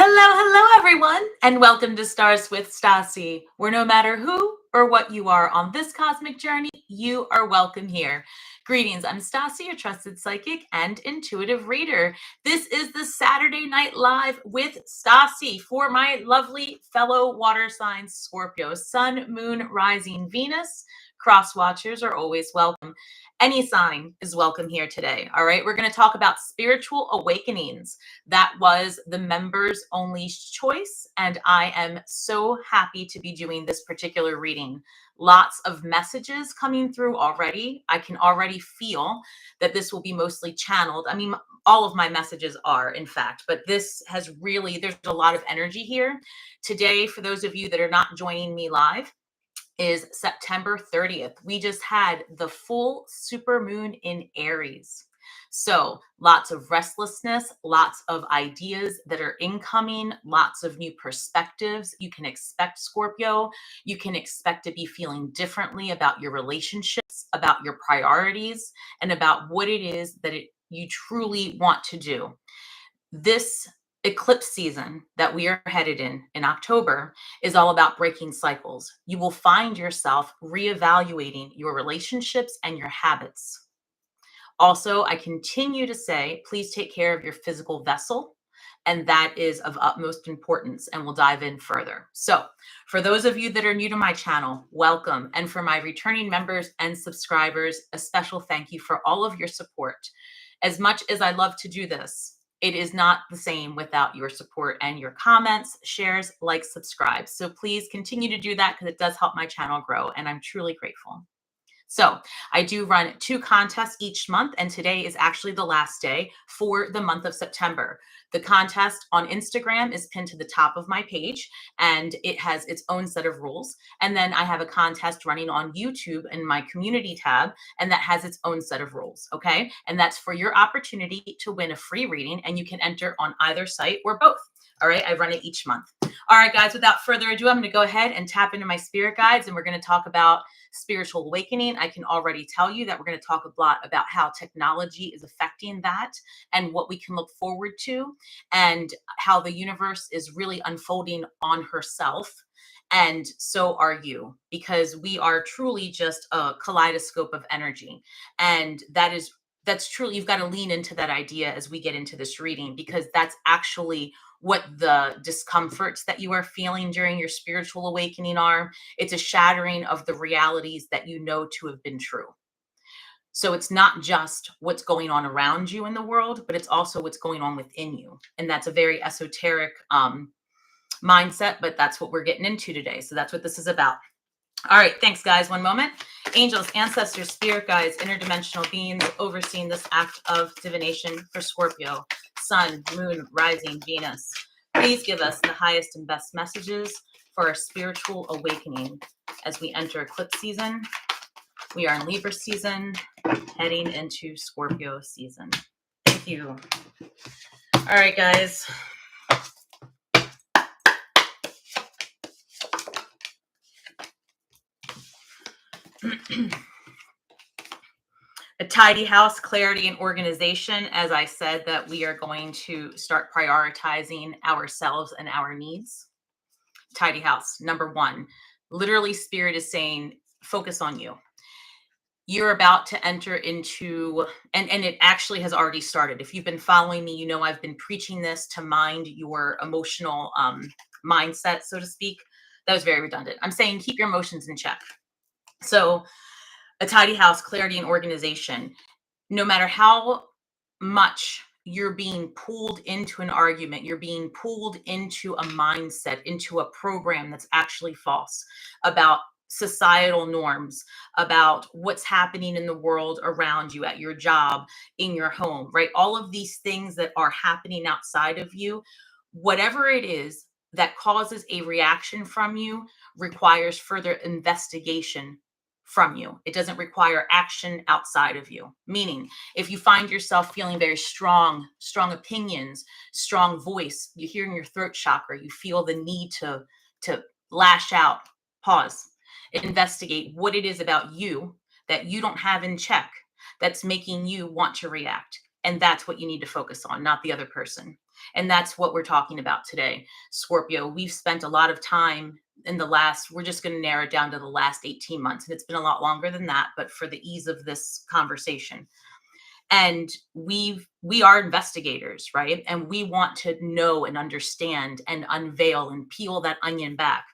Hello, everyone, and welcome to Stars with Stasi, where no matter who or what you are on this cosmic journey, you are welcome here. Greetings, I'm Stasi, your trusted psychic and intuitive reader. This is the Saturday Night Live with Stasi for my lovely fellow water signs, Scorpio, Sun, Moon, Rising, Venus. Cross watchers are always welcome. Any sign is welcome here today. All right, we're going to talk about spiritual awakenings. That was the members only choice, and I am so happy to be doing this particular reading. Lots of messages coming through already. I can already feel that this will be mostly channeled. I mean, all of my messages are, in fact, but this has really, there's a lot of energy here. Today, for those of you that are not joining me live, is September 30th. We just had the full super moon in Aries. So lots of restlessness, lots of ideas that are incoming, lots of new perspectives. You can expect, Scorpio. You can expect to be feeling differently about your relationships, about your priorities, and about what it is that you truly want to do. This eclipse season that we are headed in October is all about breaking cycles. You will find yourself reevaluating your relationships and your habits. Also, I continue to say, please take care of your physical vessel. And that is of utmost importance, and we'll dive in further. So for those of you that are new to my channel, welcome. And for my returning members and subscribers, a special thank you for all of your support. As much as I love to do this, it is not the same without your support and your comments, shares, likes, subscribe. So please continue to do that because it does help my channel grow, and I'm truly grateful. So I do run 2 contests each month, and today is actually the last day for the month of September. The contest on Instagram is pinned to the top of my page, and it has its own set of rules. And then I have a contest running on YouTube in my community tab, and that has its own set of rules, okay? And that's for your opportunity to win a free reading, and you can enter on either site or both. All right, I run it each month. All right, guys, without further ado, I'm going to go ahead and tap into my spirit guides, and we're going to talk about spiritual awakening. I can already tell you that we're going to talk a lot about how technology is affecting that and what we can look forward to, and how the universe is really unfolding on herself. And so are you, because we are truly just a kaleidoscope of energy. And that's truly, you've got to lean into that idea as we get into this reading, because that's actually what the discomforts that you are feeling during your spiritual awakening are. It's a shattering of the realities that you know to have been true. So it's not just what's going on around you in the world, but it's also what's going on within you. And that's a very esoteric mindset, but that's what we're getting into today. So that's what this is about. All right, thanks, guys. One moment. Angels, ancestors, spirit guides, interdimensional beings overseeing this act of divination for Scorpio, Sun, Moon, Rising, Venus. Please give us the highest and best messages for our spiritual awakening as we enter eclipse season. We are in Libra season, heading into Scorpio season. Thank you. All right, guys. A tidy house, clarity, and organization. As I said, that we are going to start prioritizing ourselves and our needs. Tidy house, number 1. Literally, Spirit is saying, focus on you. You're about to enter into, and it actually has already started. If you've been following me, you know I've been preaching this to mind your emotional mindset, so to speak. That was very redundant. I'm saying keep your emotions in check. So a tidy house, clarity, and organization. No matter how much you're being pulled into an argument, you're being pulled into a mindset, into a program that's actually false about societal norms, about what's happening in the world around you, at your job, in your home, right? All of these things that are happening outside of you, whatever it is that causes a reaction from you requires further investigation from you. It doesn't require action outside of you. Meaning, if you find yourself feeling very strong opinions, strong voice, you hear in your throat chakra, you feel the need to lash out, pause, investigate what it is about you that you don't have in check that's making you want to react. And that's what you need to focus on, not the other person. And that's what we're talking about today. Scorpio, we've spent a lot of time in the last, we're just going to narrow it down to the last 18 months. And it's been a lot longer than that, but for the ease of this conversation. And we are investigators, right? And we want to know and understand and unveil and peel that onion back.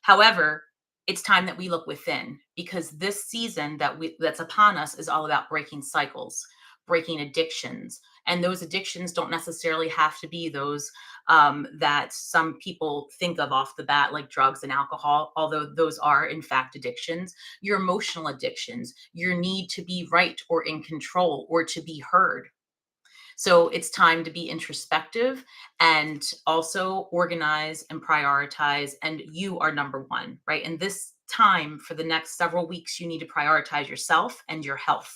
However, it's time that we look within, because this season that's upon us is all about breaking cycles, breaking addictions. And those addictions don't necessarily have to be those that some people think of off the bat, like drugs and alcohol, although those are in fact addictions. Your emotional addictions, your need to be right or in control or to be heard. So it's time to be introspective and also organize and prioritize. And you are number one, right? And this time for the next several weeks, you need to prioritize yourself and your health.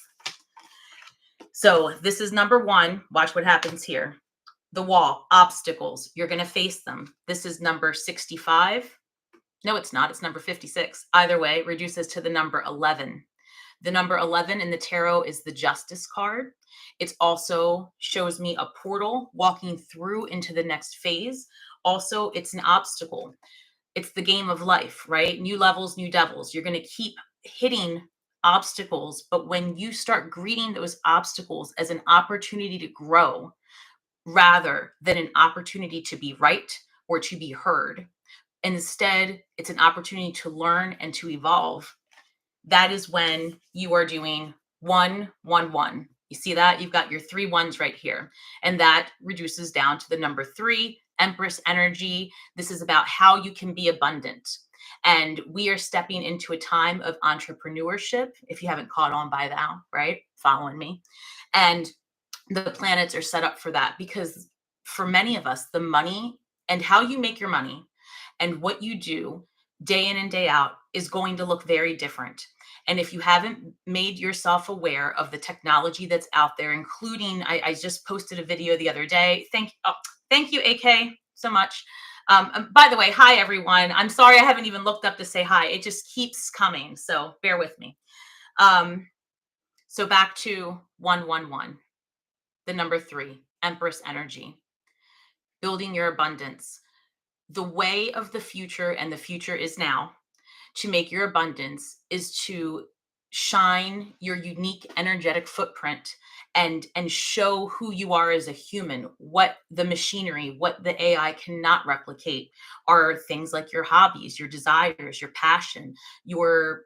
So this is number one. Watch what happens here. The wall, obstacles, you're going to face them. This is number 65. No, it's not. It's number 56. Either way, reduces to the number 11. The number 11 in the tarot is the Justice card. It also shows me a portal walking through into the next phase. Also, it's an obstacle. It's the game of life, right? New levels, new devils. You're going to keep hitting obstacles, but when you start greeting those obstacles as an opportunity to grow rather than an opportunity to be right or to be heard, instead, it's an opportunity to learn and to evolve. That is when you are doing 1, 1, 1. You see that? You've got your 3 ones right here. And that reduces down to the number 3, Empress energy. This is about how you can be abundant. And we are stepping into a time of entrepreneurship, if you haven't caught on by now, right? Following me. And the planets are set up for that, because for many of us, the money and how you make your money and what you do day in and day out is going to look very different. And if you haven't made yourself aware of the technology that's out there, including, I just posted a video the other day. Thank you, AK, so much. By the way, hi, everyone. I'm sorry I haven't even looked up to say hi. It just keeps coming, so bear with me. So back to 111, the number 3, Empress energy, building your abundance. The way of the future, and the future is now, to make your abundance is to shine your unique energetic footprint and show who you are as a human. What the machinery, what the AI cannot replicate are things like your hobbies, your desires, your passion, your,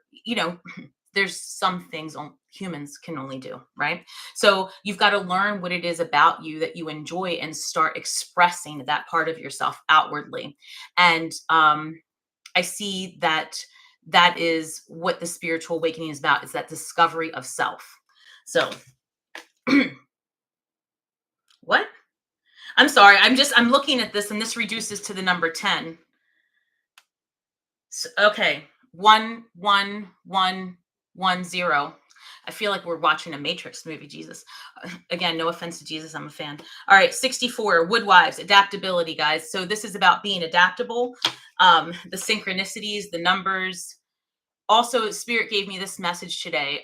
there's some things humans can only do, right? So you've got to learn what it is about you that you enjoy and start expressing that part of yourself outwardly. And I see that is what the spiritual awakening is about, is that discovery of self. So what? I'm sorry. I'm looking at this, and this reduces to the number 10. So, okay. 1, 1, 1, 1, 0. I feel like we're watching a Matrix movie, Jesus. Again, no offense to Jesus. I'm a fan. All right. 64, Woodwives, adaptability, guys. So this is about being adaptable. The synchronicities, the numbers. Also, Spirit gave me this message today.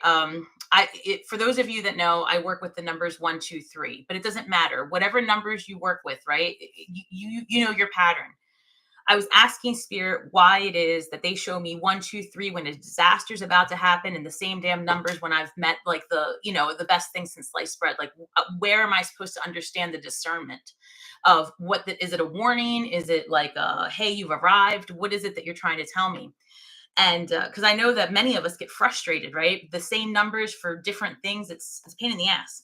For those of you that know, I work with the numbers 1, 2, 3, but it doesn't matter. Whatever numbers you work with, right? You know your pattern. I was asking Spirit why it is that they show me 1, 2, 3 when a disaster is about to happen, and the same damn numbers when I've met like the best thing since sliced bread. Like, where am I supposed to understand the discernment of is it a warning? Is it like, hey, you've arrived? What is it that you're trying to tell me? And because I know that many of us get frustrated, right? The same numbers for different things, it's a pain in the ass.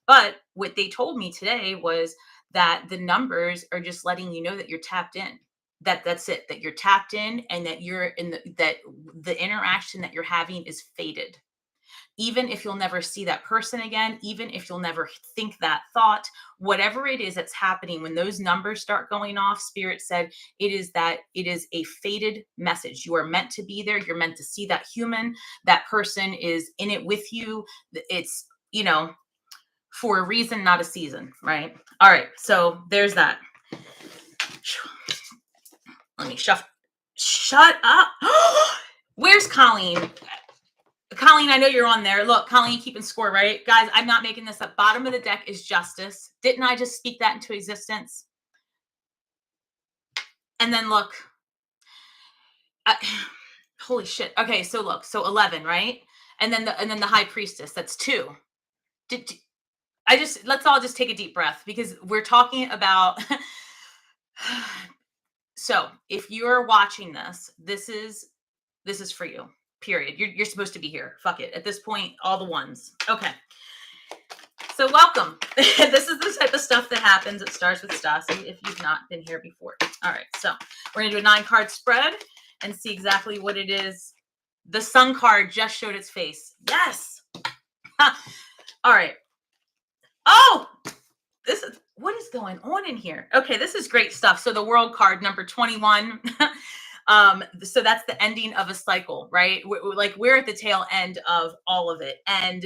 But what they told me today was that the numbers are just letting you know that you're tapped in. That's it, that you're tapped in, and that you're that the interaction that you're having is fated. Even if you'll never see that person again, even if you'll never think that thought, whatever it is that's happening, when those numbers start going off, Spirit said it is a fated message. You are meant to be there. You're meant to see that human. That person is in it with you. It's, for a reason, not a season, right? All right. So there's that. Let me shut up. Where's Colleen? Colleen, I know you're on there. Look, Colleen, you keeping score, right? Guys, I'm not making this up. Bottom of the deck is justice. Didn't I just speak that into existence? And then look, holy shit. Okay, so look, so 11, right? And then the high priestess, that's 2. Let's all just take a deep breath because we're talking about so if you're watching this, this is for you. Period. You're supposed to be here. Fuck it. At this point, all the ones. Okay. So welcome. This is the type of stuff that happens at Stars with Stasi if you've not been here before. All right. So we're going to do a 9-card spread and see exactly what it is. The Sun card just showed its face. Yes. All right. Oh, what is going on in here? Okay, this is great stuff. So the World card, number 21. So that's the ending of a cycle, right? We're at the tail end of all of it. And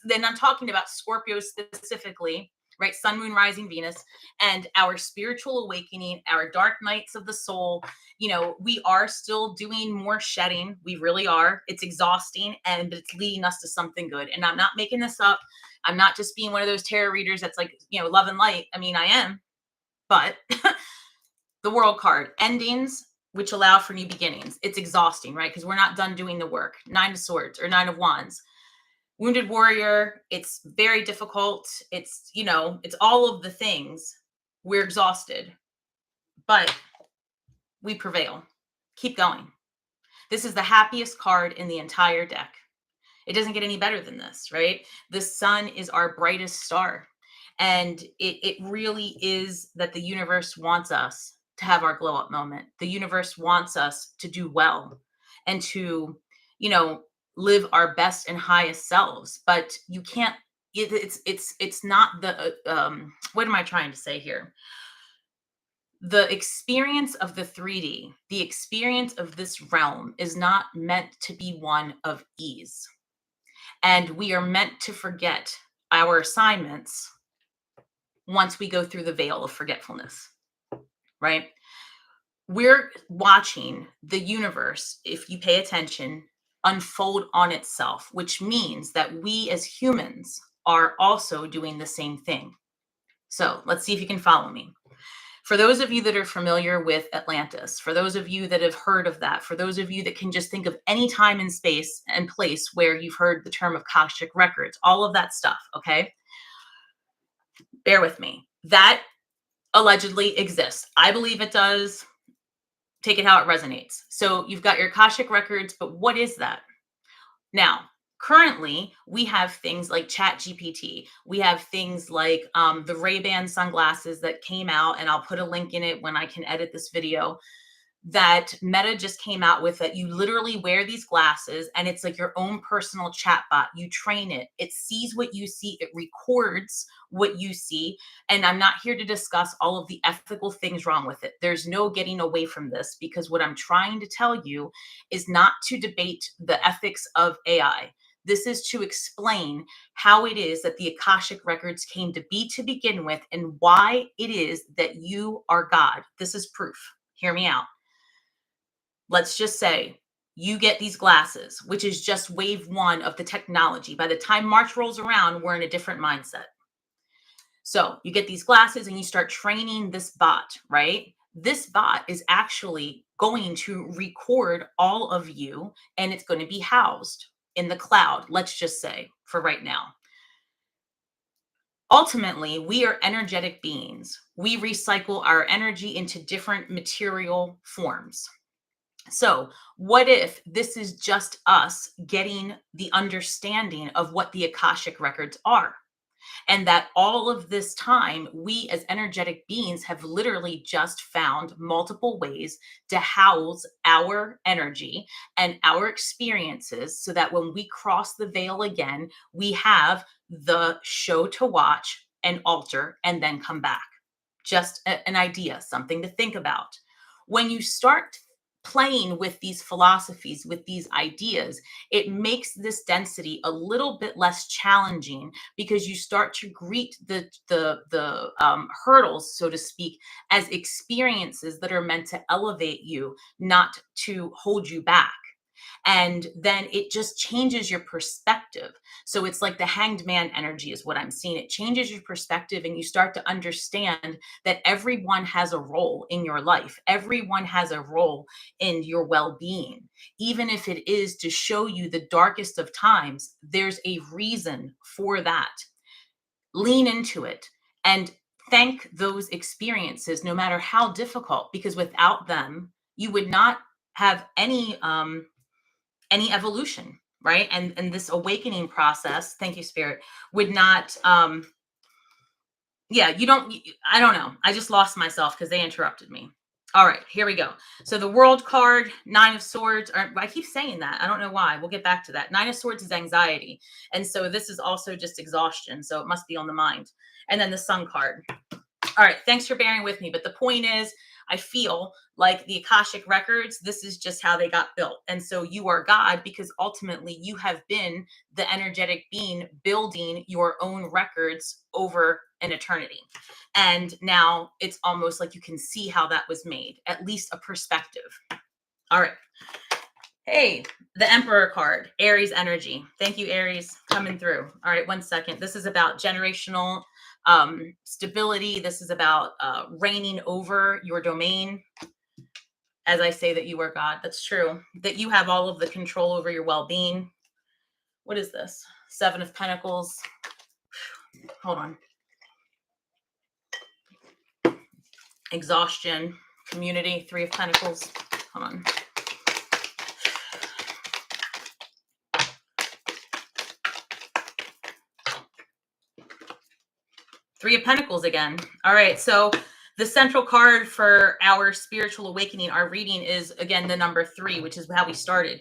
then I'm talking about Scorpio specifically, right? Sun, Moon, Rising, Venus, and our spiritual awakening, our dark nights of the soul. You know, we are still doing more shedding. We really are. It's exhausting, and it's leading us to something good. And I'm not making this up. I'm not just being one of those tarot readers that's like, you know, love and light. I mean, I am, but the World card, endings, which allow for new beginnings. It's exhausting, right? Because we're not done doing the work. 9 of Swords or 9 of Wands. Wounded warrior. It's very difficult. It's, you know, it's all of the things. We're exhausted, but we prevail. Keep going. This is the happiest card in the entire deck. It doesn't get any better than this, right? The sun is our brightest star. And it really is that the universe wants us to have our glow up moment. The universe wants us to do well and to, you know, live our best and highest selves. But you can't, it's not the, what am I trying to say here? The experience of the 3D, the experience of this realm is not meant to be one of ease. And we are meant to forget our assignments once we go through the veil of forgetfulness, right? We're watching the universe, if you pay attention, unfold on itself, which means that we as humans are also doing the same thing. So let's see if you can follow me. For those of you that are familiar with Atlantis, for those of you that have heard of that, for those of you that can just think of any time and space and place where you've heard the term of Akashic records, all of that stuff, okay? Bear with me. That allegedly exists. I believe it does. Take it how it resonates. So you've got your Akashic records, but what is that? Now, currently, we have things like ChatGPT. We have things like the Ray-Ban sunglasses that came out, and I'll put a link in it when I can edit this video, that Meta just came out with, that you literally wear these glasses and it's like your own personal chatbot. You train it. It sees what you see. It records what you see. And I'm not here to discuss all of the ethical things wrong with it. There's no getting away from this, because what I'm trying to tell you is not to debate the ethics of AI. This is to explain how it is that the Akashic records came to be to begin with, and why it is that you are God. This is proof. Hear me out. Let's just say you get these glasses, which is just wave 1 of the technology. By the time March rolls around, we're in a different mindset. So you get these glasses and you start training this bot, right? This bot is actually going to record all of you, and it's going to be housed in the cloud, let's just say, for right now. Ultimately, we are energetic beings. We recycle our energy into different material forms. So what if this is just us getting the understanding of what the Akashic records are? And that all of this time, we as energetic beings have literally just found multiple ways to house our energy and our experiences, so that when we cross the veil again, we have the show to watch and alter and then come back. Just an idea, something to think about. When you start playing with these philosophies, with these ideas, it makes this density a little bit less challenging, because you start to greet the hurdles, so to speak, as experiences that are meant to elevate you, not to hold you back. And then it just changes your perspective. So it's like the hanged man energy is what I'm seeing. It changes your perspective, and you start to understand that everyone has a role in your life. Everyone has a role in your well-being. Even if it is to show you the darkest of times, there's a reason for that. Lean into it and thank those experiences, no matter how difficult, because without them, you would not have any evolution, right? And this awakening process, thank you, Spirit, would not yeah, I don't know. I just lost myself because they interrupted me. All right, here we go. So the World card, Nine of Swords, or I keep saying that. I don't know why. We'll get back to that. Nine of Swords is anxiety. And so this is also just exhaustion. So it must be on the mind. And then the Sun card. All right, thanks for bearing with me. But the point is, I feel like the Akashic records, this is just how they got built. And so you are God because ultimately you have been the energetic being building your own records over an eternity. And now it's almost like you can see how that was made, at least a perspective. All right. Hey, the Emperor card, Aries energy. Thank you, Aries, coming through. All right, 1 second. This is about generational stability. This is about reigning over your domain. As I say that you are God, that's true. That you have all of the control over your well-being. What is this? Seven of Pentacles. Hold on. Exhaustion, community, Three of Pentacles. Hold on. Three of Pentacles again. All right, so the central card for our spiritual awakening, our reading is, again, the number 3, which is how we started.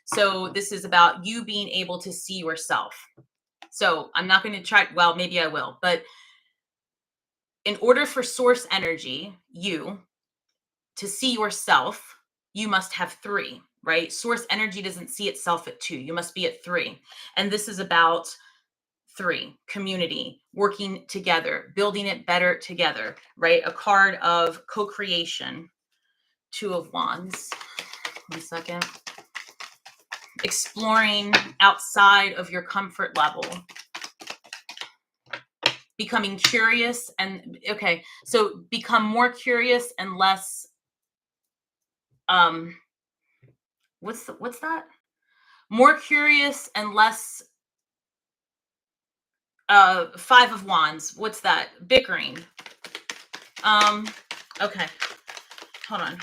So this is about you being able to see yourself. So I'm not going to try, well, maybe I will, but in order for source energy, you, to see yourself, you must have 3, right? Source energy doesn't see itself at 2. You must be at 3. And this is about 3, community, working together, building it better together, right? A card of co-creation. 2 of Wands. 1 second. Exploring outside of your comfort level. Becoming curious and, okay, so become more curious and less, what's that? More curious and less, 5 of Wands. What's that? Bickering. Okay. Hold on.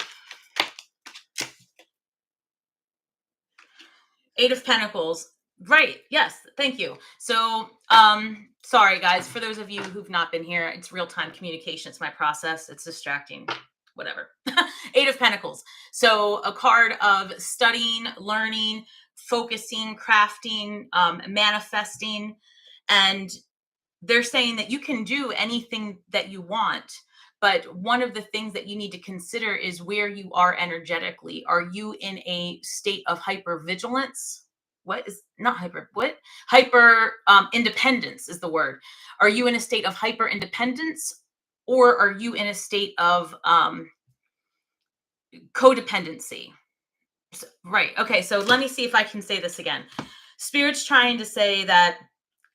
8 of Pentacles. Right. Yes. Thank you. So, sorry guys, for those of you who've not been here, it's real-time communication. It's my process. It's distracting. Whatever. 8 of Pentacles. So a card of studying, learning, focusing, crafting, manifesting. And they're saying that you can do anything that you want. But one of the things that you need to consider is where you are energetically. Are you in a state of hypervigilance? What is not hyper? What? Hyper independence is the word. Are you in a state of hyper independence, or are you in a state of codependency? So, right. Okay. So let me see if I can say this again. Spirit's trying to say that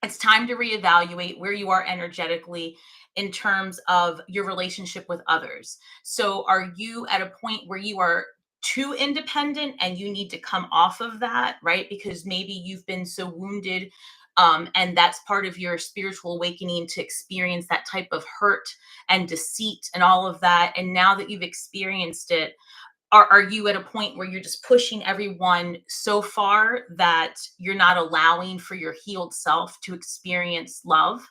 it's time to reevaluate where you are energetically in terms of your relationship with others. So are you at a point where you are too independent and you need to come off of that, right? Because maybe you've been so wounded, and that's part of your spiritual awakening, to experience that type of hurt and deceit and all of that. And now that you've experienced it, are you at a point where you're just pushing everyone so far that you're not allowing for your healed self to experience love?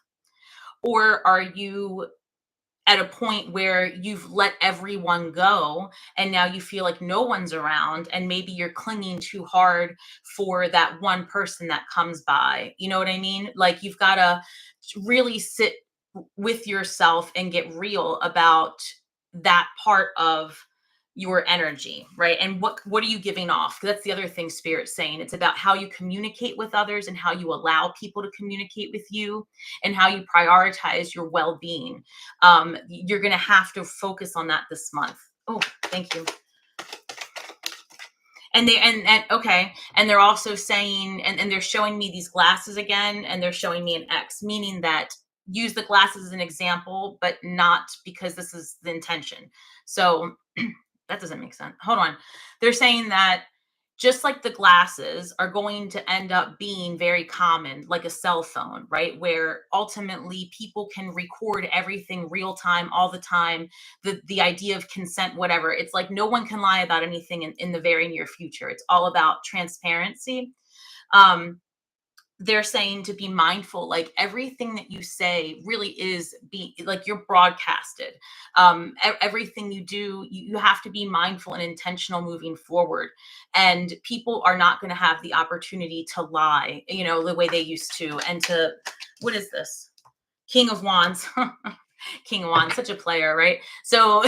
Or are you at a point where you've let everyone go and now you feel like no one's around, and maybe you're clinging too hard for that one person that comes by? You know what I mean? Like, you've got to really sit with yourself and get real about that part of your energy, right? And what are you giving off? That's the other thing Spirit's saying. It's about how you communicate with others and how you allow people to communicate with you and how you prioritize your well-being. You're going to have to focus on that this month. Oh, thank you. And and okay. And they're also saying, and they're showing me these glasses again, and they're showing me an X, meaning that use the glasses as an example, but not because this is the intention. So that doesn't make sense. Hold on. They're saying that just like the glasses are going to end up being very common, like a cell phone, right? Where ultimately people can record everything real time, all the time. The idea of consent, whatever, it's like no one can lie about anything in the very near future. It's all about transparency. Um, they're saying to be mindful, like everything that you say really is be like you're broadcasted. Everything you do, you have to be mindful and intentional moving forward. And people are not going to have the opportunity to lie, the way they used to. And to, what is this? King of Wands. King of Wands, such a player, right? So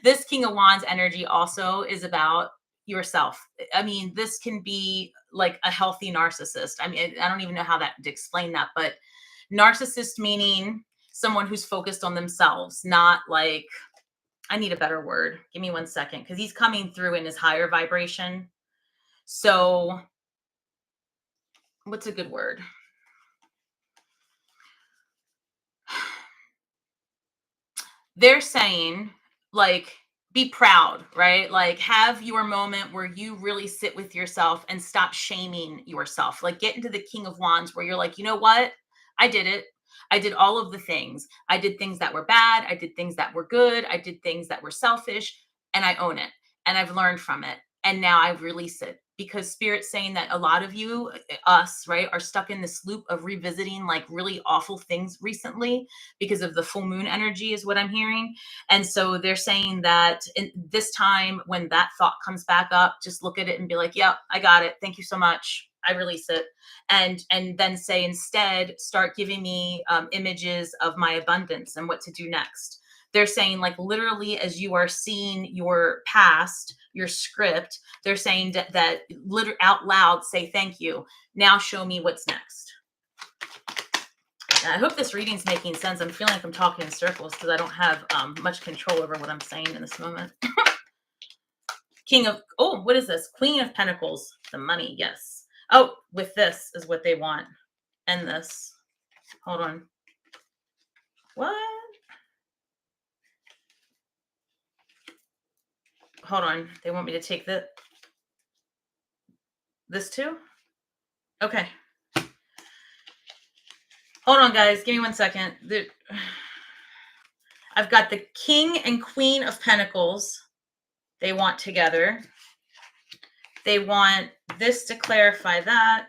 this King of Wands energy also is about yourself. I mean, this can be like a healthy narcissist. I mean, I don't even know how to explain that, but narcissist meaning someone who's focused on themselves, not like, I need a better word. Give me 1 second, because he's coming through in his higher vibration. So what's a good word? They're saying, like, be proud, right? Like, have your moment where you really sit with yourself and stop shaming yourself. Like, get into the King of Wands where you're like, you know what? I did it. I did all of the things. I did things that were bad. I did things that were good. I did things that were selfish, and I own it. And I've learned from it. And now I release it, because Spirit's saying that a lot of you, us, right, are stuck in this loop of revisiting like really awful things recently because of the full moon energy, is what I'm hearing. And so they're saying that in this time, when that thought comes back up, just look at it and be like, yep, I got it. Thank you so much. I release it. And then say, instead, start giving me images of my abundance and what to do next. They're saying, like, literally, as you are seeing your past, your script, they're saying that literally out loud, say, thank you. Now show me what's next. I hope this reading's making sense. I'm feeling like I'm talking in circles because I don't have much control over what I'm saying in this moment. What is this? Queen of Pentacles, the money, yes. Oh, with this is what they want. And this. Hold on. What? Hold on. They want me to take this too? Okay. Hold on, guys. Give me 1 second. I've got the King and Queen of Pentacles. They want together. They want this to clarify that.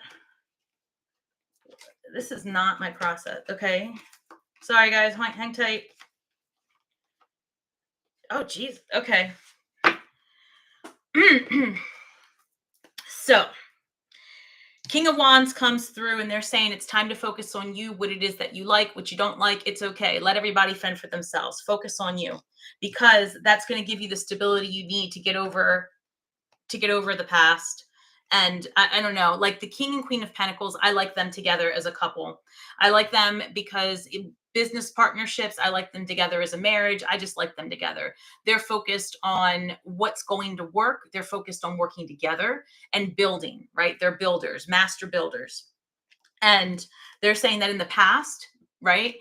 This is not my process. Okay. Sorry, guys. Hang tight. Oh, geez. Okay. So, King of Wands comes through and they're saying it's time to focus on you, what it is that you like, what you don't like. It's okay. Let everybody fend for themselves. Focus on you, because that's going to give you the stability you need to get over the past. And I don't know, like the King and Queen of Pentacles, I like them together as a couple. I like them because in business partnerships, I like them together as a marriage. I just like them together. They're focused on what's going to work. They're focused on working together and building, right? They're builders, master builders. And they're saying that in the past, right?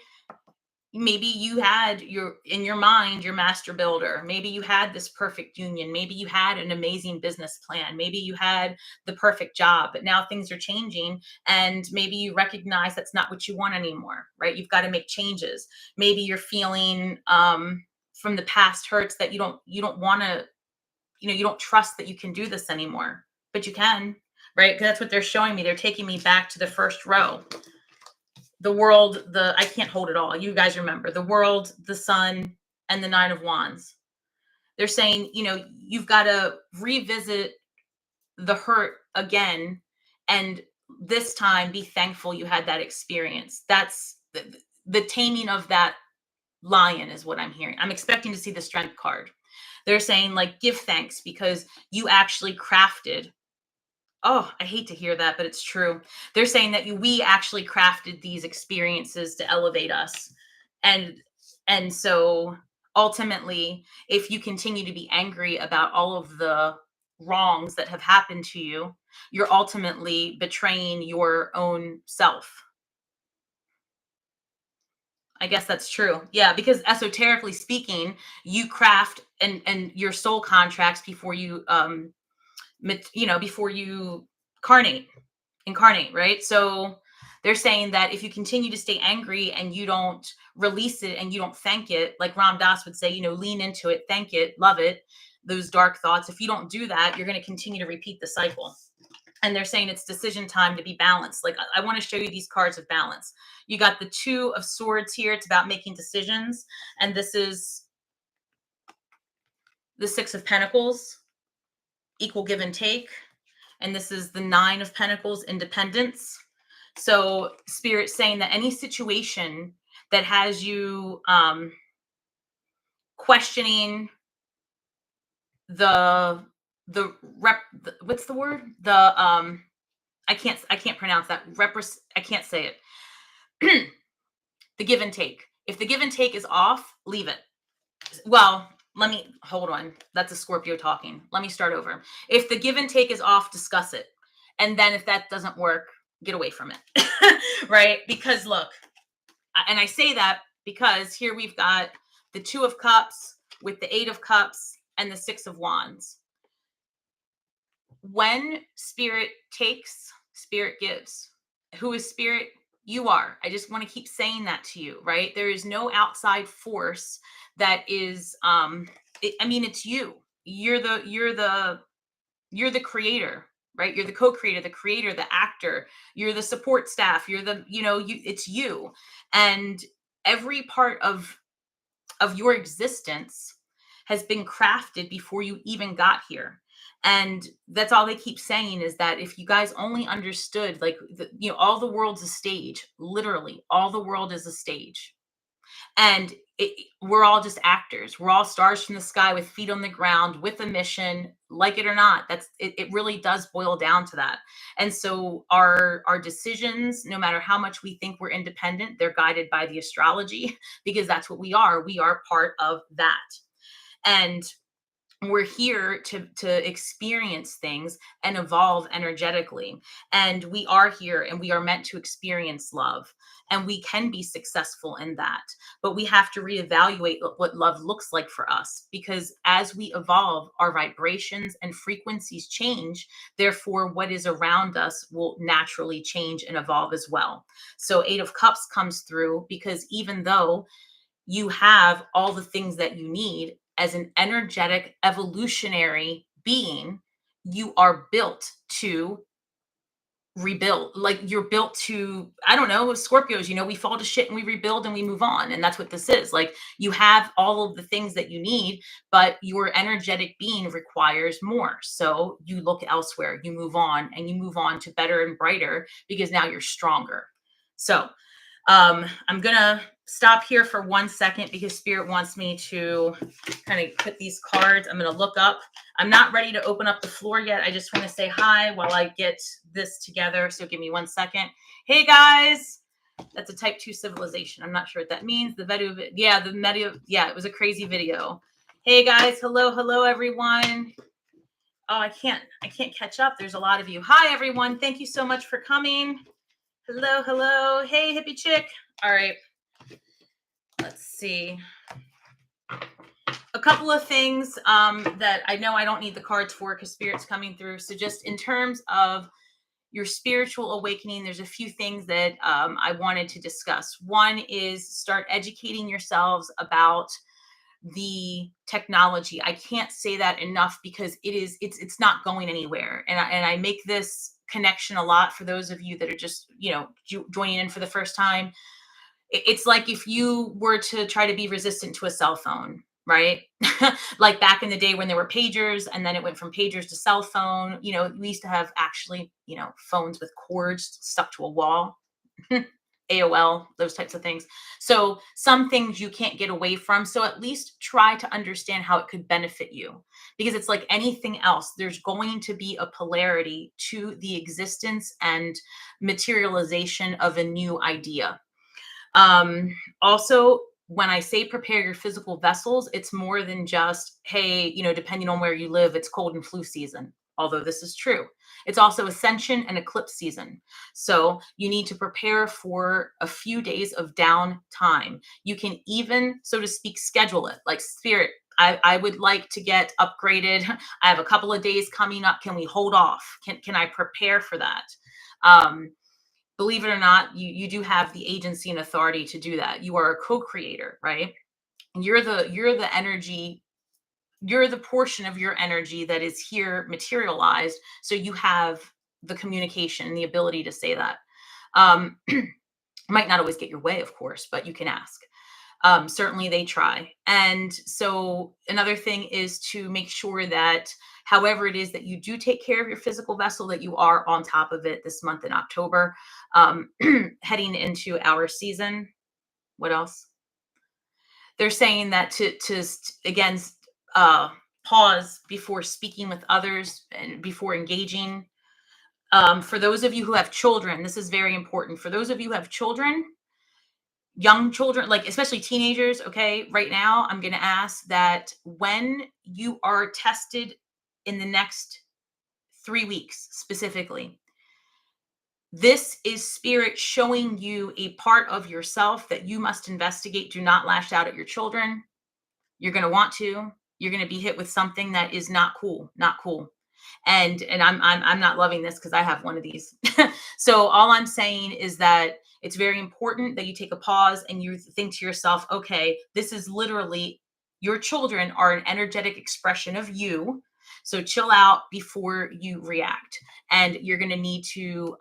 Maybe you had in your mind, your master builder. Maybe you had this perfect union. Maybe you had an amazing business plan. Maybe you had the perfect job, but now things are changing. And maybe you recognize that's not what you want anymore, right? You've got to make changes. Maybe you're feeling from the past hurts that you don't want to, you don't trust that you can do this anymore, but you can, right? Because that's what they're showing me. They're taking me back to the first row. The world, I can't hold it all. You guys remember the world, the sun, and the Nine of Wands. They're saying, you've got to revisit the hurt again. And this time be thankful you had that experience. That's the taming of that lion is what I'm hearing. I'm expecting to see the Strength card. They're saying, like, give thanks because you actually crafted. Oh, I hate to hear that, but it's true. They're saying that we actually crafted these experiences to elevate us. And so ultimately, if you continue to be angry about all of the wrongs that have happened to you, you're ultimately betraying your own self. I guess that's true. Yeah, because esoterically speaking, you craft and your soul contracts before you before you incarnate, right? So they're saying that if you continue to stay angry and you don't release it and you don't thank it, like Ram Dass would say, lean into it, thank it, love it, those dark thoughts. If you don't do that, you're going to continue to repeat the cycle. And they're saying it's decision time to be balanced. Like, I want to show you these cards of balance. You got the Two of Swords here. It's about making decisions. And this is the Six of Pentacles, equal give and take. And this is the Nine of Pentacles, independence. So Spirit's saying that any situation that has you questioning what's the word? I can't pronounce that. I can't say it. The give and take. If the give and take is off, leave it. Well, hold on. That's a Scorpio talking. Let me start over. If the give and take is off, discuss it. And then if that doesn't work, get away from it. Right? Because look, and I say that because here we've got the Two of Cups with the Eight of Cups and the Six of Wands. When Spirit takes, Spirit gives. Who is Spirit? You are. I just want to keep saying that to you, right? There is no outside force that is it's you. You're the creator, right? You're the co-creator, the creator, the actor, you're the support staff, you're it's you. And every part of your existence has been crafted before you even got here. And that's all they keep saying, is that if you guys only understood, like, all the world's a stage. Literally, all the world is a stage. And we're all just actors. We're all stars from the sky with feet on the ground with a mission, like it or not. It really does boil down to that. And so our decisions, no matter how much we think we're independent, they're guided by the astrology, because that's what we are. We are part of that. And we're here to experience things and evolve energetically. And we are here and we are meant to experience love. And we can be successful in that. But we have to reevaluate what love looks like for us, because as we evolve, our vibrations and frequencies change. Therefore, what is around us will naturally change and evolve as well. So Eight of Cups comes through because even though you have all the things that you need as an energetic, evolutionary being, you are built to rebuild. Like, you're built to, I don't know, Scorpios, we fall to shit and we rebuild and we move on. And that's what this is. Like, you have all of the things that you need, but your energetic being requires more. So you look elsewhere, you move on, and you move on to better and brighter, because now you're stronger. So I'm going to stop here for 1 second because Spirit wants me to kind of put these cards. I'm going to look up. I'm not ready to open up the floor yet. I just want to say hi while I get this together. So give me 1 second. Hey guys, that's a type 2 civilization. I'm not sure what that means. The video, it was a crazy video. Hey guys, hello everyone. Oh, I can't catch up. There's a lot of you. Hi everyone. Thank you so much for coming. Hello. Hey, hippie chick. All right. Let's see. A couple of things that I know I don't need the cards for because Spirit's coming through. So just in terms of your spiritual awakening, there's a few things that I wanted to discuss. One is start educating yourselves about the technology. I can't say that enough because it's not going anywhere. And I make this connection a lot for those of you that are just, joining in for the first time. It's like if you were to try to be resistant to a cell phone, right? Like back in the day when there were pagers and then it went from pagers to cell phone, we used to have actually, phones with cords stuck to a wall. AOL, those types of things. So some things you can't get away from. So at least try to understand how it could benefit you, because it's like anything else. There's going to be a polarity to the existence and materialization of a new idea. Also, when I say prepare your physical vessels, it's more than just, hey, depending on where you live, it's cold and flu season. Although this is true, it's also ascension and eclipse season. So you need to prepare for a few days of downtime. You can even, so to speak, schedule it like spirit. I would like to get upgraded. I have a couple of days coming up. Can we hold off? Can I prepare for that? Believe it or not, you do have the agency and authority to do that. You are a co-creator, right? You're the energy, you're the portion of your energy that is here materialized. So you have the communication and the ability to say that. Might not always get your way, of course, but you can ask. Certainly they try. And so another thing is to make sure that however it is that you do take care of your physical vessel, that you are on top of it this month in October, heading into our season. What else? They're saying that to again, pause before speaking with others and before engaging. For those of you who have children, this is very important. For those of you who have children, young children, like especially teenagers, okay, right now, I'm going to ask that when you are tested in the next 3 weeks specifically, this is spirit showing you a part of yourself that you must investigate. Do not lash out at your children. You're going to want to. You're going to be hit with something that is not cool, not cool. And I'm not loving this because I have one of these. So all I'm saying is that it's very important that you take a pause and you think to yourself, okay, this is literally, your children are an energetic expression of you. So chill out before you react. And you're going to need to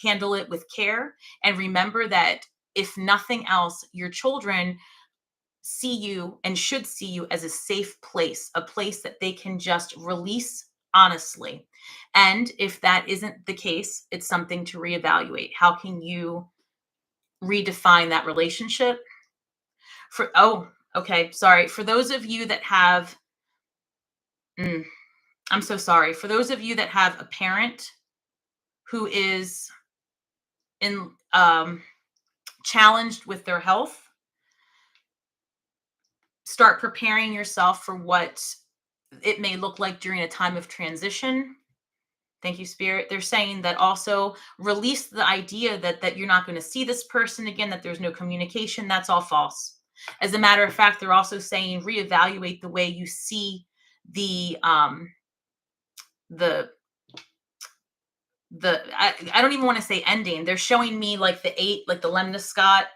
handle it with care. And remember that if nothing else, your children see you and should see you as a safe place, a place that they can just release honestly. And if that isn't the case, it's something to reevaluate. How can you redefine that relationship? Okay, sorry. For those of you that have, I'm so sorry. For those of you that have a parent who is in challenged with their health, start preparing yourself for what it may look like during a time of transition. Thank you, Spirit. They're saying that also release the idea that you're not going to see this person again, that there's no communication. That's all false. As a matter of fact, they're also saying reevaluate the way you see the I don't even want to say ending. They're showing me like the 8, like the lemniscate.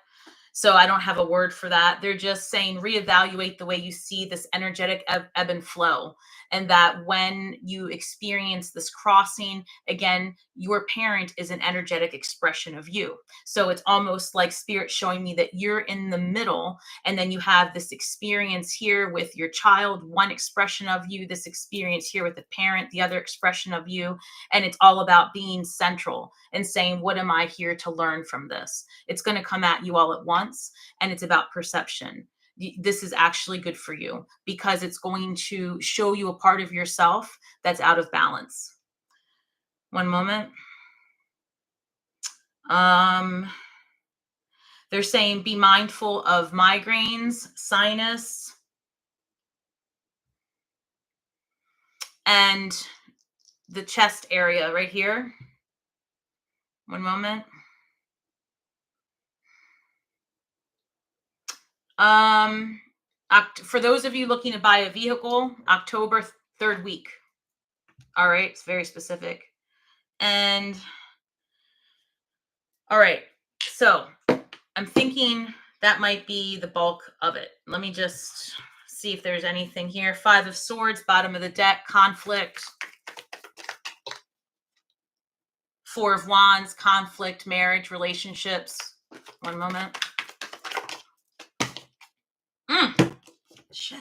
So I don't have a word for that. They're just saying reevaluate the way you see this energetic ebb and flow. And that when you experience this crossing, again, your parent is an energetic expression of you. So it's almost like spirit showing me that you're in the middle. And then you have this experience here with your child, one expression of you, this experience here with the parent, the other expression of you. And it's all about being central and saying, what am I here to learn from this? It's going to come at you all at once. And it's about perception. This is actually good for you because it's going to show you a part of yourself that's out of balance. One moment. They're saying be mindful of migraines, sinus, and the chest area right here. One moment. For those of you looking to buy a vehicle, October 3rd week. All right, it's very specific. And all right, so I'm thinking that might be the bulk of it. Let me just see if there's anything here. 5 of Swords, bottom of the deck, conflict. 4 of Wands, conflict, marriage, relationships. One moment. Shit.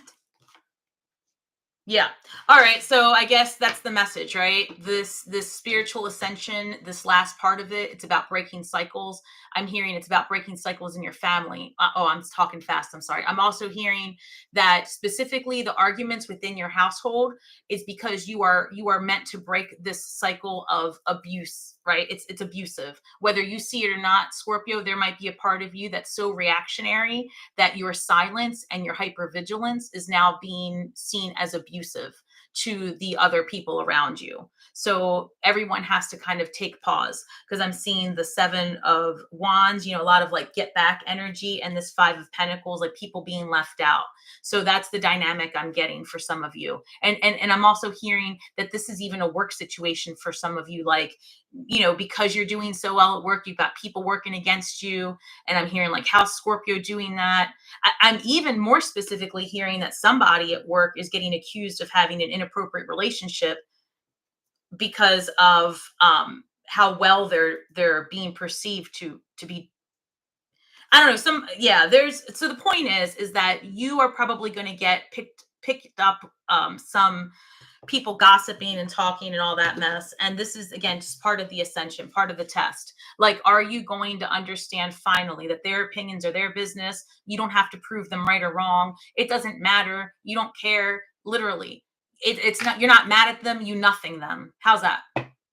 Yeah. All right. So I guess that's the message, right? This spiritual ascension, this last part of it, it's about breaking cycles. I'm hearing it's about breaking cycles in your family. I'm talking fast. I'm sorry. I'm also hearing that specifically the arguments within your household is because you are meant to break this cycle of abuse right? It's abusive. Whether you see it or not, Scorpio, there might be a part of you that's so reactionary that your silence and your hypervigilance is now being seen as abusive to the other people around you. So everyone has to kind of take pause, because I'm seeing the 7 of Wands, a lot of like get back energy, and this 5 of Pentacles, like people being left out. So that's the dynamic I'm getting for some of you. And I'm also hearing that this is even a work situation for some of you, like, because you're doing so well at work, you've got people working against you. And I'm hearing like, how's Scorpio doing that? I'm even more specifically hearing that somebody at work is getting accused of having an inappropriate relationship because of how well they're being perceived to be. I don't know. So the point is that you are probably going to get picked up some people gossiping and talking and all that mess. And this is, again, just part of the ascension, part of the test. Like, are you going to understand finally that their opinions are their business? You don't have to prove them right or wrong. It doesn't matter. You don't care. Literally, it's not. You're not mad at them. You nothing them. How's that?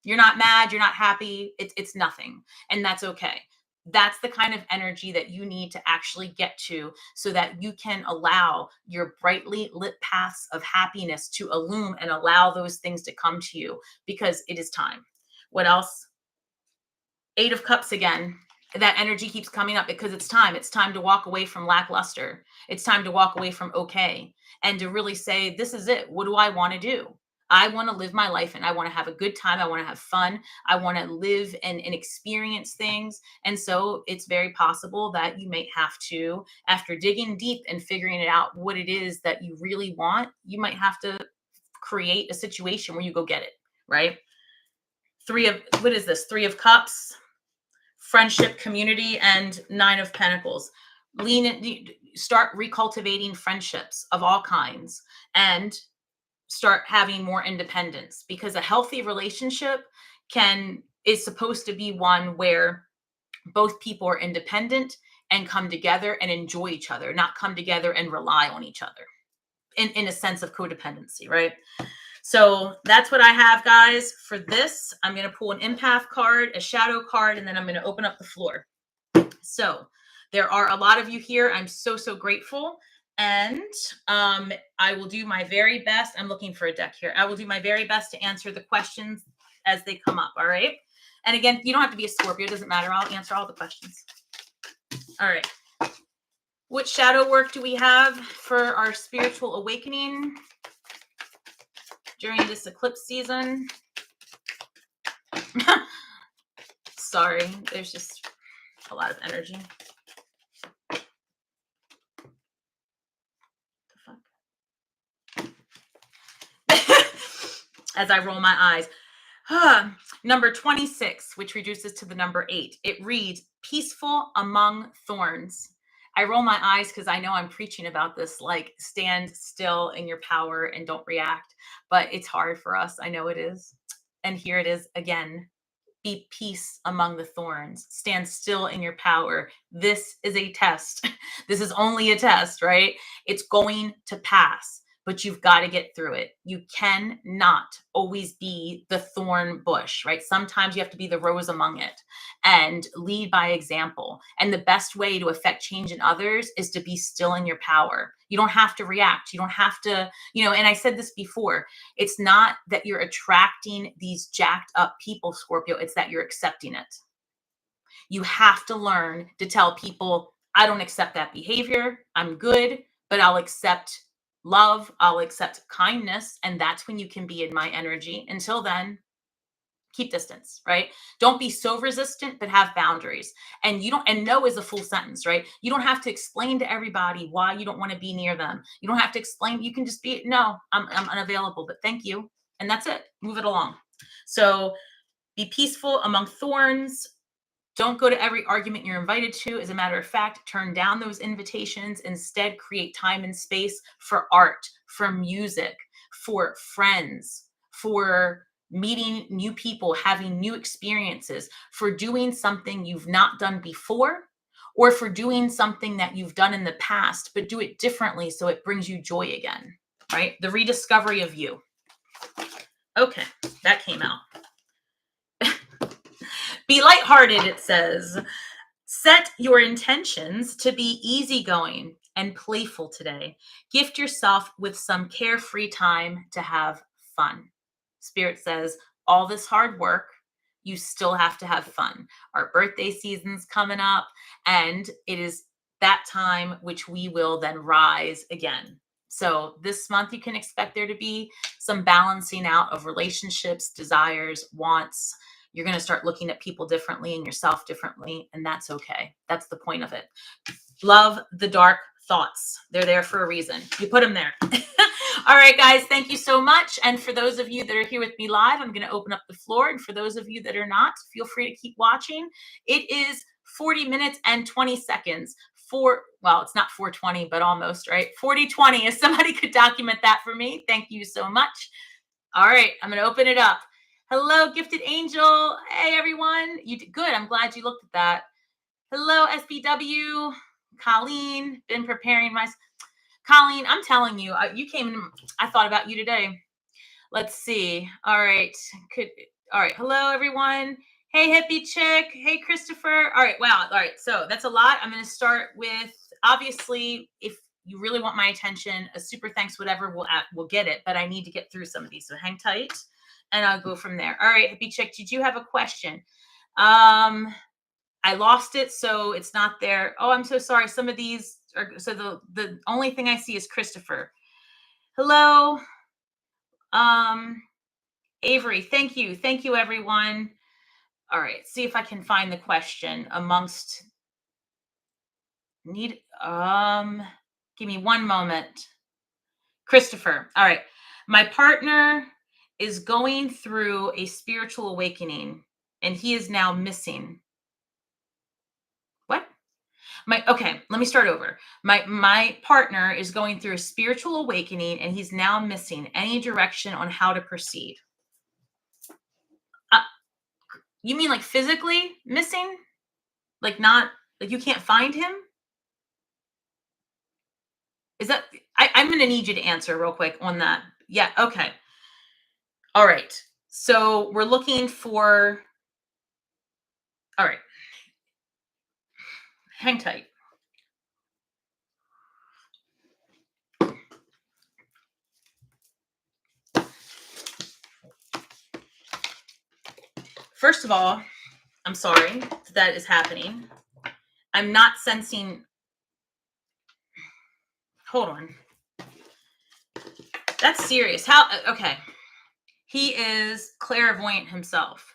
You're not mad. You're not happy. It's nothing, and that's okay. That's the kind of energy that you need to actually get to, so that you can allow your brightly lit paths of happiness to illume and allow those things to come to you, because it is time. What else? 8 of Cups again. That energy keeps coming up because it's time. It's time to walk away from lackluster. It's time to walk away from okay, and to really say, this is it. What do I want to do? I want to live my life, and I want to have a good time. I want to have fun. I want to live and experience things. And so it's very possible that you may have to, after digging deep and figuring it out what it is that you really want, you might have to create a situation where you go get it, right? What is this? 3 of Cups, friendship, community, and 9 of Pentacles. Start recultivating friendships of all kinds, and start having more independence, because a healthy relationship is supposed to be one where both people are independent and come together and enjoy each other, not come together and rely on each other in a sense of codependency, right? So that's what I have, guys, for this. I'm going to pull an empath card, a shadow card, and then I'm going to open up the floor. So there are a lot of you here. I'm so grateful. And I will do my very best. I'm looking for a deck here. I will do my very best to answer the questions as they come up. All right. And again, you don't have to be a Scorpio. It doesn't matter. I'll answer all the questions. All right. What shadow work do we have for our spiritual awakening during this eclipse season? Sorry, there's just a lot of energy. As I roll my eyes. Number 26, which reduces to the number 8. It reads, peaceful among thorns. I roll my eyes because I know I'm preaching about this, like, stand still in your power and don't react. But it's hard for us. I know it is. And here it is again. Be peace among the thorns. Stand still in your power. This is a test. This is only a test, right? It's going to pass, but you've got to get through it. You cannot always be the thorn bush, right? Sometimes you have to be the rose among it and lead by example. And the best way to affect change in others is to be still in your power. You don't have to react. You don't have to, and I said this before, it's not that you're attracting these jacked up people, Scorpio, it's that you're accepting it. You have to learn to tell people, I don't accept that behavior. I'm good, but I'll accept love. I'll accept kindness. And that's when you can be in my energy. Until then, keep distance, right? Don't be so resistant, but have boundaries. And no is a full sentence, right? You don't have to explain to everybody why you don't want to be near them. You don't have to explain. You can just be, no, I'm unavailable, but thank you. And that's it. Move it along. So be peaceful among thorns. Don't go to every argument you're invited to. As a matter of fact, turn down those invitations. Instead, create time and space for art, for music, for friends, for meeting new people, having new experiences, for doing something you've not done before, or for doing something that you've done in the past, but do it differently so it brings you joy again, right? The rediscovery of you. Okay, that came out. Be lighthearted, it says. Set your intentions to be easygoing and playful today. Gift yourself with some carefree time to have fun. Spirit says, all this hard work, you still have to have fun. Our birthday season's coming up, and it is that time which we will then rise again. So this month you can expect there to be some balancing out of relationships, desires, wants. You're going to start looking at people differently and yourself differently, and that's okay. That's the point of it. Love the dark thoughts. They're there for a reason. You put them there. All right, guys, thank you so much. And for those of you that are here with me live, I'm going to open up the floor. And for those of you that are not, feel free to keep watching. It is 40 minutes and 20 seconds. Well, it's not 4:20, but almost, right? 40:20. If somebody could document that for me, thank you so much. All right, I'm going to open it up. Hello, Gifted Angel. Hey, everyone. You did good. I'm glad you looked at that. Hello, SBW. Colleen, been preparing my... Colleen, I'm telling you, you came in. I thought about you today. Let's see. All right. All right. Hello, everyone. Hey, hippie chick. Hey, Christopher. All right. Wow. All right. So that's a lot. I'm going to start with, obviously, if you really want my attention, a super thanks, whatever, we'll get it. But I need to get through some of these. So hang tight and I'll go from there. All right, hippie chick, did you have a question? I lost it, so it's not there. Oh, I'm so sorry. Some of these are, so the only thing I see is Christopher. Hello. Avery, thank you. Thank you, everyone. All right, see if I can find the question amongst give me one moment. Christopher. All right. My partner is going through a spiritual awakening and he is now missing. What? Okay, let me start over. My partner is going through a spiritual awakening and he's now missing any direction on how to proceed. You mean like physically missing? Like not, like you can't find him? Is that, I'm going to need you to answer real quick on that. Yeah, okay. All right. So we're looking for, all right. Hang tight. First of all, I'm sorry that is happening. I'm not sensing. Hold on. That's serious. How? Okay. He is clairvoyant himself.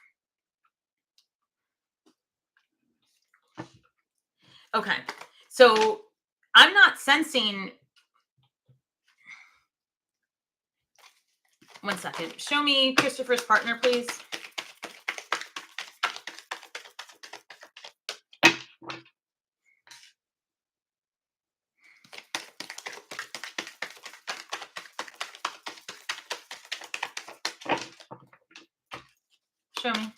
Okay. So I'm not sensing. One second. Show me Christopher's partner, please. Show me.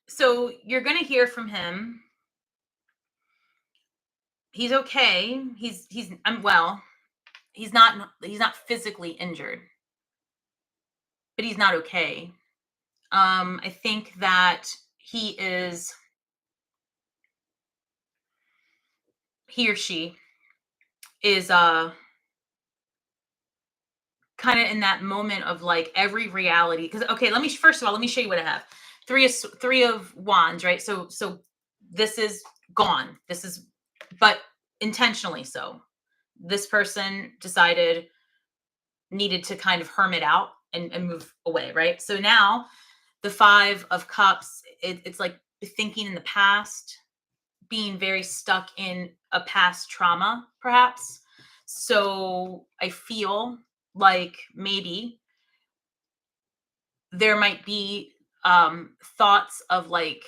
So you're going to hear from him. He's okay. I'm well. He's not physically injured, but he's not okay. I think that he or she is kind of in that moment of like every reality. Because okay, first of all, let me show you what I have. Three of wands, right? So this is gone. This is, but intentionally so. This person needed to kind of hermit out and move away, right? So now the 5 of Cups, it's like thinking in the past, being very stuck in a past trauma, perhaps. So I feel like maybe there might be thoughts of like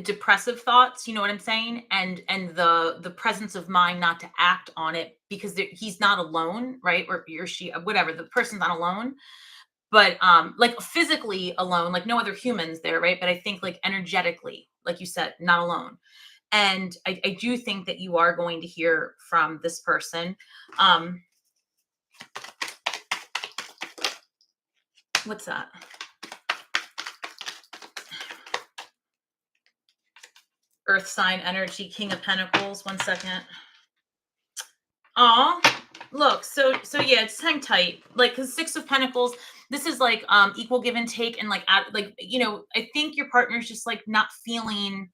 depressive thoughts, you know what I'm saying? And the presence of mind not to act on it because he's not alone, right? Or she, whatever, the person's not alone. but like physically alone, like no other humans there, right? But I think like energetically, like you said, not alone. And I do think that you are going to hear from this person. What's that? Earth sign energy, King of Pentacles. 1 second. Oh, look. So yeah, just hang tight. Like, cause 6 of Pentacles, this is like equal give and take, and like like, you know, I think your partner's just like not feeling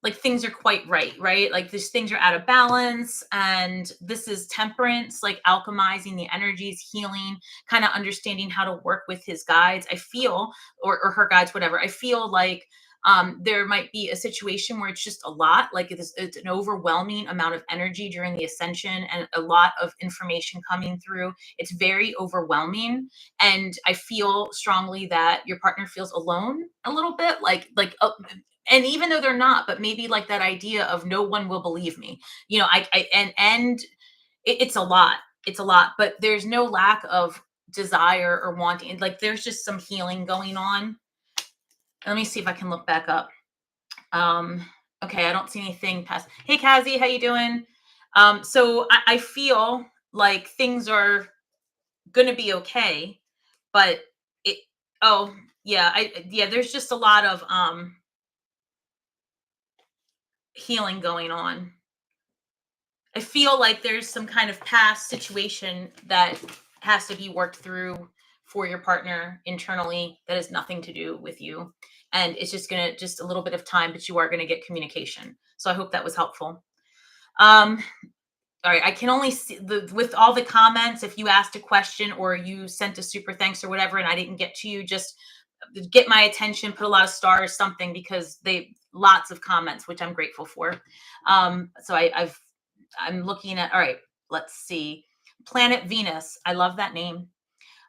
like things are quite right? Like these things are out of balance, and this is temperance, like alchemizing the energies, healing, kind of understanding how to work with his guides. I feel, or her guides, whatever. I feel like there might be a situation where it's just a lot, like it's an overwhelming amount of energy during the ascension and a lot of information coming through. It's very overwhelming, and I feel strongly that your partner feels alone a little bit, and even though they're not, but maybe like that idea of no one will believe me, you know, it's a lot. It's a lot, but there's no lack of desire or wanting. Like there's just some healing going on. Let me see if I can look back up. Okay, I don't see anything past. Hey, Kazi, how you doing? So I feel like things are gonna be okay, but it. Oh yeah, there's just a lot of healing going on. I feel like there's some kind of past situation that has to be worked through for your partner internally that has nothing to do with you. And it's just gonna just a little bit of time, but you are gonna get communication. So I hope that was helpful. Um, all right, I can only see with all the comments, if you asked a question or you sent a super thanks or whatever, and I didn't get to you, just get my attention, put a lot of stars, something, because they lots of comments, which I'm grateful for. So I'm looking at, all right, let's see. Planet Venus. I love that name.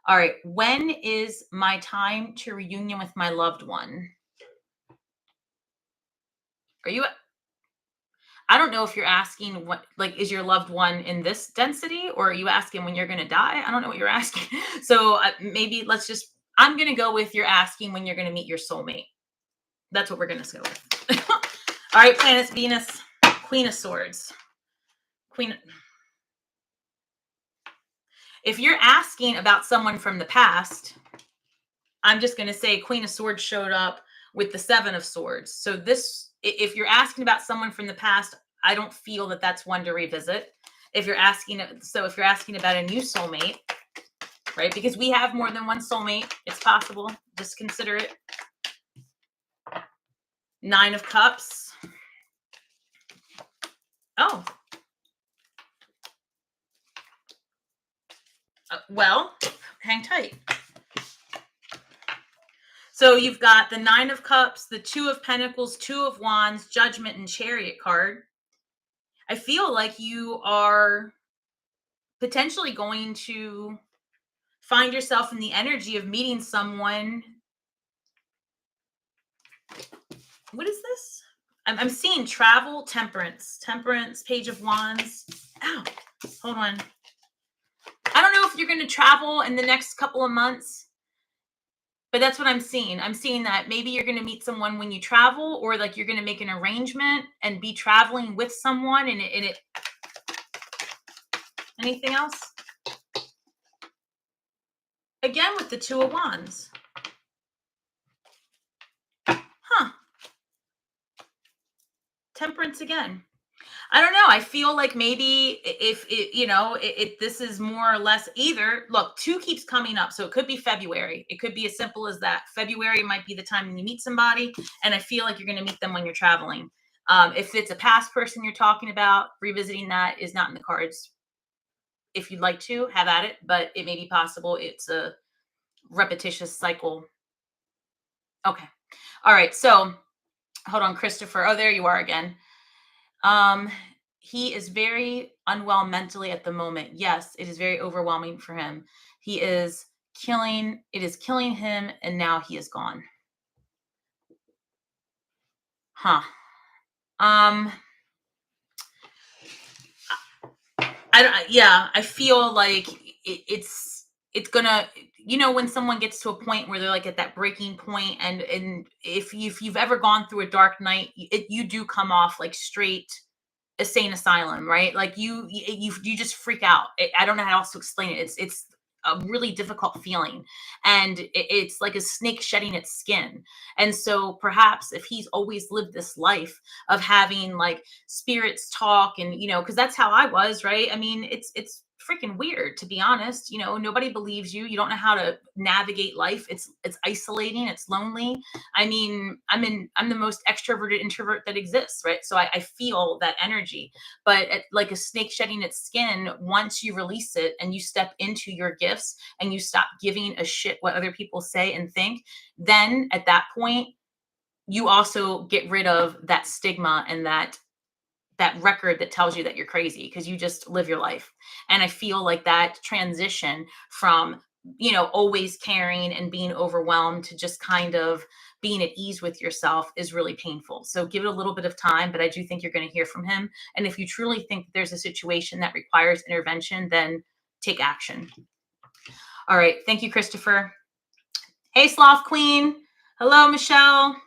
All right. When is my time to reunion with my loved one? Are you, I don't know if you're asking what, like, is your loved one in this density, or are you asking when you're going to die? I don't know what you're asking. So maybe let's just, I'm going to go with you're asking when you're going to meet your soulmate. That's what we're going to go with. All right. Planets Venus, Queen of Swords. If you're asking about someone from the past, I'm just going to say Queen of Swords showed up with the 7 of Swords. So this, if you're asking about someone from the past, I don't feel that that's one to revisit. If you're asking about a new soulmate, right? Because we have more than one soulmate. It's possible. Just consider it. 9 of Cups. Oh. Well, hang tight. So you've got the 9 of Cups, the 2 of Pentacles, 2 of Wands, Judgment, and Chariot card. I feel like you are potentially going to find yourself in the energy of meeting someone. What is this? I'm seeing travel, temperance, Page of Wands. Ow, hold on. I don't know if you're going to travel in the next couple of months, but that's what I'm seeing. I'm seeing that maybe you're going to meet someone when you travel, or like you're going to make an arrangement and be traveling with someone. And it. Anything else? Again with the 2 of Wands. Huh. Temperance again. I don't know. I feel like maybe if this is more or less either. Look, 2 keeps coming up, so it could be February. It could be as simple as that. February might be the time when you meet somebody, and I feel like you're going to meet them when you're traveling. If it's a past person you're talking about, revisiting that is not in the cards. If you'd like to, have at it, but it may be possible it's a repetitious cycle. Okay. All right. So hold on, Christopher. Oh, there you are again. He is very unwell mentally at the moment. Yes, it is very overwhelming for him. It is killing him, and now he is gone. Huh. I feel like it's gonna, you know, when someone gets to a point where they're like at that breaking point, and if you've ever gone through a dark night, you do come off like straight insane asylum, right? Like you just freak out. I don't know how else to explain it. It's a really difficult feeling, and it's like a snake shedding its skin. And so perhaps if he's always lived this life of having like spirits talk, and you know, because that's how I was, right? I mean, it's freaking weird, to be honest. You know, nobody believes you. You don't know how to navigate life. It's isolating, it's lonely. I mean, I'm the most extroverted introvert that exists, right? So I feel that energy, but like a snake shedding its skin, once you release it and you step into your gifts and you stop giving a shit what other people say and think, then at that point, you also get rid of that stigma and that record that tells you that you're crazy, because you just live your life. And I feel like that transition from, you know, always caring and being overwhelmed to just kind of being at ease with yourself is really painful. So give it a little bit of time, but I do think you're going to hear from him. And if you truly think there's a situation that requires intervention, then take action. All right. Thank you, Christopher. Hey, Sloth Queen. Hello, Michelle.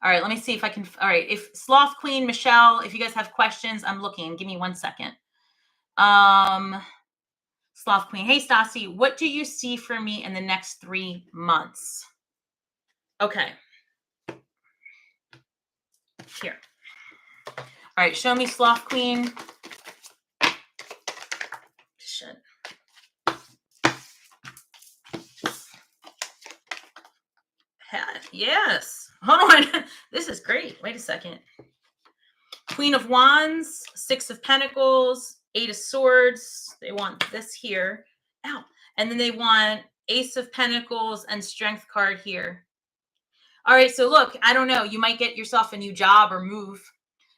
All right, let me see if I can. All right, if Sloth Queen, Michelle, if you guys have questions, I'm looking. Give me 1 second. Sloth Queen. Hey, Stasi, what do you see for me in the next 3 months? Okay. Here. All right, show me Sloth Queen. Shit. Yes. Hold on. This is great. Wait a second. Queen of Wands, 6 of Pentacles, 8 of Swords. They want this here. Ow. And then they want Ace of Pentacles and Strength card here. All right. So look, I don't know. You might get yourself a new job or move.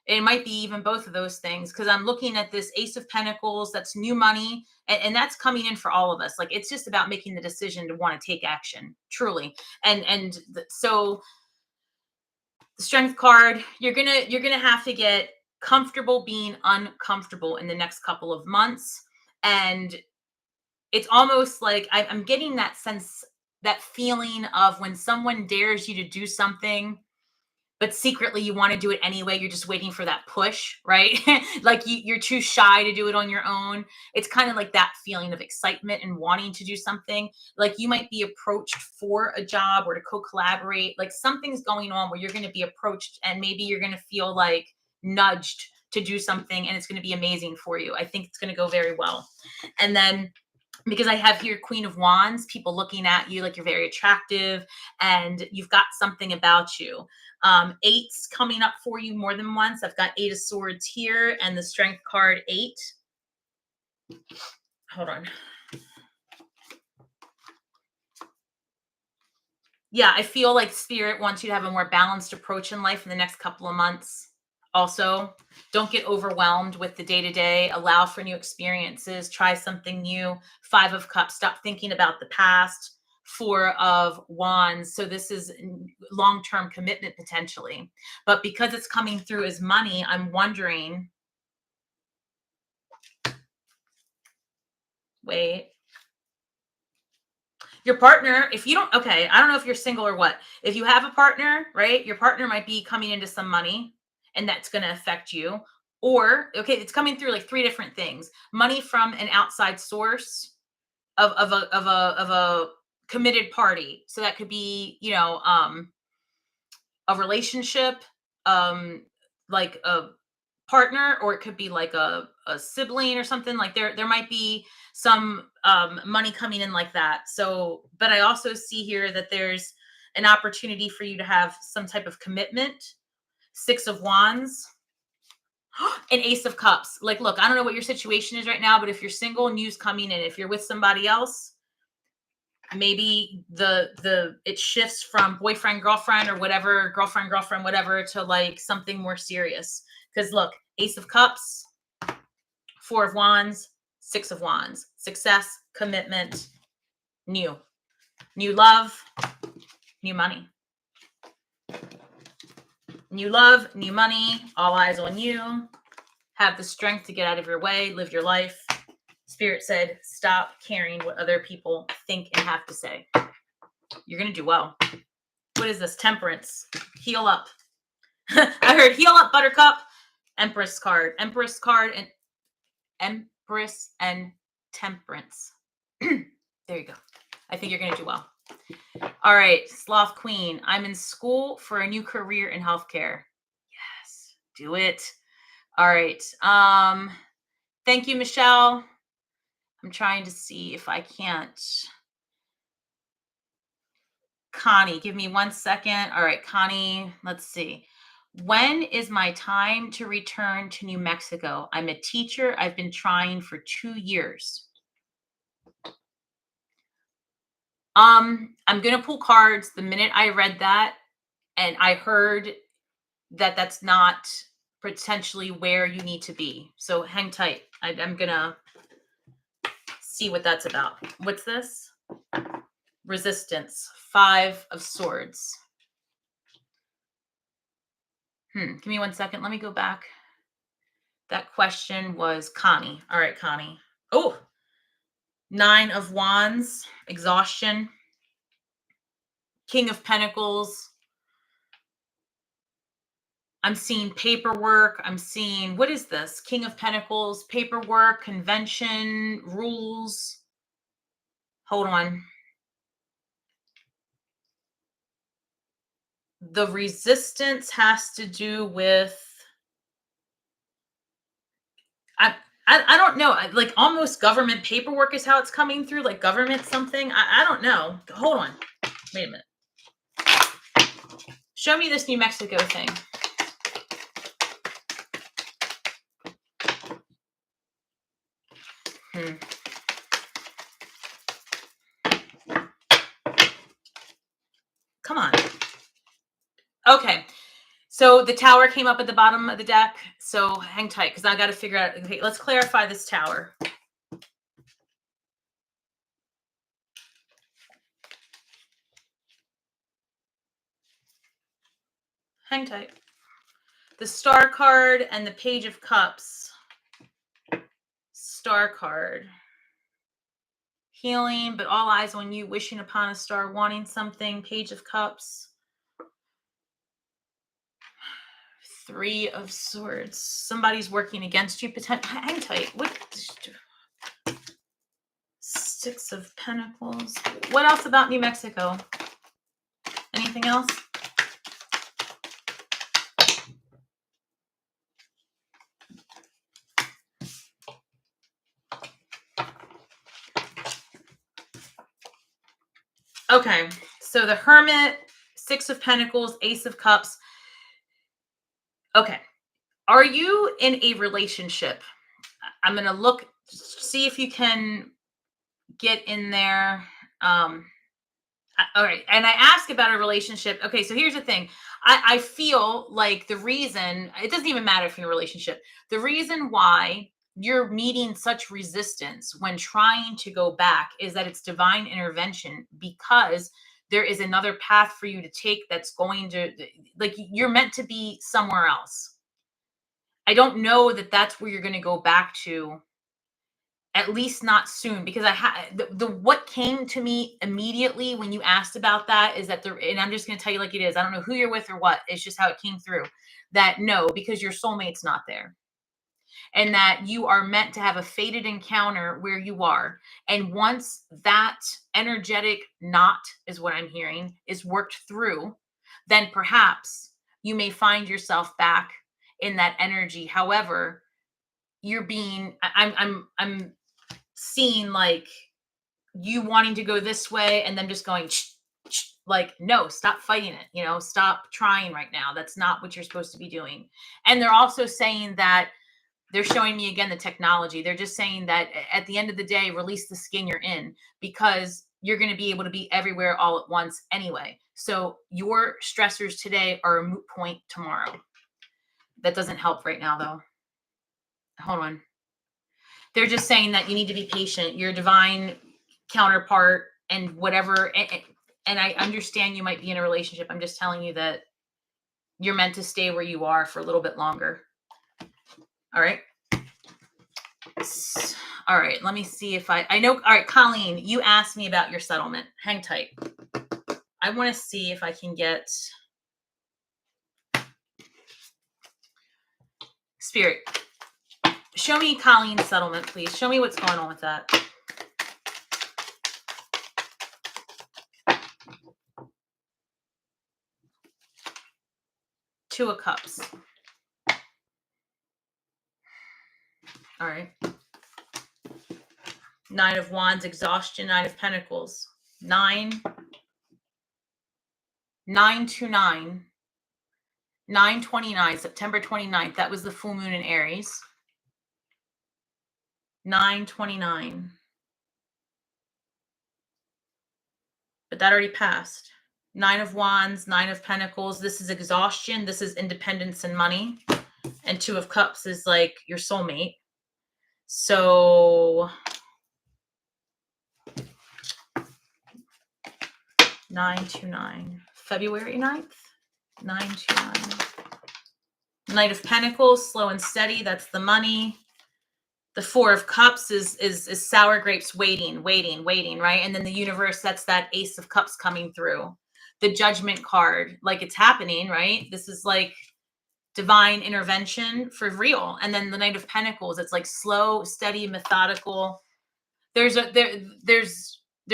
It might be even both of those things, because I'm looking at this Ace of Pentacles. That's new money. And that's coming in for all of us. Like, it's just about making the decision to want to take action, truly. So the Strength card, you're gonna have to get comfortable being uncomfortable in the next couple of months. And it's almost like I'm getting that sense, that feeling of when someone dares you to do something, but secretly you want to do it anyway. You're just waiting for that push, right? Like you're too shy to do it on your own. It's kind of like that feeling of excitement and wanting to do something. Like you might be approached for a job or to co-collaborate. Like something's going on where you're going to be approached, and maybe you're going to feel like nudged to do something, and it's going to be amazing for you. I think it's going to go very well. And then, because I have here Queen of Wands, people looking at you like you're very attractive and you've got something about you. 8's coming up for you more than once. I've got 8 of Swords here and the Strength card 8. Hold on. Yeah, I feel like Spirit wants you to have a more balanced approach in life in the next couple of months. Also, don't get overwhelmed with the day-to-day. Allow for new experiences. Try something new. 5 of Cups. Stop thinking about the past. 4 of Wands. So this is long-term commitment potentially. But because it's coming through as money, I'm wondering. Wait. Your partner, if you don't, okay, I don't know if you're single or what. If you have a partner, right, your partner might be coming into some money, and that's going to affect you. Or, okay, it's coming through like 3 different things. Money from an outside source of a committed party. So that could be, you know, a relationship, like a partner, or it could be like a sibling or something. Like there might be some money coming in like that. So, but I also see here that there's an opportunity for you to have some type of commitment. 6 of Wands and Ace of Cups. Like, look, I don't know what your situation is right now, but if you're single, news coming in. If you're with somebody else, maybe it shifts from boyfriend, girlfriend, or whatever, girlfriend, whatever, to like something more serious. Because look, Ace of Cups, 4 of Wands, 6 of Wands, success, commitment, new love, new money. New love, new money, all eyes on you. Have the strength to get out of your way, live your life. Spirit said, stop caring what other people think and have to say. You're going to do well. What is this? Temperance. Heal up. I heard heal up, Buttercup. Empress card. Empress card and Empress and Temperance. There you go. I think you're going to do well. All right. Sloth Queen. I'm in school for a new career in healthcare. Yes. Do it. All right. Thank you, Michelle. I'm trying to see if I can't. Connie, give me 1 second. All right, Connie, let's see. When is my time to return to New Mexico? I'm a teacher. I've been trying for 2 years. I'm going to pull cards. The minute I read that and I heard that that's not potentially where you need to be. So hang tight. I'm going to see what that's about. What's this? Resistance. 5 of Swords. Give me 1 second. Let me go back. That question was Connie. All right, Connie. Oh, 9 of Wands. Exhaustion. King of Pentacles. I'm seeing paperwork. I'm seeing, what is this? King of Pentacles, paperwork, convention, rules. Hold on. The resistance has to do with, I don't know, like almost government paperwork is how it's coming through, like government something. I don't know. Hold on. Wait a minute. Show me this New Mexico thing. Come on. Okay. So the tower came up at the bottom of the deck. So hang tight because I got to figure out. Okay, let's clarify this tower. Hang tight. The Star card and the Page of Cups. Star card. Healing, but all eyes on you, wishing upon a star, wanting something. Page of Cups. 3 of Swords. Somebody's working against you. Hang tight. What? 6 of Pentacles. What else about New Mexico? Anything else? Okay, so the Hermit, 6 of Pentacles, Ace of Cups. Okay, are you in a relationship? I'm going to look, see if you can get in there. All right, and I ask about a relationship. Okay, so here's the thing. I feel like the reason, it doesn't even matter if you're in a relationship, the reason why you're meeting such resistance when trying to go back is that it's divine intervention, because there is another path for you to take that's going to, like, you're meant to be somewhere else. I don't know that that's where you're going to go back to, at least not soon, because I had what came to me immediately when you asked about that is that and I'm just going to tell you like it is. I don't know who you're with or what. It's just how it came through. That no, because your soulmate's not there. And that you are meant to have a fated encounter where you are. And once that energetic knot, is what I'm hearing, is worked through, then perhaps you may find yourself back in that energy. However, you're being, I'm seeing like you wanting to go this way and then just going like, no, stop fighting it. Stop trying right now. That's not what you're supposed to be doing. And they're also saying that, they're showing me again the technology. They're just saying that at the end of the day, release the skin you're in, because you're going to be able to be everywhere all at once anyway. So your stressors today are a moot point tomorrow. That doesn't help right now, though. Hold on. They're just saying that you need to be patient. Your divine counterpart and whatever. And I understand you might be in a relationship. I'm just telling you that you're meant to stay where you are for a little bit longer. All right. All right, let me see if I know. All right, Colleen, you asked me about your settlement. Hang tight. I want to see if I can get Spirit. Show me Colleen's settlement, please. Show me what's going on with that. Two of Cups. All right. Nine of Wands, exhaustion, Nine of Pentacles. 929. 929, September 29th. That was the full moon in Aries. 929. But that already passed. Nine of Wands, Nine of Pentacles. This is exhaustion. This is independence and money. And Two of Cups is like your soulmate. So 929. February 9th. 929. Knight of Pentacles, slow and steady. That's the money. The Four of Cups is sour grapes, waiting, right? And then the universe, that's that Ace of Cups coming through. The Judgment card, like it's happening, right? This is like divine intervention for real. And then the Knight of Pentacles, it's like slow, steady, methodical. They're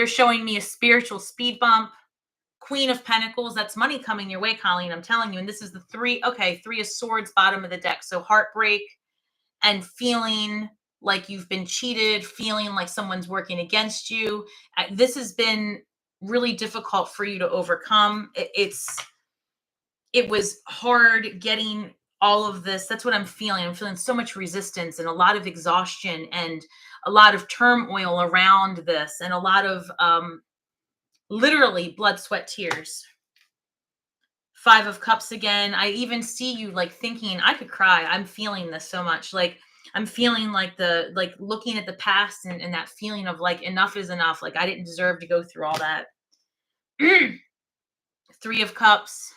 showing me a spiritual speed bump. Queen of Pentacles, that's money coming your way, Colleen, I'm telling you. And this is the Three of Swords, bottom of the deck. So heartbreak and feeling like you've been cheated, feeling like someone's working against you. This has been really difficult for you to overcome. It was hard getting all of this. That's what I'm feeling. I'm feeling so much resistance and a lot of exhaustion and a lot of turmoil around this and a lot of literally blood, sweat, tears. Five of Cups again. I even see you like thinking, I could cry. I'm feeling this so much. Like I'm feeling like looking at the past and that feeling of like enough is enough. Like I didn't deserve to go through all that. Three of Cups.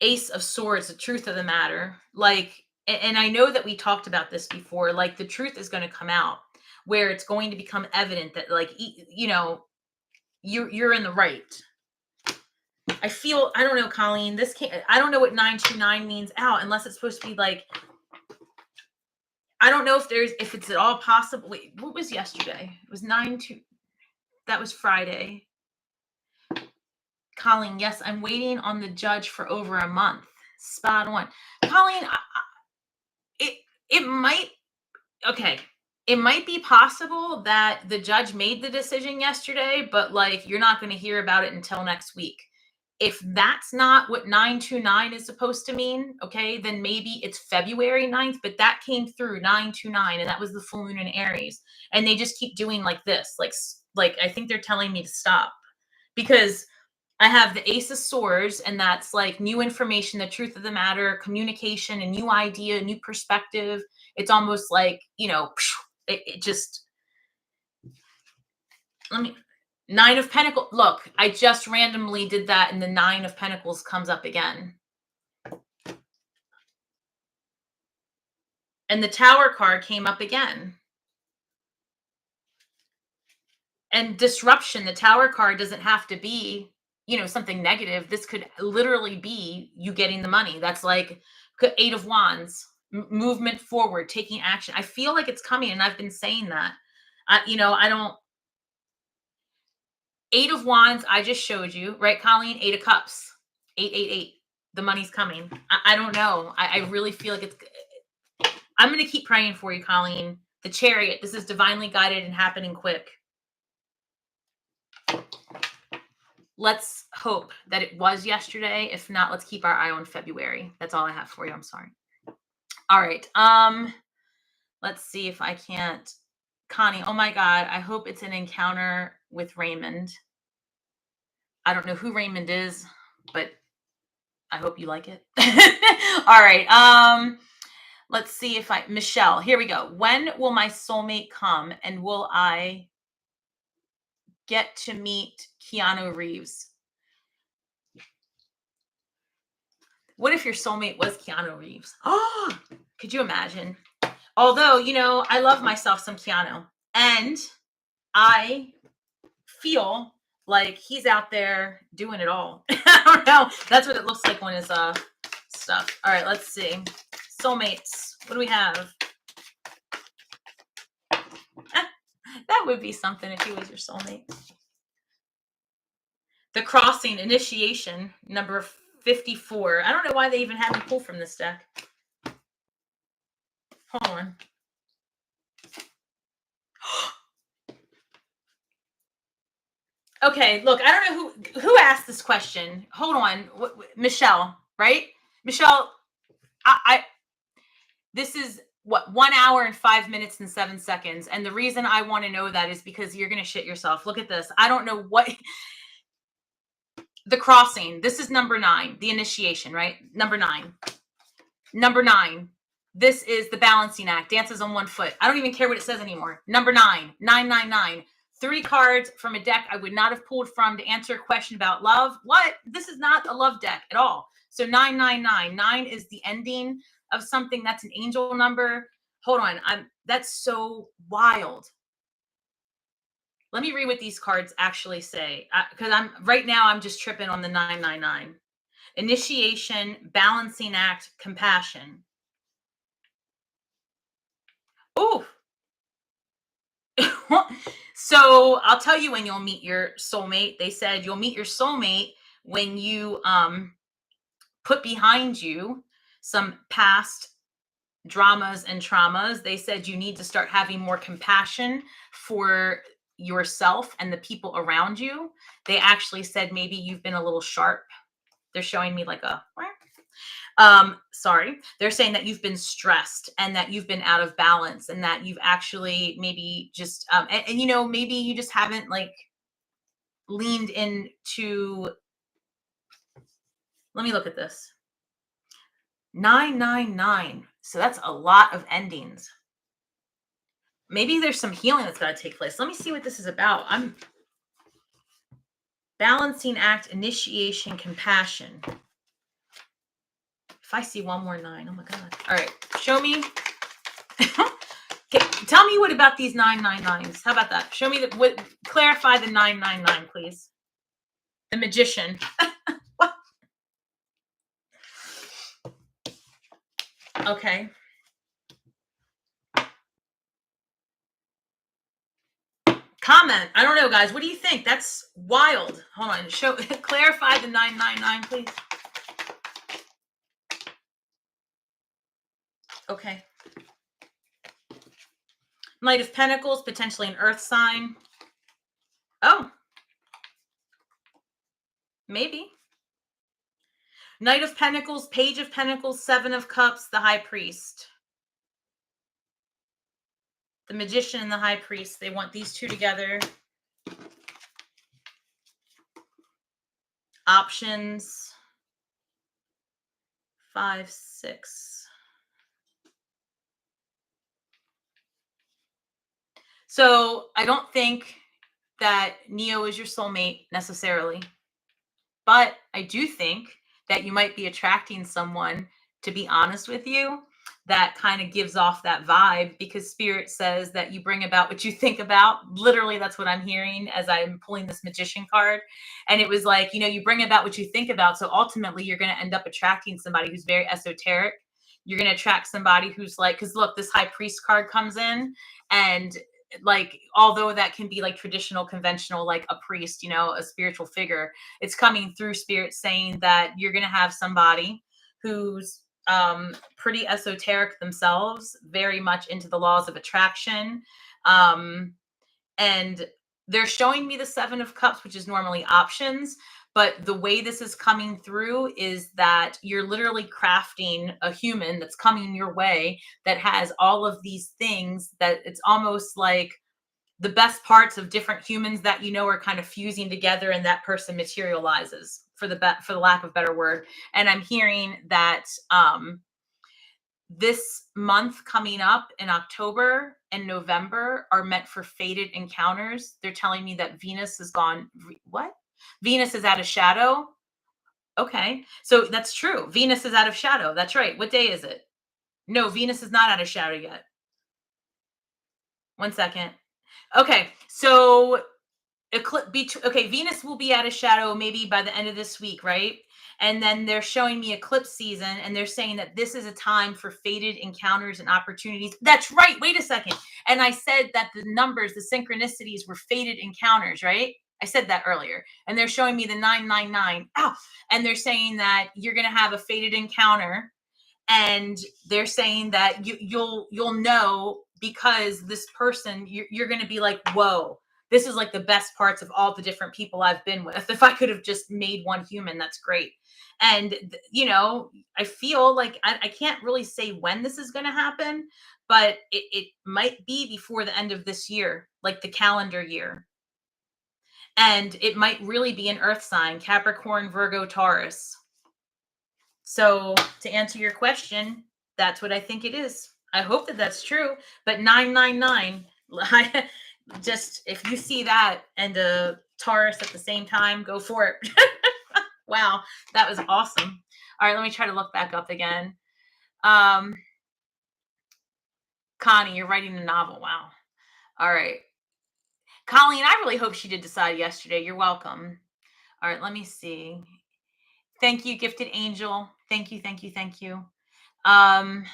Ace of Swords, the truth of the matter. Like, and I know that we talked about this before, like the truth is going to come out where it's going to become evident that like, you know, you're in the right. I feel, I don't know, Colleen, this can't, I don't know what 929 means out unless it's supposed to be like, I don't know if it's at all possible. Wait, what was yesterday? It was 9-2. That was Friday. Colleen, yes, I'm waiting on the judge for over a month. Spot on. Colleen, it might, okay. It might be possible that the judge made the decision yesterday, but like, you're not going to hear about it until next week. If that's not what 929 is supposed to mean, okay, then maybe it's February 9th, but that came through 929 and that was the full moon in Aries. And they just keep doing like this, like I think they're telling me to stop because I have the Ace of Swords and that's like new information, the truth of the matter, communication, a new idea, a new perspective. It's almost like, you know, it just, let me, Nine of Pentacles. Look, I just randomly did that and the Nine of Pentacles comes up again. And the Tower card came up again. And disruption, the Tower card doesn't have to be, you know, something negative. This could literally be you getting the money. That's like Eight of Wands, movement forward, taking action. I feel like it's coming and I've been saying that. Eight of Wands, I just showed you, right, Colleen? Eight of Cups, 888. The money's coming. I don't know. I really feel like it's, I'm going to keep praying for you, Colleen. The Chariot, this is divinely guided and happening quick. Let's hope that it was yesterday. If not, let's keep our eye on February. That's all I have for you. I'm sorry. All right. Let's see if I can't. Connie, oh my God. I hope it's an encounter with Raymond. I don't know who Raymond is, but I hope you like it. All right. Let's see if Michelle, here we go. When will my soulmate come and will I get to meet Keanu Reeves? What if your soulmate was Keanu Reeves? Oh, could you imagine? Although, you know, I love myself some Keanu, and I feel like he's out there doing it all. I don't know. That's what it looks like on his stuff. All right, let's see. Soulmates. What do we have? That would be something if he was your soulmate. The Crossing Initiation, number 54. I don't know why they even had me pull from this deck. Hold on. Okay, look, I don't know who asked this question. Hold on. Michelle, right? Michelle, I this is what 1 hour and 5 minutes and 7 seconds. And the reason I want to know that is because you're going to shit yourself. Look at this. I don't know what the Crossing. This is number 9, the Initiation, right? Number 9. Number 9. This is the Balancing Act. Dances on one foot. I don't even care what it says anymore. Number 9. 999. 3 cards from a deck I would not have pulled from to answer a question about love. What? This is not a love deck at all. So 999. 9 is the ending of something. That's an angel number. Hold on. That's so wild. Let me read what these cards actually say, because I'm just tripping on the 999. Initiation, Balancing Act, Compassion. Oh. So I'll tell you when you'll meet your soulmate. They said you'll meet your soulmate when you put behind you some past dramas and traumas. They said you need to start having more compassion for yourself and the people around you. They actually said maybe you've been a little sharp. They're showing me like a sorry. They're saying that you've been stressed and that you've been out of balance and that you've actually maybe just and you know, maybe you just haven't like leaned into. Let me look at this. 999. So that's a lot of endings. Maybe there's some healing that's got to take place. Let me see what this is about. I'm Balancing Act, Initiation, Compassion. If I see one more 9, oh my God. All right, show me. Okay, tell me what about these 999s. How about that? Show me clarify the 999, please. The Magician. What? Okay. Comment. I don't know, guys. What do you think? That's wild. Hold on. Clarify the 999, please. Okay. Knight of Pentacles, potentially an earth sign. Oh. Maybe. Knight of Pentacles, Page of Pentacles, 7 of Cups, the High Priest. The Magician and the High Priest. They want these two together. Options. 5, 6. So I don't think that Neo is your soulmate necessarily, but I do think that you might be attracting someone, to be honest with you, that kind of gives off that vibe, because Spirit says that you bring about what you think about. Literally, that's what I'm hearing as I'm pulling this Magician card. And it was like, you know, you bring about what you think about. So ultimately, you're going to end up attracting somebody who's very esoteric. You're going to attract somebody who's like, because look, this High Priest card comes in, and like, although that can be like traditional, conventional, like a priest, you know, a spiritual figure, it's coming through Spirit saying that you're going to have somebody who's pretty esoteric themselves, very much into the laws of attraction. And they're showing me the 7 of Cups, which is normally options. But the way this is coming through is that you're literally crafting a human that's coming your way that has all of these things, that it's almost like the best parts of different humans that you know are kind of fusing together, and that person materializes, for the lack of a better word. And I'm hearing that this month coming up in October and November are meant for fated encounters. They're telling me that Venus has gone. What? Venus is out of shadow. Okay. So that's true. Venus is out of shadow. That's right. What day is it? No, Venus is not out of shadow yet. 1 second. Okay, so okay, Venus will be out of shadow maybe by the end of this week, right? And then they're showing me eclipse season, and they're saying that this is a time for fated encounters and opportunities. That's right. Wait a second. And I said that the numbers, the synchronicities were fated encounters, right? I said that earlier. And they're showing me the 999. Ow. And they're saying that you're going to have a fated encounter, and they're saying that you'll know, because this person, you're going to be like, whoa, this is like the best parts of all the different people I've been with. If I could have just made one human, that's great. And I feel like I can't really say when this is going to happen, but it might be before the end of this year, like the calendar year. And it might really be an earth sign: Capricorn, Virgo, Taurus. So to answer your question, that's what I think it is. I hope that that's true. But 999, just if you see that and a Taurus at the same time, go for it. Wow, that was awesome. All right, let me try to look back up again. Connie, you're writing a novel. Wow. All right. Colleen, I really hope she did decide yesterday. You're welcome. All right, let me see. Thank you, Gifted Angel. Thank you, thank you, thank you. I'm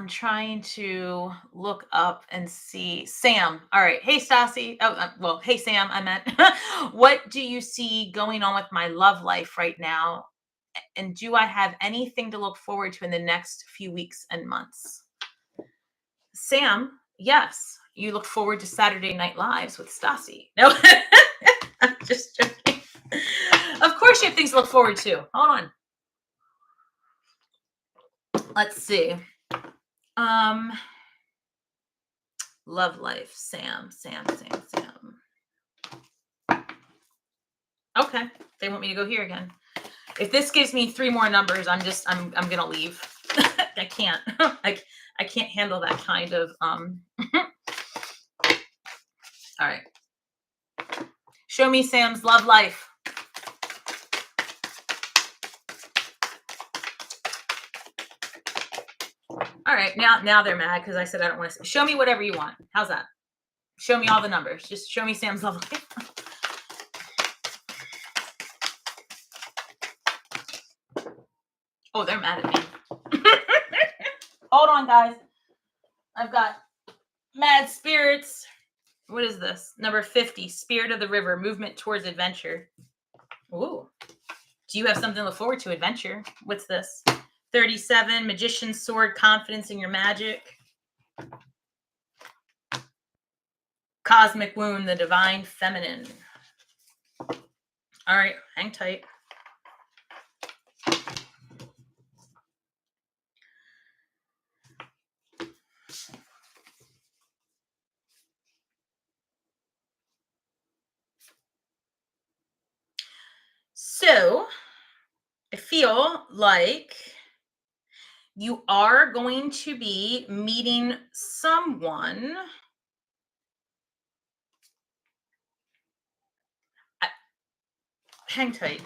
trying to look up and see. Sam. All right. Hey, Stasi. Oh, well, hey, Sam, I meant. What do you see going on with my love life right now? And do I have anything to look forward to in the next few weeks and months? Sam, yes. You look forward to Saturday Night Lives with Stasi. No, I'm just joking. Of course you have things to look forward to. Hold on. Let's see. Love life. Sam. Okay. They want me to go here again. If this gives me 3 more numbers, I'm gonna leave. I can't. I can't handle that kind of All right. Show me Sam's love life. All right, now they're mad because I said I don't want to. Show me whatever you want. How's that? Show me all the numbers. Just show me Sam's love life. Oh, they're mad at me. Hold on, guys. I've got mad spirits. What is this? Number 50, Spirit of the River, movement towards adventure. Ooh. Do you have something to look forward to? Adventure. What's this? 37, Magician's Sword, confidence in your magic. Cosmic Wound, the divine feminine. All right, hang tight. So I feel like you are going to be meeting someone. Hang tight.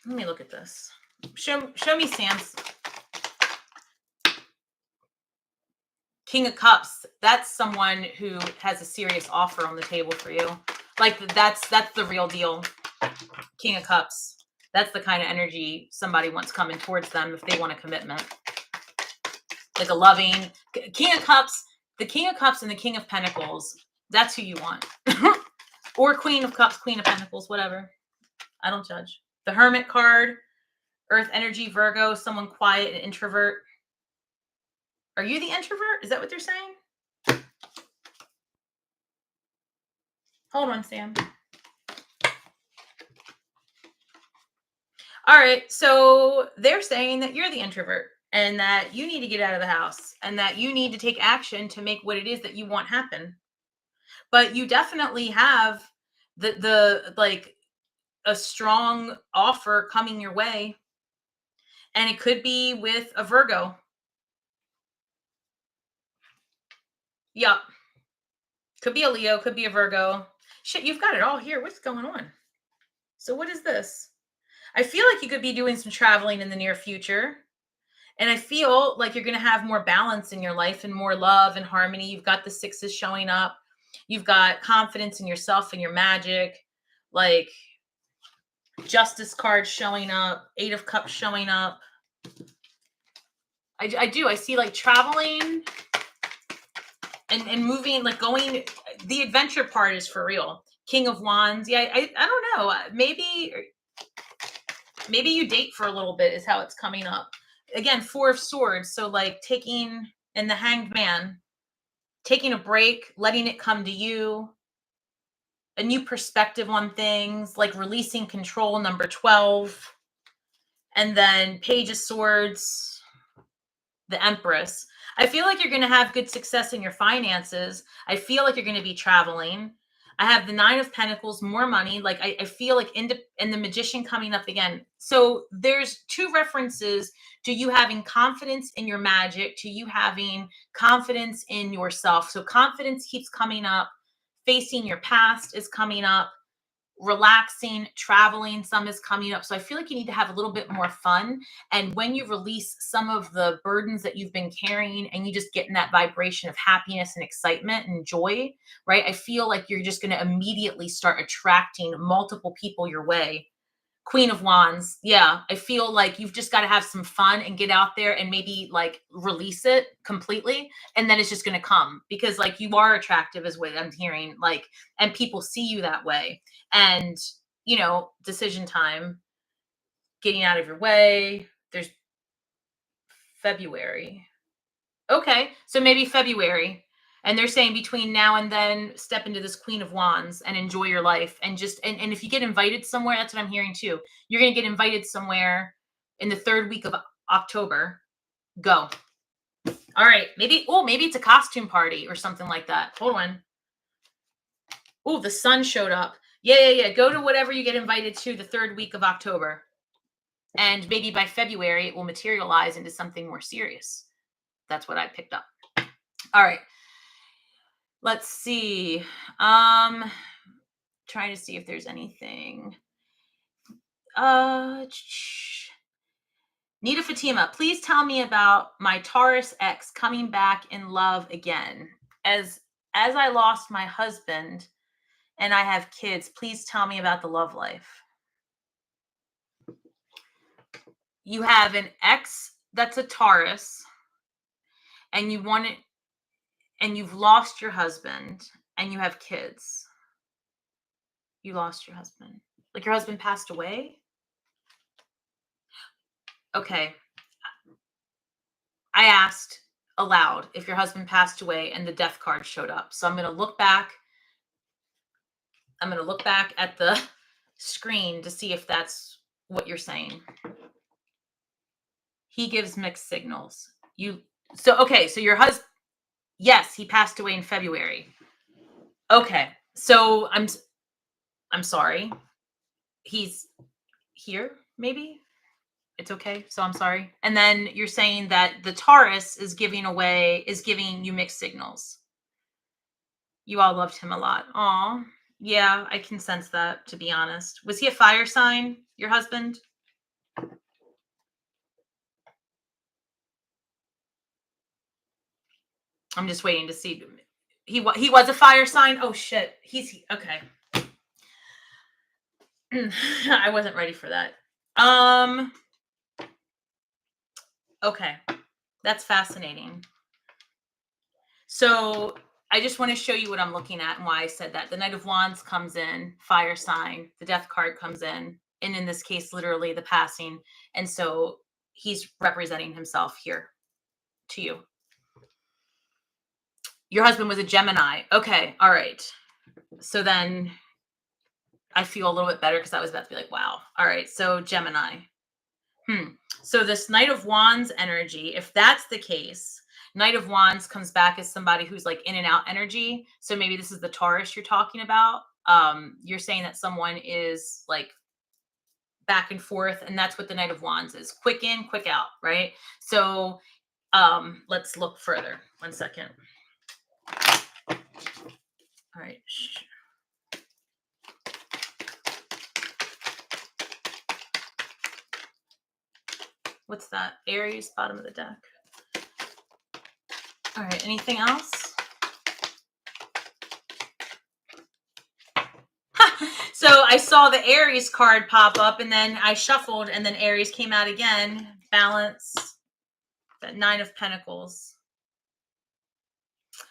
Let me look at this. Show me Sam's King of Cups. That's someone who has a serious offer on the table for you. Like that's the real deal. King of Cups. That's the kind of energy somebody wants coming towards them if they want a commitment. Like a loving King of Cups, the King of Cups and the King of Pentacles. That's who you want. Or Queen of Cups, Queen of Pentacles, whatever. I don't judge. The Hermit card, Earth energy, Virgo, someone quiet and introvert. Are you the introvert? Is that what they're saying? Hold on, Sam. All right, so they're saying that you're the introvert and that you need to get out of the house and that you need to take action to make what it is that you want happen. But you definitely have the like a strong offer coming your way, and it could be with a Virgo. Yep. Could be a Leo, could be a Virgo. Shit, you've got it all here. What's going on? So what is this? I feel like you could be doing some traveling in the near future. And I feel like you're going to have more balance in your life and more love and harmony. You've got the sixes showing up. You've got confidence in yourself and your magic. Like Justice card showing up. 8 of Cups showing up. I do. I see like traveling and moving, like going. The adventure part is for real. King of Wands. Yeah, I don't know. Maybe you date for a little bit is how it's coming up. Again, 4 of Swords. So like taking, and the Hanged Man, taking a break, letting it come to you, a new perspective on things, like releasing control, number 12. And then Page of Swords, the Empress. I feel like you're going to have good success in your finances. I feel like you're going to be traveling. I have the 9 of Pentacles, more money. Like I feel like and the Magician coming up again. So there's 2 references to you having confidence in your magic, to you having confidence in yourself. So confidence keeps coming up. Facing your past is coming up. Relaxing, traveling, some is coming up. So I feel like you need to have a little bit more fun. And when you release some of the burdens that you've been carrying and you just get in that vibration of happiness and excitement and joy, right? I feel like you're just going to immediately start attracting multiple people your way. Queen of Wands. Yeah, I feel like you've just got to have some fun and get out there and maybe like release it completely. And then it's just going to come because like you are attractive is what I'm hearing. Like, and people see you that way. And, you know, decision time, getting out of your way. There's February. Okay. So maybe February. And they're saying between now and then, step into this Queen of Wands and enjoy your life. And just, and if you get invited somewhere, that's what I'm hearing too. You're going to get invited somewhere in the 3rd week of October. Go. All right. Maybe it's a costume party or something like that. Hold on. Oh, the sun showed up. Yeah. Go to whatever you get invited to the 3rd week of October. And maybe by February, it will materialize into something more serious. That's what I picked up. All right. Let's see. Trying to see if there's anything. Nita Fatima, please tell me about my Taurus ex coming back in love again. As I lost my husband and I have kids, please tell me about the love life. You have an ex that's a Taurus, and you want it, and you've lost your husband, and you have kids. You lost your husband. Like your husband passed away? Okay. I asked aloud if your husband passed away and the death card showed up. So I'm going to look back. I'm going to look back at the screen to see if that's what you're saying. He gives mixed signals. So your husband, yes, he passed away in February. Okay. So I'm sorry. He's here, maybe? It's okay. So I'm sorry. And then you're saying that the Taurus is giving you mixed signals. You all loved him a lot. Aw. Yeah, I can sense that, to be honest. Was he a fire sign, your husband? I'm just waiting to see. He was a fire sign? Oh, shit. Okay. I wasn't ready for that. Okay. That's fascinating. So I just want to show you what I'm looking at and why I said that. The Knight of Wands comes in, fire sign. The Death card comes in. And in this case, literally the passing. And so he's representing himself here to you. Your husband was a Gemini. Okay. All right. So then I feel a little bit better because I was about to be like, wow. All right. So Gemini. So this Knight of Wands energy, if that's the case, Knight of Wands comes back as somebody who's like in and out energy. So maybe this is the Taurus you're talking about. You're saying that someone is like back and forth, and that's what the Knight of Wands is. Quick in, quick out, right? So let's look further. 1 second. All right. What's that? Aries, bottom of the deck. All right, anything else? So I saw the Aries card pop up, and then I shuffled, and then Aries came out again. Balance, that 9 of Pentacles.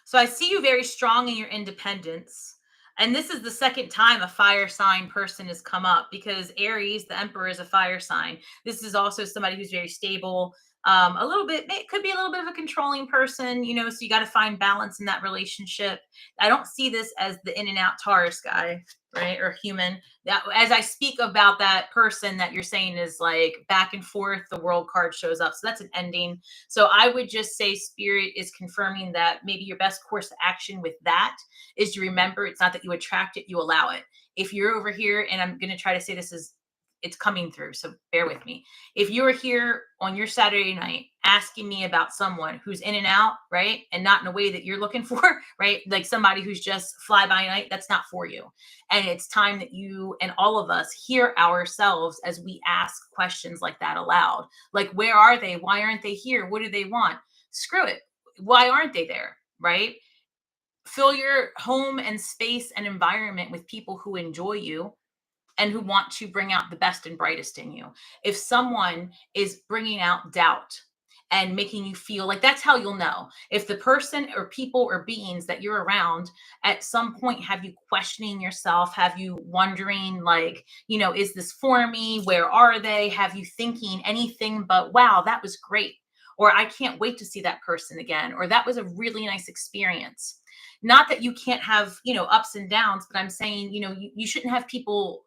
So I see you very strong in your independence. And this is the second time a fire sign person has come up, because Aries, the Emperor, is a fire sign. This is also somebody who's very stable. A little bit, it could be a little bit of a controlling person, so you got to find balance in that relationship. I don't see this as the in and out Taurus guy, right? Or human. As I speak about that person that you're saying is like back and forth, the World card shows up. So that's an ending. So I would just say Spirit is confirming that maybe your best course of action with that is to remember it's not that you attract it, you allow it. If you're over here, and I'm going to try to say this is, it's coming through, so bear with me. If you're here on your Saturday night asking me about someone who's in and out, right, and not in a way that you're looking for, right, like somebody who's just fly by night, that's not for you. And it's time that you and all of us hear ourselves as we ask questions like that aloud. Like, where are they? Why aren't they here? What do they want? Screw it. Why aren't they there, right? Fill your home and space and environment with people who enjoy you and who want to bring out the best and brightest in you. If someone is bringing out doubt and making you feel like, that's how you'll know. If the person or people or beings that you're around at some point have you questioning yourself, have you wondering like, is this for me? Where are they? Have you thinking anything but, wow, that was great. Or I can't wait to see that person again. Or that was a really nice experience. Not that you can't have, ups and downs, but I'm saying, you shouldn't have people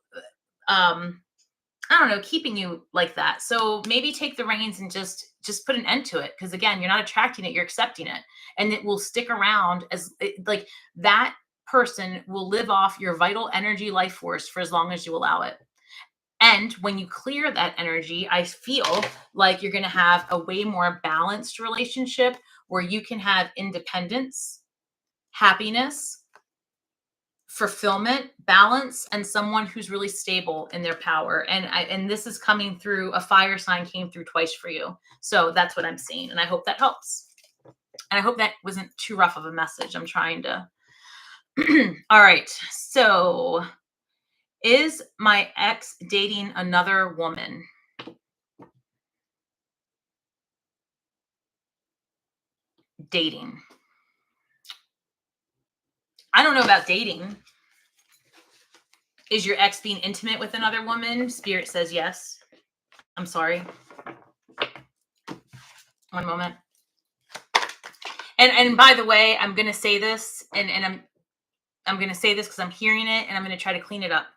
I don't know, keeping you like that. So maybe take the reins and just put an end to it. Because again, you're not attracting it, you're accepting it, and it will stick around as like that person will live off your vital energy life force for as long as you allow it. And when you clear that energy, I feel like you're going to have a way more balanced relationship where you can have independence, happiness, fulfillment, balance, and someone who's really stable in their power. And this is coming through, a fire sign came through twice for you. So that's what I'm seeing. And I hope that helps. And I hope that wasn't too rough of a message. I'm trying to. All right. So is my ex dating another woman? Dating. I don't know about dating. Is your ex being intimate with another woman? Spirit says yes. I'm sorry. One moment. And by the way, I'm going to say this, and I'm going to say this because I'm hearing it, and I'm going to try to clean it up.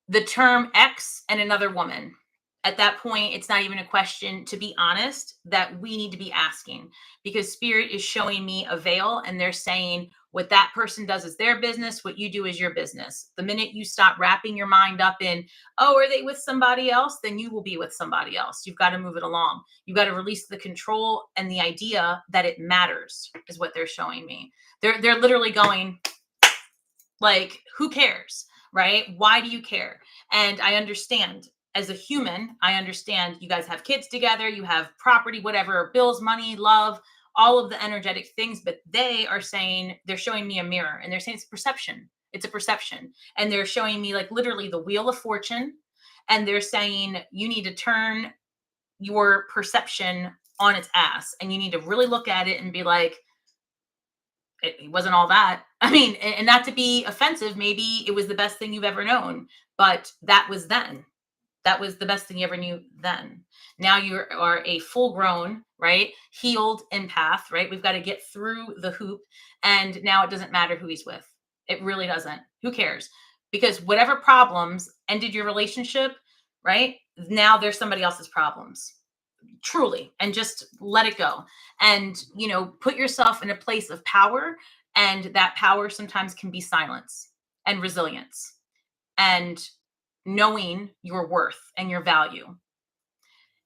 The term ex and another woman. At that point, it's not even a question, to be honest, that we need to be asking, because Spirit is showing me a veil, and they're saying what that person does is their business. What you do is your business. The minute you stop wrapping your mind up in, oh, are they with somebody else? Then you will be with somebody else. You've got to move it along. You've got to release the control and the idea that it matters is what they're showing me. They're literally going like, who cares, right? Why do you care? And I understand. As a human, I understand you guys have kids together, you have property, whatever, bills, money, love, all of the energetic things, but they are saying, they're showing me a mirror, and they're saying it's perception. It's a perception. And they're showing me like literally the wheel of fortune. And they're saying you need to turn your perception on its ass, and you need to really look at it and be like, it wasn't all that. I mean, and not to be offensive, maybe it was the best thing you've ever known, but that was then. That was the best thing you ever knew then. Now you are a full grown, right? Healed empath, right? We've got to get through the hoop. And now it doesn't matter who he's with. It really doesn't. Who cares? Because whatever problems ended your relationship, right? Now there's somebody else's problems. Truly. And just let it go. And, put yourself in a place of power. And that power sometimes can be silence and resilience. And knowing your worth and your value.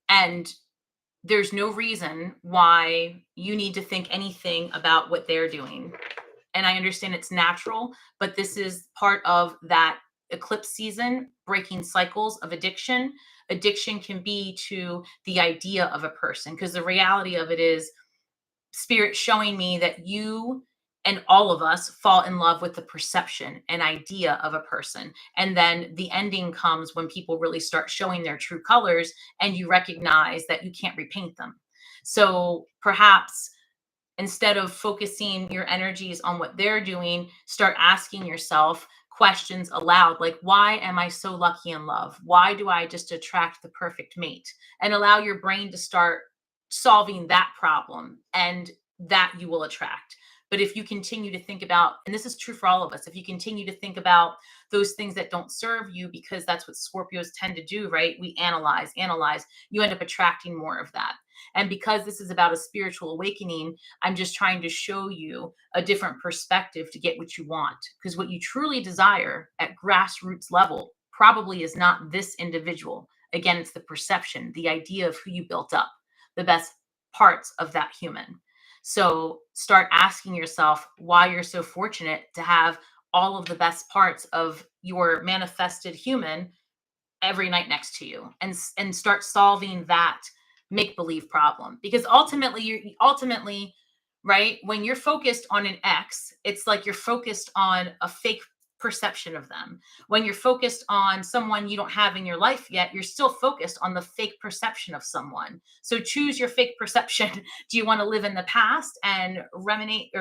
And there's no reason why you need to think anything about what they're doing. And I understand it's natural, but this is part of that eclipse season, breaking cycles of addiction. Addiction can be to the idea of a person, because the reality of it is spirit showing me that you and all of us fall in love with the perception and idea of a person. And then the ending comes when people really start showing their true colors and you recognize that you can't repaint them. So perhaps instead of focusing your energies on what they're doing, start asking yourself questions aloud, like, why am I so lucky in love? Why do I just attract the perfect mate? And allow your brain to start solving that problem, and that you will attract. But if you continue to think about, and this is true for all of us, if you continue to think about those things that don't serve you, because that's what Scorpios tend to do, right? We analyze, you end up attracting more of that. And because this is about a spiritual awakening, I'm just trying to show you a different perspective to get what you want. Because what you truly desire at grassroots level probably is not this individual. Again, it's the perception, the idea of who you built up, the best parts of that human. So start asking yourself why you're so fortunate to have all of the best parts of your manifested human every night next to you, and start solving that make believe problem. Because ultimately, right, when you're focused on an X, it's like you're focused on a fake perception of them. When you're focused on someone you don't have in your life yet, you're still focused on the fake perception of someone. So choose your fake perception. Do you want to live in the past and ruminate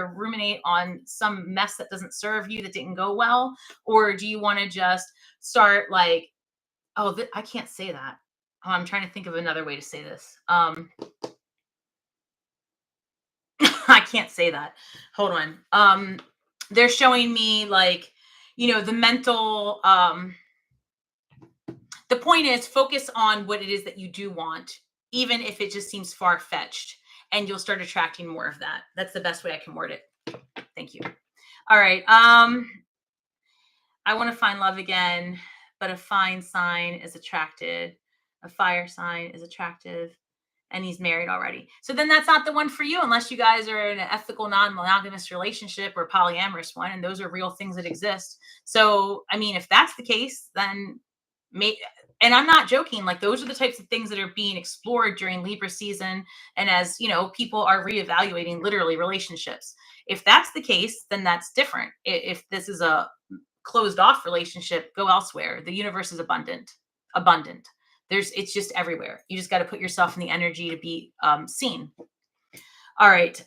on some mess that doesn't serve you, that didn't go well? Or do you want to just start like, oh, I can't say that. Oh, I'm trying to think of another way to say this. I can't say that. Hold on. They're showing me like, the mental, the point is focus on what it is that you do want, even if it just seems far-fetched, and you'll start attracting more of that. That's the best way I can word it. Thank you. All right. I want to find love again, but a fine sign is attracted. A fire sign is attractive, and he's married already. So then that's not the one for you, unless you guys are in an ethical, non-monogamous relationship or polyamorous one, and those are real things that exist. So, I mean, if that's the case, then and I'm not joking, like those are the types of things that are being explored during Libra season. And as people are reevaluating literally relationships. If that's the case, then that's different. If this is a closed off relationship, go elsewhere. The universe is abundant. It's just everywhere. You just got to put yourself in the energy to be seen. All right.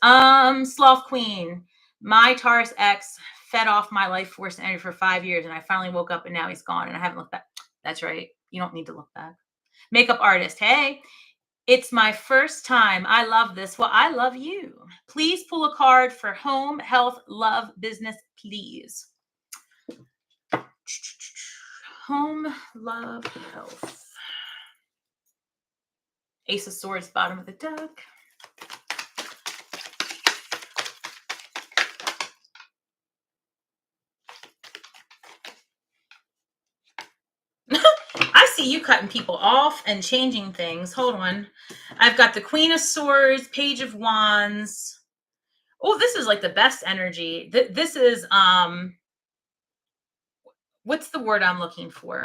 Sloth Queen. My Taurus ex fed off my life force and energy for 5 years, and I finally woke up and now he's gone and I haven't looked back. That's right. You don't need to look back. Makeup artist. Hey, it's my first time. I love this. Well, I love you. Please pull a card for home, health, love, business, please. Home, love, health. Ace of Swords, bottom of the deck. I see you cutting people off and changing things. Hold on. I've got the Queen of Swords, Page of Wands. Oh, this is like the best energy. This is, what's the word I'm looking for?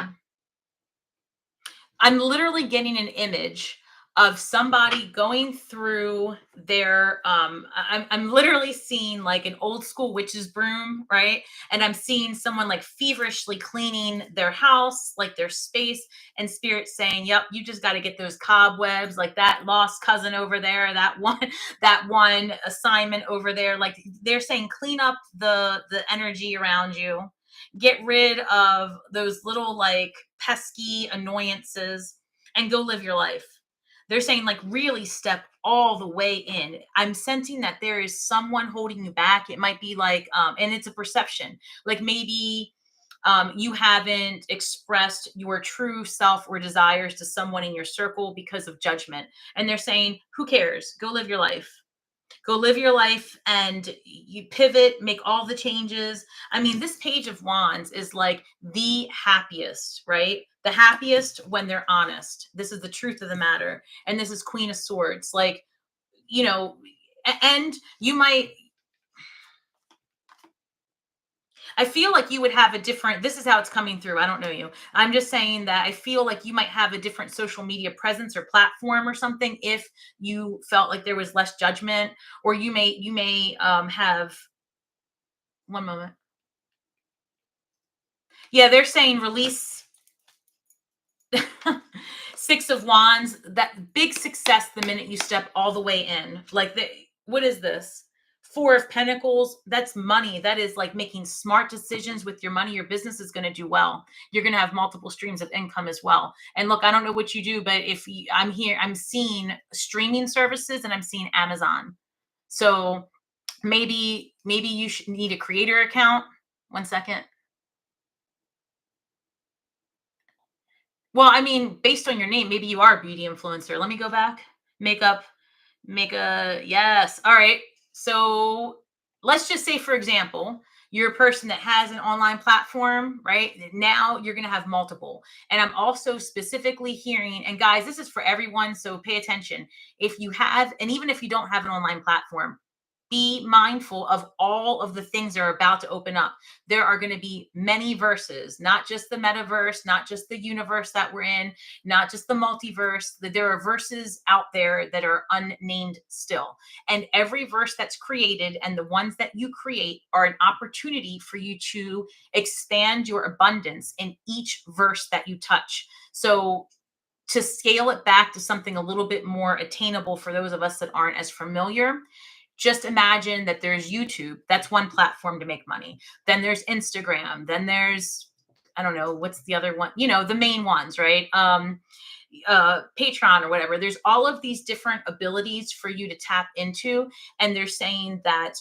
I'm literally getting an image of somebody going through their I'm literally seeing like an old school witch's broom, right? And I'm seeing someone like feverishly cleaning their house, like their space, and spirit saying, yep, you just got to get those cobwebs, like that lost cousin over there, that one assignment over there. Like they're saying, clean up the energy around you. Get rid of those little like pesky annoyances and go live your life. They're saying like really step all the way in. I'm sensing that there is someone holding you back. It might be like, and it's a perception. Like maybe you haven't expressed your true self or desires to someone in your circle because of judgment. And they're saying, who cares? Go live your life. Go live your life, and you pivot, make all the changes. I mean, this Page of Wands is like the happiest, right? The happiest when they're honest. This is the truth of the matter. And this is Queen of Swords. Like, and you might, I feel like you would have a different, this is how it's coming through. I don't know you. I'm just saying that I feel like you might have a different social media presence or platform or something if you felt like there was less judgment, or you may have, one moment. Yeah, they're saying release. Six of Wands, that big success the minute you step all the way in. Like, what is this? Four of Pentacles, that's money. That is like making smart decisions with your money. Your business is going to do well. You're going to have multiple streams of income as well. And look, I don't know what you do, but if you, I'm here, I'm seeing streaming services and I'm seeing Amazon. So maybe you should need a creator account. One second. Well, I mean, based on your name, maybe you are a beauty influencer. Let me go back. Makeup, yes. All right. So let's just say, for example, you're a person that has an online platform, right? Now you're going to have multiple. And I'm also specifically hearing, and guys, this is for everyone. So pay attention. If you have, and even if you don't have an online platform, be mindful of all of the things that are about to open up. There are going to be many verses, not just the metaverse, not just the universe that we're in, not just the multiverse. There are verses out there that are unnamed still. And every verse that's created and the ones that you create are an opportunity for you to expand your abundance in each verse that you touch. So to scale it back to something a little bit more attainable for those of us that aren't as familiar, just imagine that there's YouTube. That's one platform to make money. Then there's Instagram. Then there's, I don't know, what's the other one? You know, the main ones, right? Patreon or whatever. There's all of these different abilities for you to tap into. And they're saying that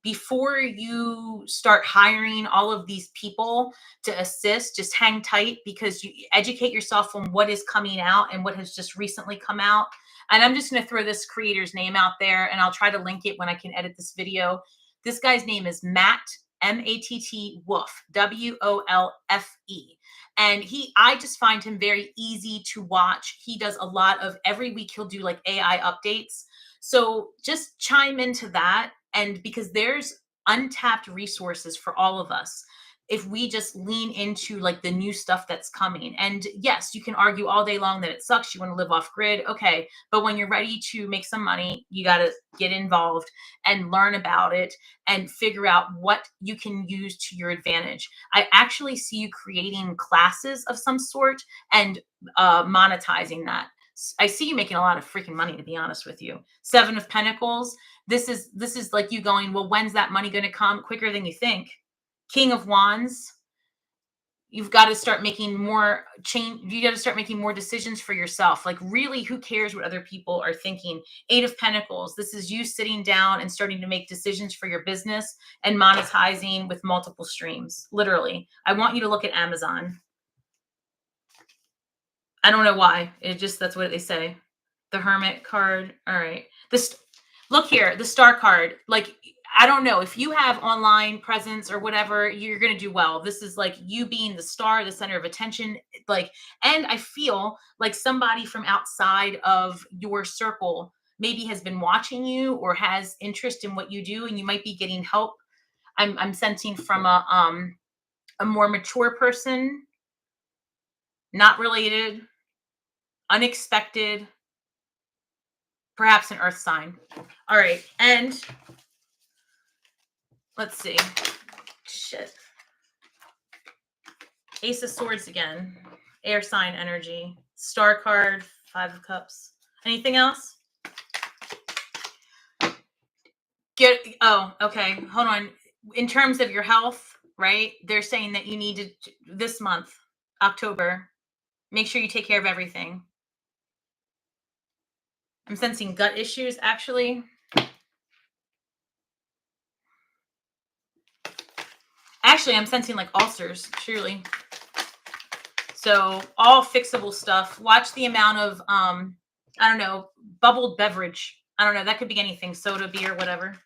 before you start hiring all of these people to assist, just hang tight, because you educate yourself on what is coming out and what has just recently come out. And I'm just going to throw this creator's name out there, and I'll try to link it when I can edit this video. This guy's name is Matt, M-A-T-T Wolfe, W-O-L-F-E. And I just find him very easy to watch. He does a lot of, every week he'll do like AI updates. So just chime into that. And because there's untapped resources for all of us, if we just lean into like the new stuff that's coming. And yes, you can argue all day long that it sucks, you want to live off grid. Okay. But when you're ready to make some money, you got to get involved and learn about it and figure out what you can use to your advantage. I actually see you creating classes of some sort and monetizing that. I see you making a lot of freaking money, to be honest with you. Seven of Pentacles. This is like you going, well, when's that money going to come? Quicker than you think. King of Wands. You've got to start making more change. You got to start making more decisions for yourself. Like, really, who cares what other people are thinking? Eight of Pentacles. This is you sitting down and starting to make decisions for your business and monetizing with multiple streams. Literally. I want you to look at Amazon. I don't know why. That's what they say. The Hermit card. All right. Look here, the Star card. Like, I don't know, if you have online presence or whatever, you're going to do well. This is like you being the star, the center of attention. Like, and I feel like somebody from outside of your circle maybe has been watching you or has interest in what you do, and you might be getting help. I'm sensing from a more mature person, not related, unexpected, perhaps an earth sign. All right. And let's see. Shit. Ace of Swords again. Air sign energy. Star card. Five of Cups. Anything else? Oh, okay. Hold on. In terms of your health, right? They're saying that you need to, this month, October, make sure you take care of everything. I'm sensing gut issues, actually. Actually, I'm sensing like ulcers, surely. So all fixable stuff. Watch the amount of, I don't know, bubbled beverage. I don't know. That could be anything. Soda, beer, whatever.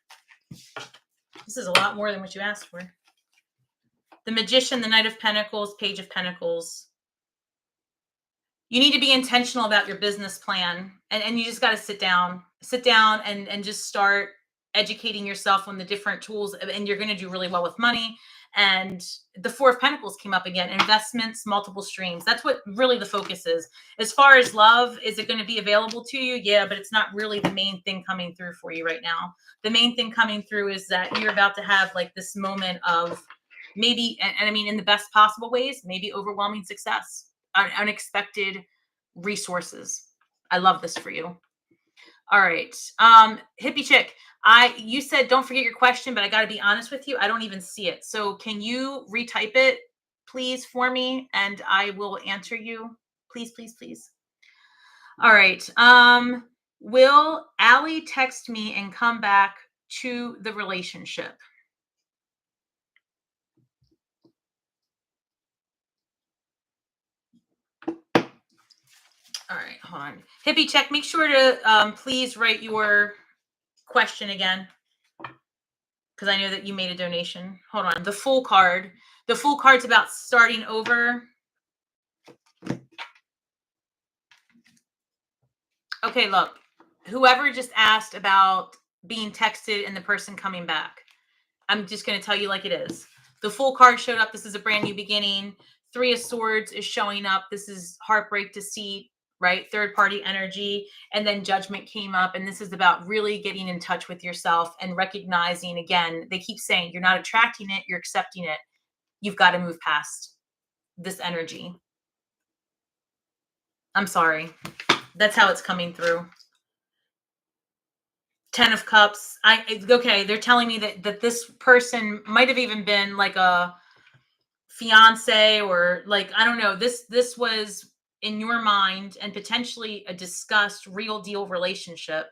This is a lot more than what you asked for. The Magician, the Knight of Pentacles, Page of Pentacles. You need to be intentional about your business plan. And you just got to sit down and just start educating yourself on the different tools. And you're going to do really well with money. And the Four of Pentacles came up again. Investments, multiple streams. That's what really the focus is. As far as love, is it going to be available to you? Yeah, but it's not really the main thing coming through for you right now. The main thing coming through is that you're about to have like this moment of maybe, and I mean in the best possible ways, maybe overwhelming success, unexpected resources. I love this for you. All right. Hippie chick, you said don't forget your question, but I got to be honest with you, I don't even see it. So can you retype it, please, for me, and I will answer you. Please, please, please. All right. Will Allie text me and come back to the relationship? All right, hold on. Hippie check, make sure to please write your question again, because I know that you made a donation. Hold on. The Fool card. The Fool card's about starting over. Okay, look. Whoever just asked about being texted and the person coming back, I'm just going to tell you like it is. The Fool card showed up. This is a brand new beginning. Three of Swords is showing up. This is heartbreak, deceit, right? Third party energy. And then Judgment came up. And this is about really getting in touch with yourself and recognizing, again, they keep saying you're not attracting it, you're accepting it. You've got to move past this energy. I'm sorry. That's how it's coming through. 10 of Cups. Okay, they're telling me that this person might have even been like a fiance, or like, I don't know. This was in your mind and potentially a discussed real deal relationship.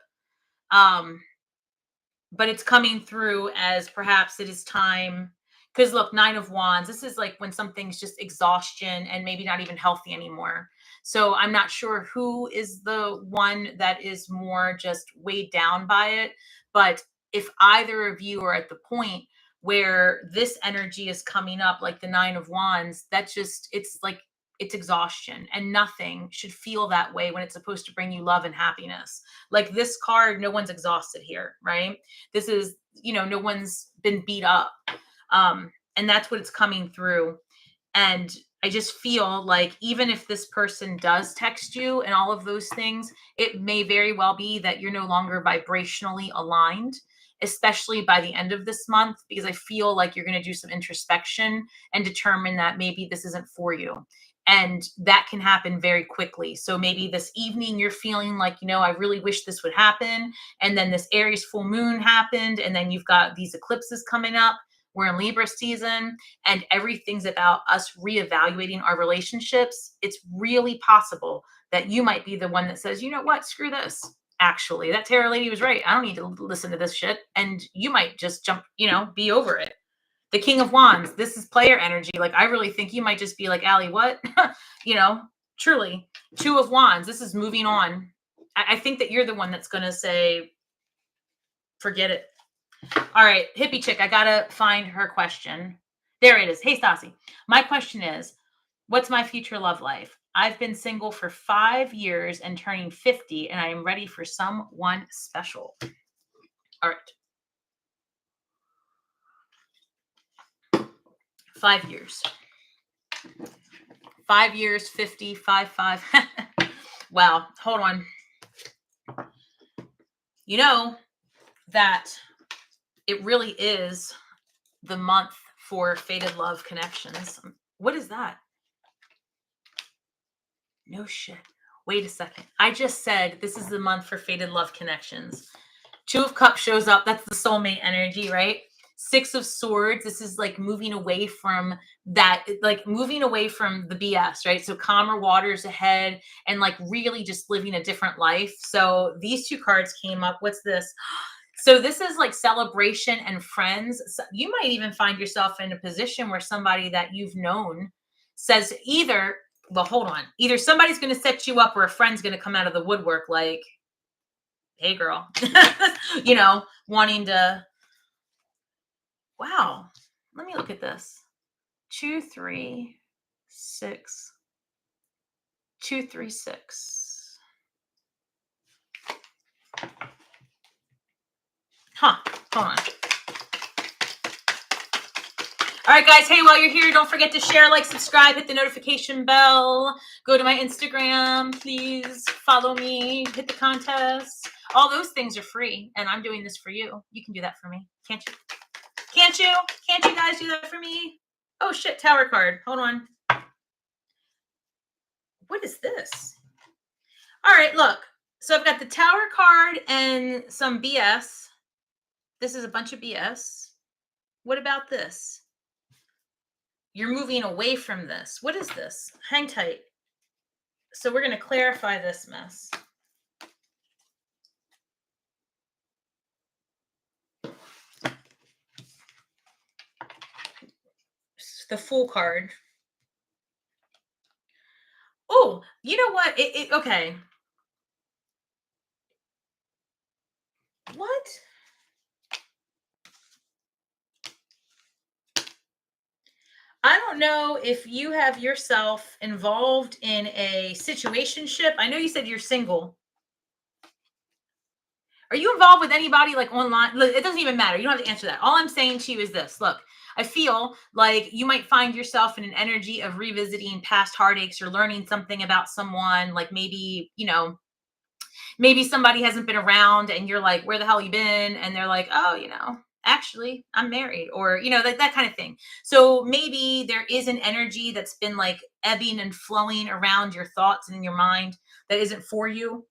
But it's coming through as perhaps it is time. Because look, 9 of Wands, this is like when something's just exhaustion and maybe not even healthy anymore. So I'm not sure who is the one that is more just weighed down by it. But if either of you are at the point where this energy is coming up, like the 9 of Wands, that's just, it's like, it's exhaustion, and nothing should feel that way when it's supposed to bring you love and happiness. Like this card, no one's exhausted here, right? This is, no one's been beat up. And that's what it's coming through. And I just feel like even if this person does text you and all of those things, it may very well be that you're no longer vibrationally aligned, especially by the end of this month, because I feel like you're going to do some introspection and determine that maybe this isn't for you. And that can happen very quickly. So maybe this evening you're feeling like, I really wish this would happen. And then this Aries full moon happened. And then you've got these eclipses coming up. We're in Libra season, and everything's about us reevaluating our relationships. It's really possible that you might be the one that says, you know what, screw this. Actually, that tarot lady was right. I don't need to listen to this shit. And you might just jump, be over it. The King of Wands, this is player energy. Like, I really think you might just be like, Allie, what? Truly. 2 of Wands, this is moving on. I think that you're the one that's going to say, forget it. All right, hippie chick, I got to find her question. There it is. Hey, Stasi. My question is, what's my future love life? I've been single for 5 years and turning 50, and I am ready for someone special. All right. 5 years. 5 years, 50, 5. Wow. Hold on. You know that it really is the month for fated love connections. What is that? No shit. Wait a second. I just said this is the month for fated love connections. 2 of Cups shows up. That's the soulmate energy, right? 6 of Swords. This is like moving away from that, like moving away from the BS, right? So calmer waters ahead and like really just living a different life. So these 2 cards came up. What's this? So this is like celebration and friends. So you might even find yourself in a position where somebody that you've known says either, well, hold on, either somebody's going to set you up or a friend's going to come out of the woodwork like, hey, girl, wanting to, wow, let me look at this. 2, 3, 6, 2, 3, 6. Huh, hold on. All right, guys. Hey, while you're here, don't forget to share, like, subscribe, hit the notification bell. Go to my Instagram, please. Follow me. Hit the contest. All those things are free, and I'm doing this for you. You can do that for me, can't you? Can't you? Can't you guys do that for me? Oh shit! Tower card. Hold on. What is this? All right, look. So I've got the Tower card and some BS. This is a bunch of BS. What about this? You're moving away from this. What is this? Hang tight. So we're going to clarify this mess. The Fool card. Oh, you know what? Okay. What? I don't know if you have yourself involved in a situationship. I know you said you're single. Are you involved with anybody like online? Look, it doesn't even matter. You don't have to answer that. All I'm saying to you is this. Look, I feel like you might find yourself in an energy of revisiting past heartaches or learning something about someone. Like maybe, maybe somebody hasn't been around and you're like, where the hell you been? And they're like, oh, actually I'm married, or, like that kind of thing. So maybe there is an energy that's been like ebbing and flowing around your thoughts and in your mind that isn't for you.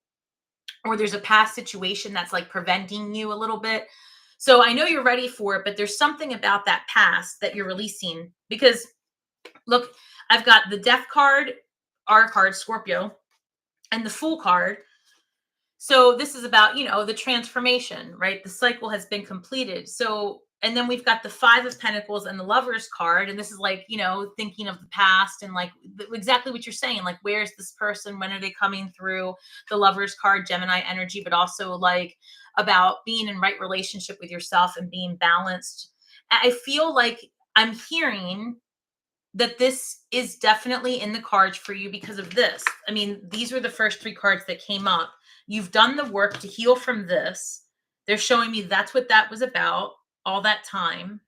Or there's a past situation that's like preventing you a little bit. So I know you're ready for it, but there's something about that past that you're releasing. Because look, I've got the Death card, R card, Scorpio, and the Fool card. So this is about, the transformation, right? The cycle has been completed. So, and then we've got the Five of Pentacles and the Lovers card. And this is like, thinking of the past and like exactly what you're saying. Like, where's this person? When are they coming through? The Lovers card, Gemini energy, but also like about being in right relationship with yourself and being balanced. I feel like I'm hearing that this is definitely in the cards for you because of this. I mean, these were the first three cards that came up. You've done the work to heal from this. They're showing me that's what that was about all that time.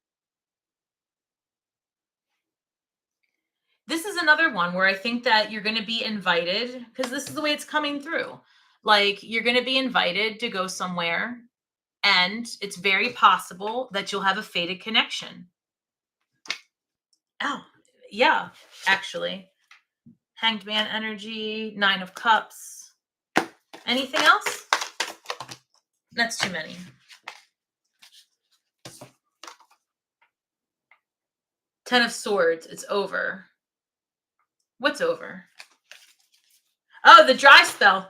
This is another one where I think that you're going to be invited, because this is the way it's coming through. Like, you're going to be invited to go somewhere, and it's very possible that you'll have a fated connection. Oh, yeah, actually. Hanged Man energy, Nine of Cups. Anything else? That's too many. Ten of Swords. It's over. What's over? Oh, the dry spell.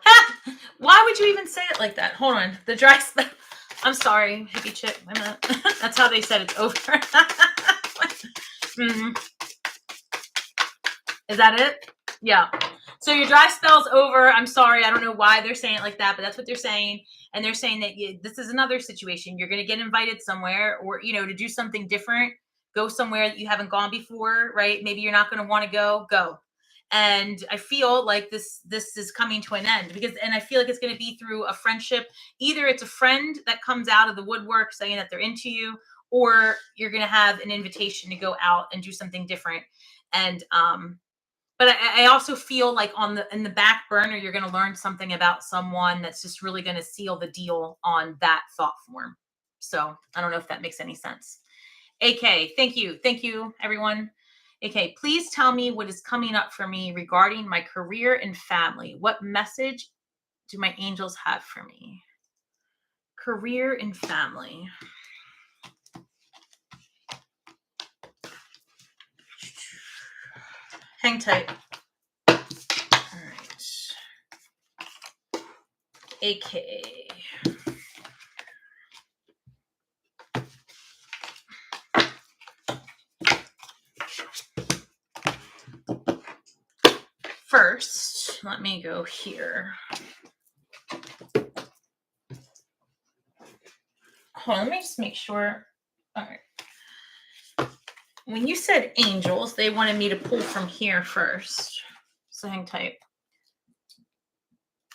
Why would you even say it like that? Hold on. The dry spell. I'm sorry, hippie chick. That's how they said it's over. Is that it? Yeah. So your dry spell's over. I'm sorry. I don't know why they're saying it like that, but that's what they're saying. And they're saying that this is another situation. You're going to get invited somewhere, or, to do something different. Go somewhere that you haven't gone before, right? Maybe you're not going to want to go. And I feel like this is coming to an end, and I feel like it's going to be through a friendship. Either it's a friend that comes out of the woodwork saying that they're into you, or you're going to have an invitation to go out and do something different. And, but I also feel like in the back burner, you're going to learn something about someone that's just really going to seal the deal on that thought form. So I don't know if that makes any sense. AK, thank you. Thank you, everyone. AK, please tell me what is coming up for me regarding my career and family. What message do my angels have for me? Career and family. Hang tight. All right. AK. First, let me go here. Hold on, let me just make sure. All right. When you said angels, they wanted me to pull from here first. So hang tight.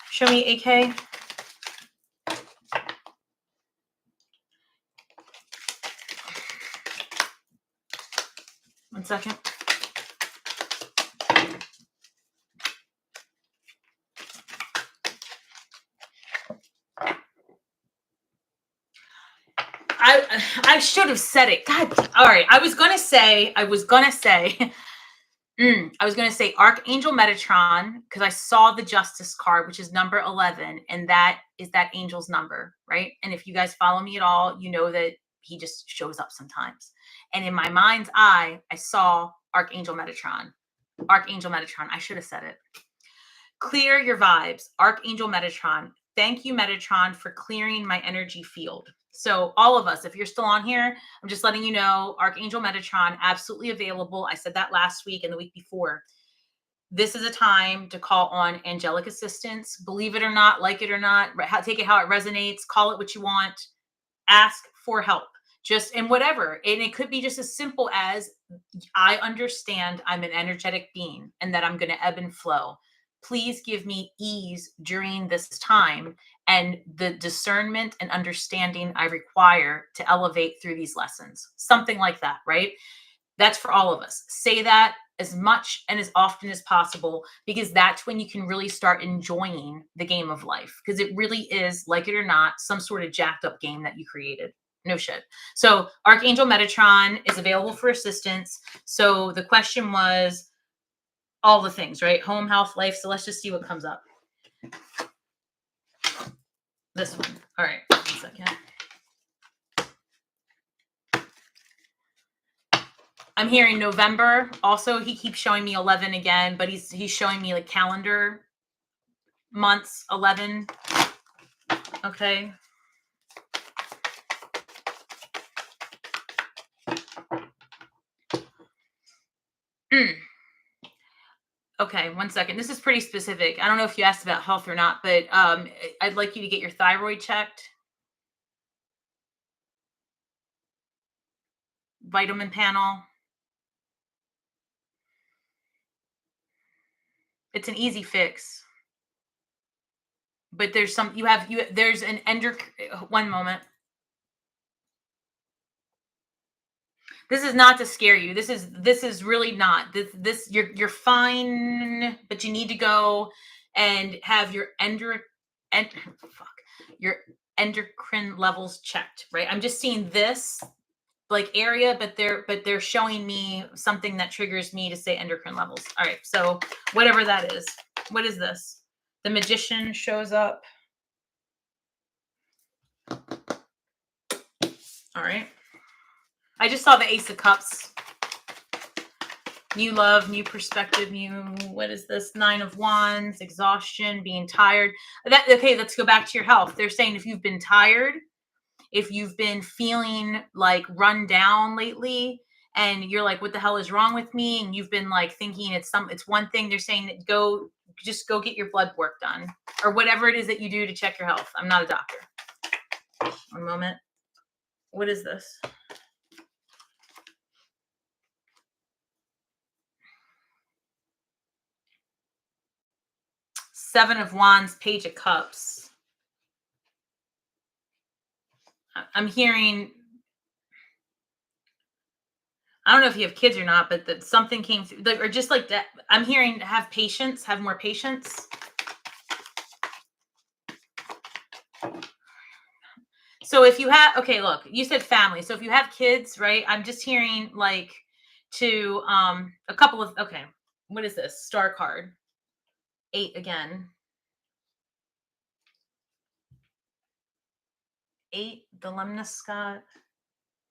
Show me AK. 1 second. I should have said it. God, all right. I was gonna say Archangel Metatron, because I saw the Justice card, which is number 11, and that is that angel's number, right? And if you guys follow me at all, you know that he just shows up sometimes. And in my mind's eye, I saw Archangel Metatron. Archangel Metatron. I should have said it. Clear your vibes. Archangel Metatron. Thank you, Metatron, for clearing my energy field. So all of us, if you're still on here, I'm just letting you know, Archangel Metatron, absolutely available. I said that last week and the week before. This is a time to call on angelic assistance. Believe it or not, like it or not, take it how it resonates, call it what you want, ask for help. Just in whatever. And it could be just as simple as, I understand I'm an energetic being and that I'm going to ebb and flow. Please give me ease during this time and the discernment and understanding I require to elevate through these lessons. Something like that, right? That's for all of us. Say that as much and as often as possible, because that's when you can really start enjoying the game of life. Because it really is, like it or not, some sort of jacked up game that you created. No shit. So Archangel Metatron is available for assistance. So the question was all the things, right? Home, health, life. So let's just see what comes up. This one. All right. 1 second. I'm hearing November. Also, he keeps showing me 11 again, but he's showing me like calendar months 11. Okay. Okay, 1 second. This is pretty specific. I don't know if you asked about health or not, but I'd like you to get your thyroid checked. Vitamin panel. It's an easy fix. But there's some, there's an one moment. This is not to scare you. This is really not. You're fine, but you need to go and have your your endocrine levels checked, right? I'm just seeing this like area, but they're showing me something that triggers me to say endocrine levels. All right, so whatever that is. What is this? The Magician shows up. All right. I just saw the Ace of Cups. New love, new perspective, what is this? 9 of Wands, exhaustion, being tired. Okay, let's go back to your health. They're saying if you've been tired, if you've been feeling like run down lately, and you're like, what the hell is wrong with me? And you've been like thinking it's one thing, they're saying that just go get your blood work done, or whatever it is that you do to check your health. I'm not a doctor. 1 moment. What is this? Seven of Wands, Page of Cups. I'm hearing, I don't know if you have kids or not, but that something came through, or just like that. I'm hearing have patience, have more patience. So if you have, okay, look, you said family. So if you have kids, right? I'm just hearing like to a couple of, okay, what is this? Star card. 8 again. 8, the Lemnis Scott,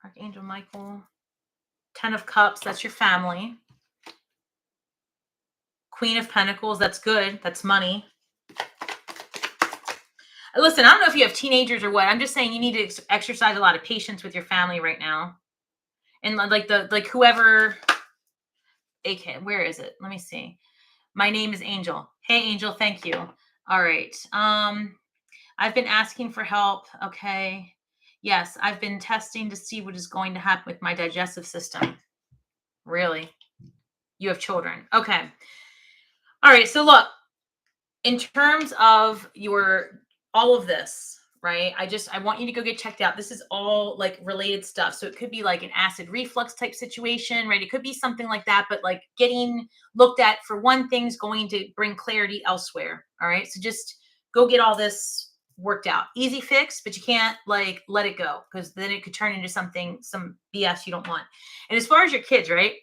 Archangel Michael. 10 of Cups, that's your family. Queen of Pentacles, that's good. That's money. Listen, I don't know if you have teenagers or what. I'm just saying you need to exercise a lot of patience with your family right now. And like whoever, AK, where is it? Let me see. My name is Angel. Hey, Angel, thank you. All right. I've been asking for help. Okay. Yes, I've been testing to see what is going to happen with my digestive system. Really? You have children. Okay. All right. So look, in terms of all of this, right? I want you to go get checked out. This is all like related stuff. So it could be like an acid reflux type situation, right? It could be something like that, but like getting looked at for one thing is going to bring clarity elsewhere. All right. So just go get all this worked out. Easy fix, but you can't like let it go because then it could turn into something, some BS you don't want. And as far as your kids, right?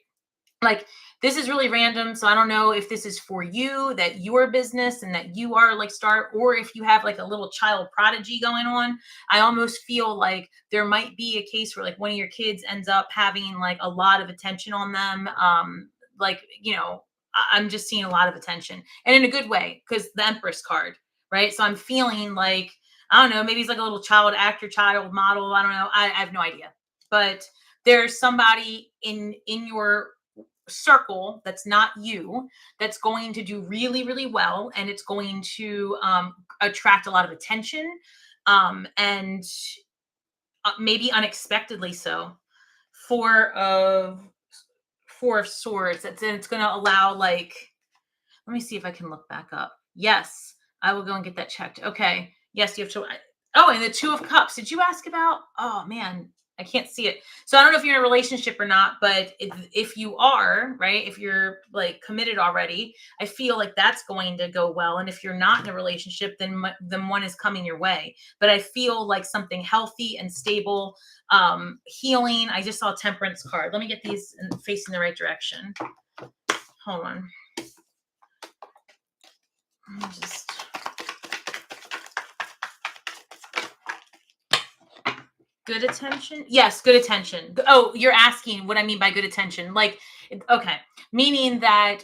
Like this is really random, so I don't know if this is for you, that your business and that you are like start, or if you have like a little child prodigy going on. I almost feel like there might be a case where like one of your kids ends up having like a lot of attention on them. Like I'm just seeing a lot of attention, and in a good way, because the Empress card, right? So I'm feeling like, I don't know, maybe he's like a little child actor, child model, I don't know, I have no idea, but there's somebody in your circle that's not you, that's going to do really really well, and it's going to attract a lot of attention, and maybe unexpectedly so. Four of swords, it's going to allow, like, let me see if I can look back up. Yes, I will go and get that checked. Okay. Yes, you have to. Oh, and the Two of Cups. Did you ask about? Oh man, I can't see it. So I don't know if you're in a relationship or not, but if you are, right, if you're like committed already, I feel like that's going to go well. And if you're not in a relationship, then one is coming your way. But I feel like something healthy and stable, healing. I just saw a Temperance card. Let me get these facing the right direction. Hold on. Just good attention. Yes, good attention. Oh, you're asking what I mean by good attention. Like, okay, meaning that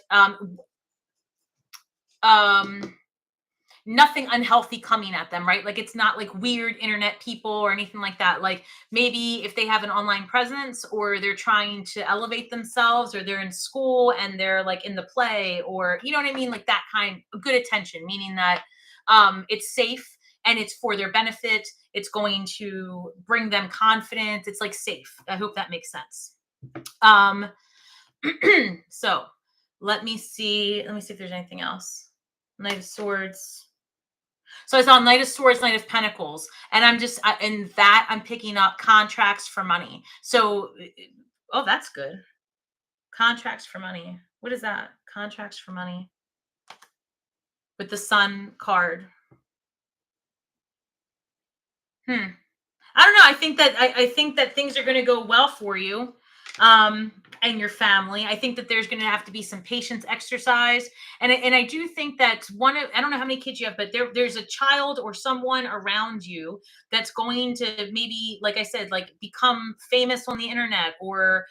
nothing unhealthy coming at them, right? Like it's not like weird internet people or anything like that. Like maybe if they have an online presence, or they're trying to elevate themselves, or they're in school and they're like in the play, or you know what I mean? Like that kind of good attention, meaning that it's safe and it's for their benefit. It's going to bring them confidence. It's like safe. I hope that makes sense. So let me see if there's anything else. Knight of Swords. So I saw Knight of Swords, Knight of Pentacles, and in that I'm picking up contracts for money. So, oh, that's good. Contracts for money. What is that? Contracts for money with the Sun card. I don't know. I think that things are going to go well for you, and your family. I think that there's going to have to be some patience exercise, and I do think that I don't know how many kids you have, but there's a child or someone around you that's going to maybe, like I said, like become famous on the internet, or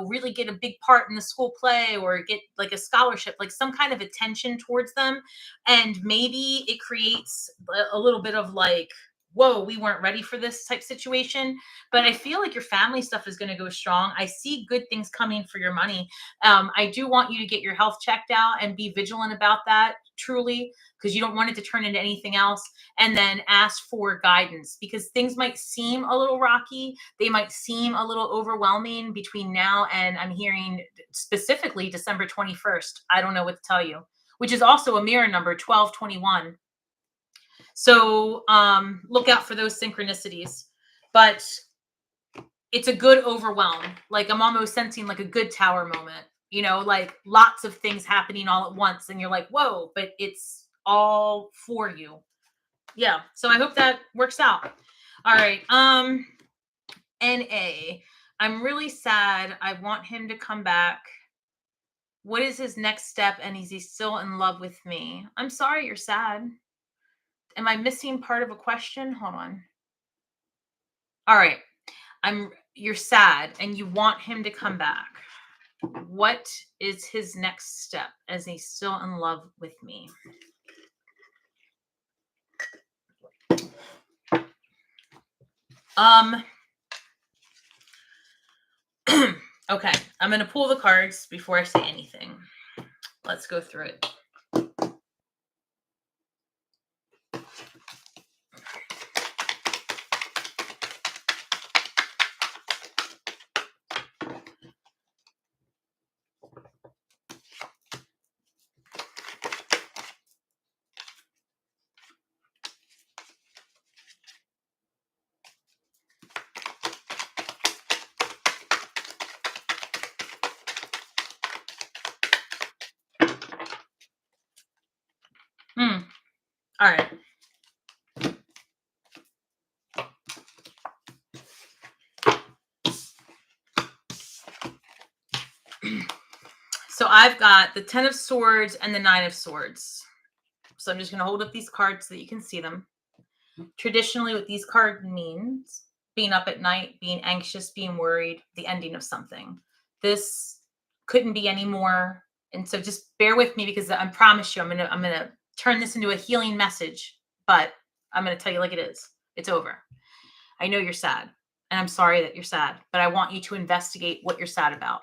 really get a big part in the school play, or get like a scholarship, like some kind of attention towards them, and maybe it creates a little bit of like, whoa, we weren't ready for this type situation. But I feel like your family stuff is going to go strong. I see good things coming for your money. I do want you to get your health checked out and be vigilant about that, truly, because you don't want it to turn into anything else. And then ask for guidance, because things might seem a little rocky. They might seem a little overwhelming between now and, I'm hearing specifically, December 21st. I don't know what to tell you, which is also a mirror number, 1221. So look out for those synchronicities. But it's a good overwhelm. Like I'm almost sensing like a good tower moment, like lots of things happening all at once. And you're like, whoa, but it's all for you. Yeah. So I hope that works out. All right. NA. I'm really sad. I want him to come back. What is his next step? And is he still in love with me? I'm sorry you're sad. Am I missing part of a question? Hold on. All right. You're sad and you want him to come back. What is his next step? Is he still in love with me? Okay. I'm going to pull the cards before I say anything. Let's go through it. All right. So I've got the 10 of Swords and the 9 of Swords. So I'm just going to hold up these cards so that you can see them. Traditionally, what these cards means, being up at night, being anxious, being worried, the ending of something. This couldn't be any more. And so just bear with me, because I promise you, I'm gonna turn this into a healing message, but I'm going to tell you like it is. It's over. I know you're sad, and I'm sorry that you're sad, but I want you to investigate what you're sad about.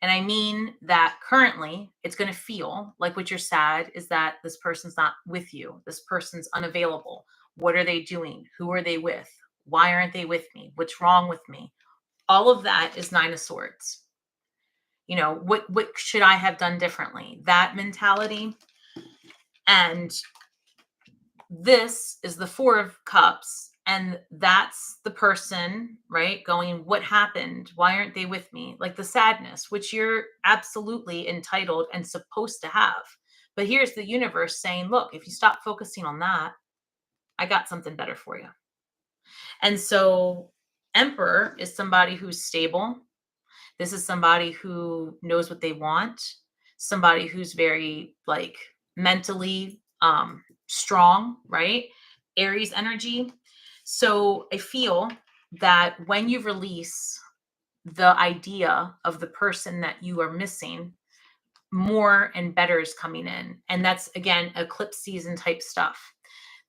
And I mean that currently it's going to feel like what you're sad is that this person's not with you. This person's unavailable. What are they doing? Who are they with? Why aren't they with me? What's wrong with me? All of that is 9 of Swords. You know, what should I have done differently? That mentality. And this is the 4 of Cups. And that's the person, right, going, what happened? Why aren't they with me? Like the sadness, which you're absolutely entitled and supposed to have. But here's the universe saying, look, if you stop focusing on that, I got something better for you. And so Emperor is somebody who's stable. This is somebody who knows what they want, somebody who's very like mentally strong, right? Aries energy. So I feel that when you release the idea of the person that you are missing, more and better is coming in. And that's, again, eclipse season type stuff.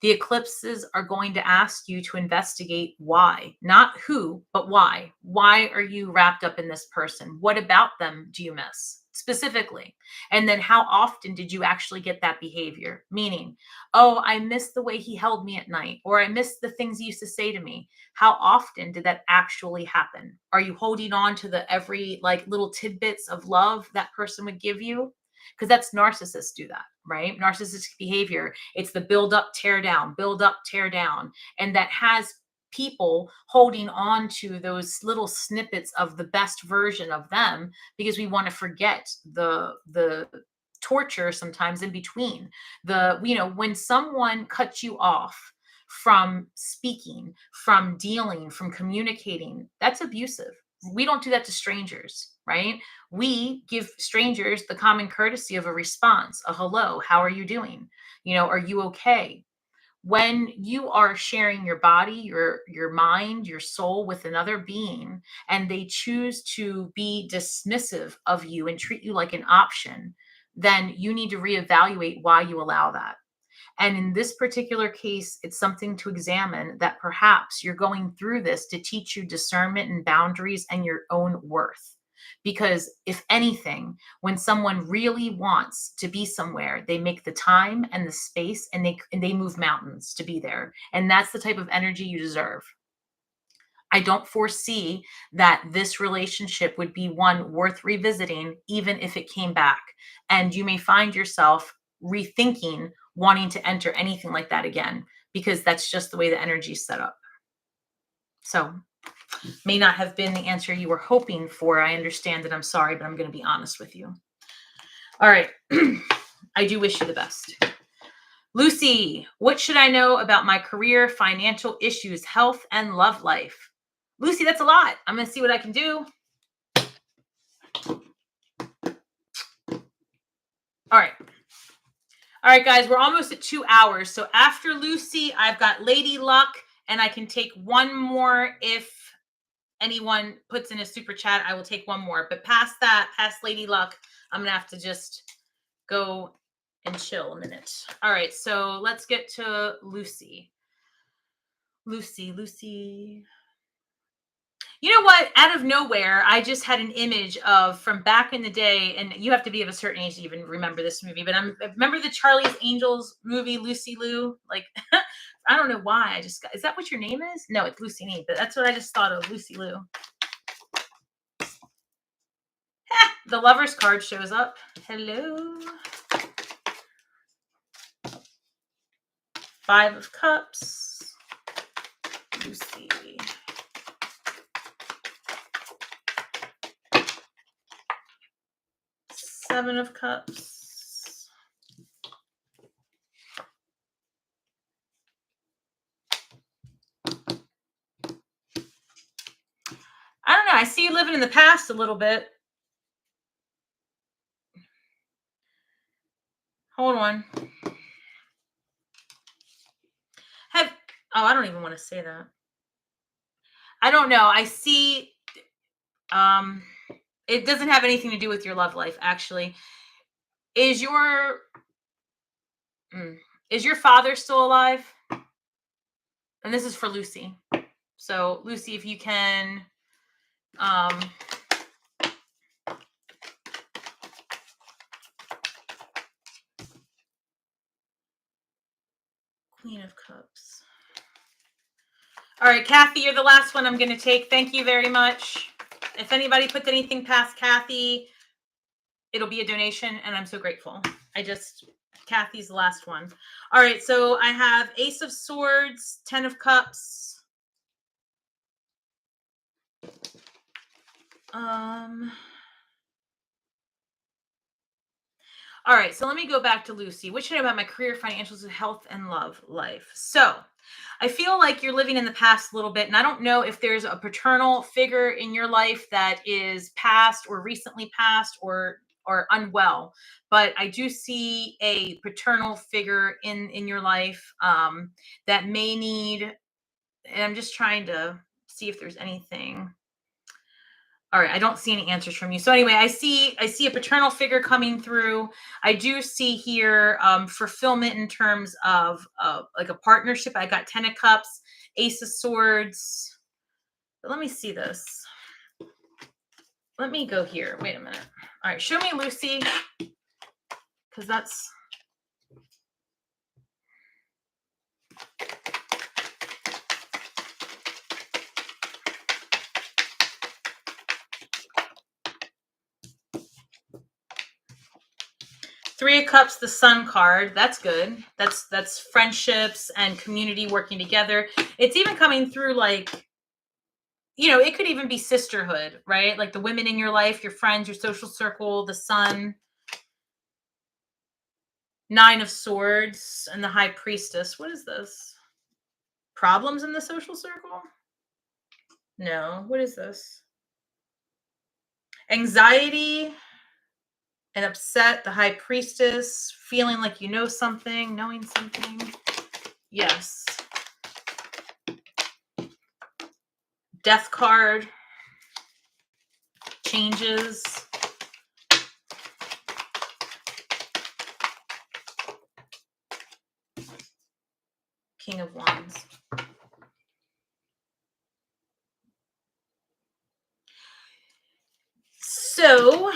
The eclipses are going to ask you to investigate why, not who, but why. Why are you wrapped up in this person? What about them do you miss specifically? And then how often did you actually get that behavior? Meaning, oh, I miss the way he held me at night, or I miss the things he used to say to me. How often did that actually happen? Are you holding on to the every like little tidbits of love that person would give you? Because that's narcissists do that, right? Narcissistic behavior. It's the build up, tear down, build up, tear down. And that has people holding on to those little snippets of the best version of them, because we want to forget the torture sometimes in between. When someone cuts you off from speaking, from dealing, from communicating, that's abusive. We don't do that to strangers, right? We give strangers the common courtesy of a response, a hello, how are you doing? Are you okay? When you are sharing your body, your mind, your soul with another being, and they choose to be dismissive of you and treat you like an option, then you need to reevaluate why you allow that. And in this particular case, it's something to examine, that perhaps you're going through this to teach you discernment and boundaries and your own worth. Because if anything, when someone really wants to be somewhere, they make the time and the space, and they move mountains to be there. And that's the type of energy you deserve. I don't foresee that this relationship would be one worth revisiting, even if it came back. And you may find yourself rethinking wanting to enter anything like that again, because that's just the way the energy is set up. So may not have been the answer you were hoping for. I understand that. I'm sorry, but I'm going to be honest with you. All right. I do wish you the best. Lucy, what should I know about my career, financial issues, health, and love life? Lucy, that's a lot. I'm going to see what I can do. All right. All right, guys, we're almost at 2 hours. So after Lucy, I've got Lady Luck, and I can take one more if anyone puts in a super chat. I will take one more. But past that, past Lady Luck, I'm going to have to just go and chill a minute. All right, so let's get to Lucy. Lucy. You know what? Out of nowhere, I just had an image of from back in the day, and you have to be of a certain age to even remember this movie, but I remember the Charlie's Angels movie, Lucy Liu. Like, I don't know why. Is that what your name is? No, it's Lucy Nee, but that's what I just thought of, Lucy Liu. The Lover's card shows up. Hello. 5 of Cups. Lucy. Seven of Cups. living in the past a little bit. Hold on. I don't even want to say that. I don't know. I see it doesn't have anything to do with your love life, actually. Is your father still alive? And this is for Lucy. So Lucy, if you can Queen of Cups. All right, Kathy, you're the last one I'm going to take. Thank you very much. If anybody puts anything past Kathy, it'll be a donation, and I'm so grateful. Kathy's the last one. All right, so I have Ace of Swords, 10 of Cups. All right, so let me go back to Lucy. What should I about my career, financials, health, and love life? So I feel like you're living in the past a little bit, and I don't know if there's a paternal figure in your life that is past or recently passed or unwell, but I do see a paternal figure in your life that may need, and I'm just trying to see if there's anything. All right, I don't see any answers from you. So anyway, I see a paternal figure coming through. I do see here fulfillment in terms of like a partnership. I got 10 of Cups, Ace of Swords. But let me see this. Let me go here. Wait a minute. All right, show me Lucy, because that's... Three of Cups, the Sun card. That's good. That's friendships and community working together. It's even coming through like, it could even be sisterhood, right? Like the women in your life, your friends, your social circle, the Sun. 9 of Swords and the High Priestess. What is this? Problems in the social circle? No. What is this? Anxiety and upset, the High Priestess, feeling like you know something, knowing something. Yes. Death card. Changes. King of Wands. So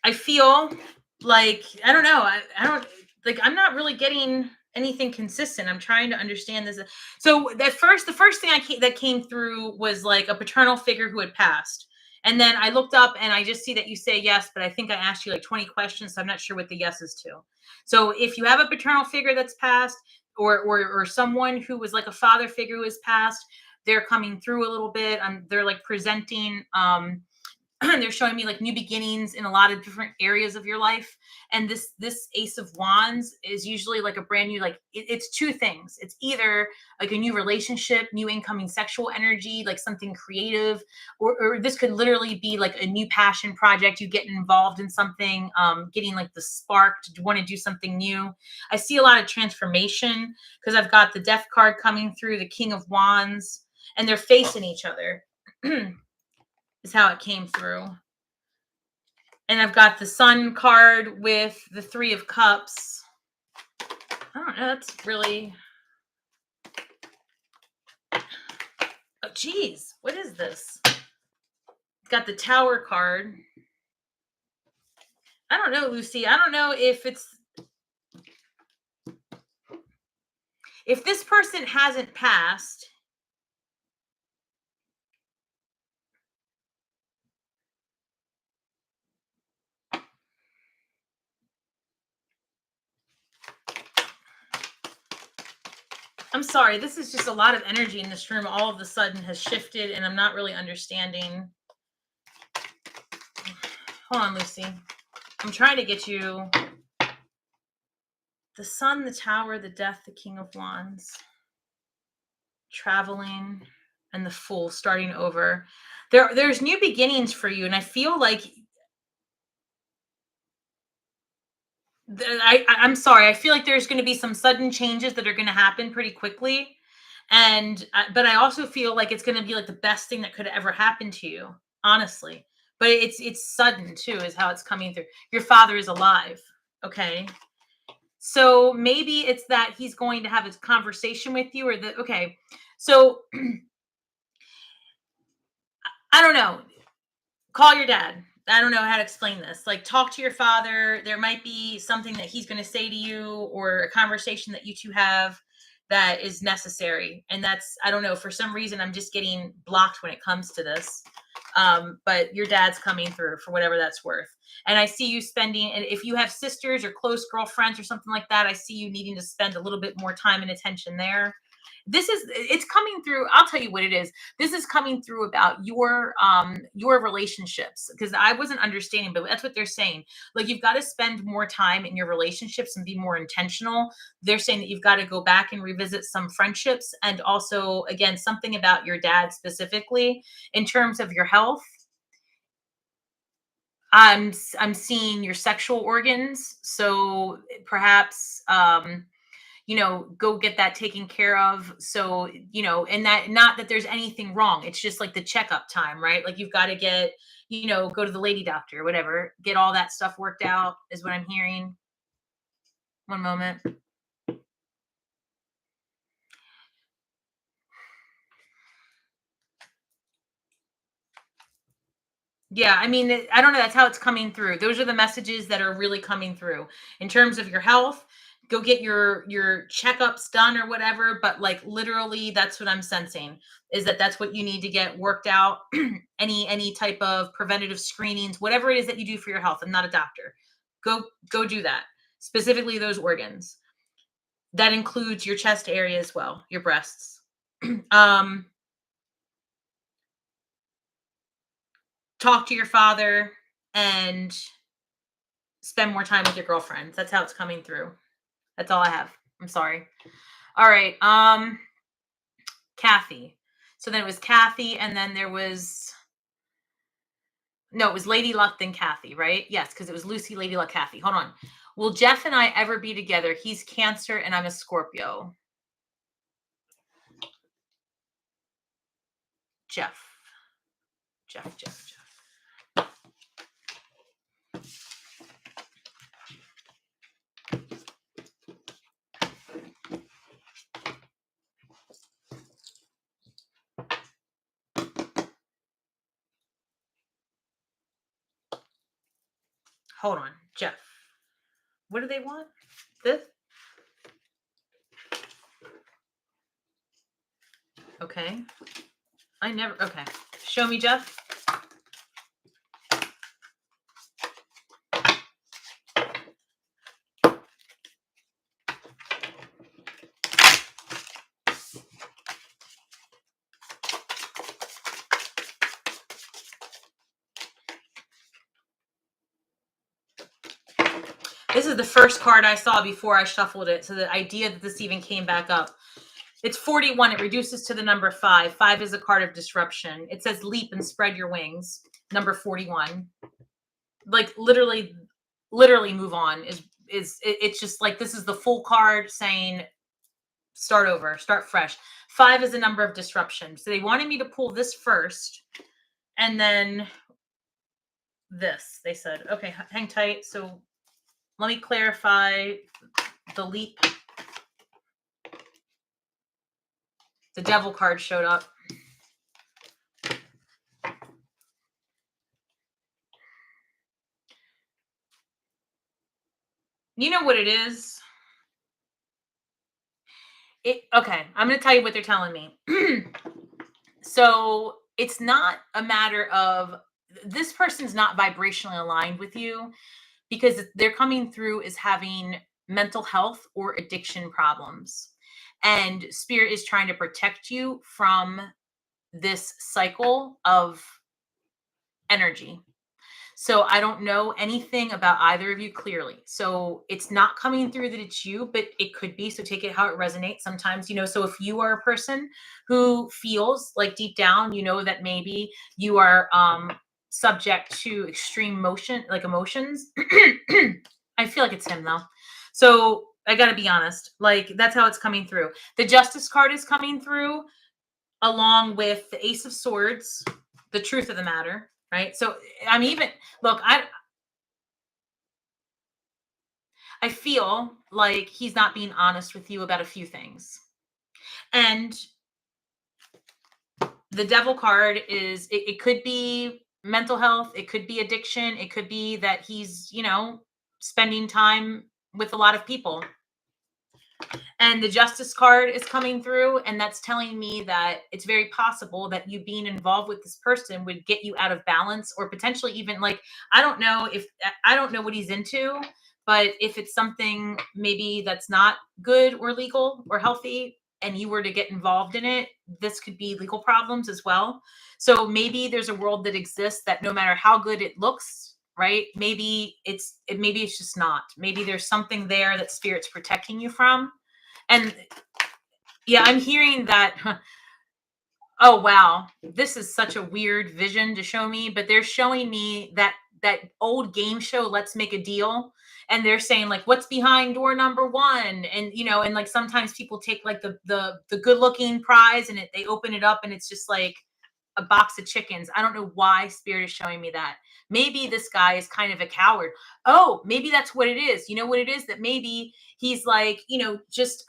I feel like, I don't know. I'm not really getting anything consistent. I'm trying to understand this. So the first thing that came through was like a paternal figure who had passed. And then I looked up and I just see that you say yes, but I think I asked you like 20 questions, so I'm not sure what the yes is to. So if you have a paternal figure that's passed, or someone who was like a father figure who has passed, they're coming through a little bit. They're like presenting they're showing me like new beginnings in a lot of different areas of your life. And this Ace of Wands is usually like a brand new, like it's two things. It's either like a new relationship, new incoming sexual energy, like something creative, or this could literally be like a new passion project. You get involved in something, getting like the spark to want to do something new. I see a lot of transformation because I've got the Death card coming through, the King of Wands, and they're facing each other. Is how it came through. And I've got the Sun card with the 3 of Cups. I don't know. That's really... Oh, geez. What is this? Got the Tower card. I don't know, Lucy. I don't know if this person hasn't passed... I'm sorry, this is just a lot of energy in this room all of a sudden has shifted, and I'm not really understanding. Hold on, Lucy. I'm trying to get you the Sun, the Tower, the Death, the King of Wands. Traveling. and the Fool starting over. There's new beginnings for you, and I feel like I'm sorry. I feel like there's going to be some sudden changes that are going to happen pretty quickly, and but I also feel like it's going to be like the best thing that could ever happen to you, honestly. But it's sudden too, is how it's coming through. Your father is alive, okay? So maybe it's that he's going to have a conversation with you, or that okay. So I don't know. Call your dad. I don't know how to explain this. Like, talk to your father. There might be something that he's going to say to you, or a conversation that you two have that is necessary. And that's, I don't know, for some reason, I'm just getting blocked when it comes to this. But your dad's coming through for whatever that's worth. And I see you spending, and if you have sisters or close girlfriends or something like that, I see you needing to spend a little bit more time and attention there. It's coming through. I'll tell you what it is. This is coming through about your relationships, because I wasn't understanding, but that's what they're saying. Like, you've got to spend more time in your relationships and be more intentional. They're saying that you've got to go back and revisit some friendships, and also, again, something about your dad specifically in terms of your health. I'm seeing your sexual organs, so perhaps go get that taken care of. So, and that, not that there's anything wrong. It's just like the checkup time, right? Like, you've got to get, go to the lady doctor, whatever, get all that stuff worked out, is what I'm hearing. One moment. Yeah, I mean, I don't know. That's how it's coming through. Those are the messages that are really coming through in terms of your health. Go get your checkups done or whatever. But like, literally, that's what I'm sensing, is that that's what you need to get worked out. Any type of preventative screenings, whatever it is that you do for your health. I'm not a doctor. Go do that. Specifically, those organs. That includes your chest area as well, your breasts. um, Talk to your father and spend more time with your girlfriends. That's how it's coming through. That's all I have. I'm sorry. All right. Kathy. So then it was Kathy, and then there was, no, it was Lady Luck, then Kathy, right? Yes, because it was Lucy, Lady Luck, Kathy. Hold on. Will Jeff and I ever be together? He's Cancer and I'm a Scorpio. Jeff. Jeff. Hold on. Jeff. What do they want? This? Okay. Okay. Show me, Jeff. This is the first card I saw before I shuffled it. So the idea that this even came back up. It's 41. It reduces to the number 5. 5 is a card of disruption. It says leap and spread your wings. Number 41. Like, literally move on. It's just like, this is the full card saying start over, start fresh. 5 is a number of disruption. So they wanted me to pull this first, and then this. They said, okay, hang tight. So let me clarify the leap. The devil card showed up. You know what it is? Okay, I'm going to tell you what they're telling me. So it's not a matter of, this person's not vibrationally aligned with you, because they're coming through as having mental health or addiction problems. And Spirit is trying to protect you from this cycle of energy. So I don't know anything about either of you clearly. So it's not coming through that it's you, but it could be. So take it how it resonates. Sometimes, so if you are a person who feels like deep down, that maybe you are subject to extreme emotions. I feel like it's him though. So I got to be honest, like that's how it's coming through. The Justice card is coming through along with the Ace of Swords, the truth of the matter, right? So I'm even, look, I feel like he's not being honest with you about a few things. And the Devil card is, it could be mental health, it could be addiction, it could be that he's, spending time with a lot of people. And the Justice card is coming through, and that's telling me that it's very possible that you being involved with this person would get you out of balance, or potentially even like, I don't know what he's into, but if it's something maybe that's not good or legal or healthy, and you were to get involved in it, this could be legal problems as well. So maybe there's a world that exists that no matter how good it looks, right? Maybe it's just not. Maybe there's something there that Spirit's protecting you from. And yeah, I'm hearing that. Oh, wow. This is such a weird vision to show me, but they're showing me that old game show, Let's Make a Deal. And they're saying like, what's behind door number 1? And, and like sometimes people take like the good looking prize and they open it up and it's just like a box of chickens. I don't know why Spirit is showing me that. Maybe this guy is kind of a coward. Oh, maybe that's what it is. You know what it is? That maybe he's like, just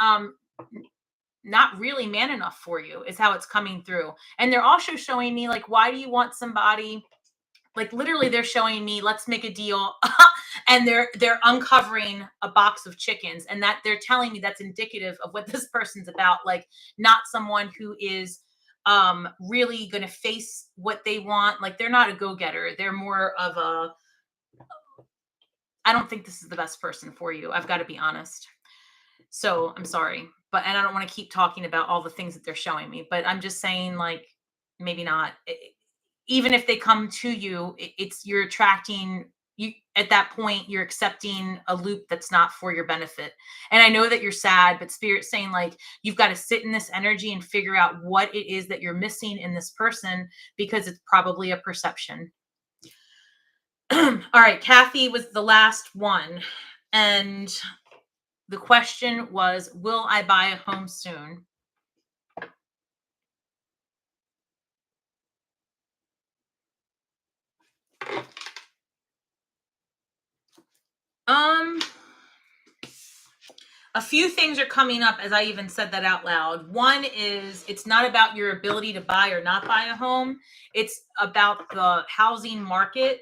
not really man enough for you is how it's coming through. And they're also showing me like, why do you want somebody? Like literally they're showing me, let's make a deal. And they're uncovering a box of chickens, and that they're telling me that's indicative of what this person's about. Like not someone who is really going to face what they want. Like they're not a go-getter. They're more of a, I don't think this is the best person for you. I've got to be honest. So I'm sorry, and I don't want to keep talking about all the things that they're showing me, but I'm just saying like, maybe not. Even if they come to you, you're attracting you at that point, you're accepting a loop that's not for your benefit. And I know that you're sad, but Spirit's saying like, you've got to sit in this energy and figure out what it is that you're missing in this person, because it's probably a perception. All right. Kathy was the last one. And the question was, will I buy a home soon? A few things are coming up as I even said that out loud. One is, it's not about your ability to buy or not buy a home. It's about the housing market.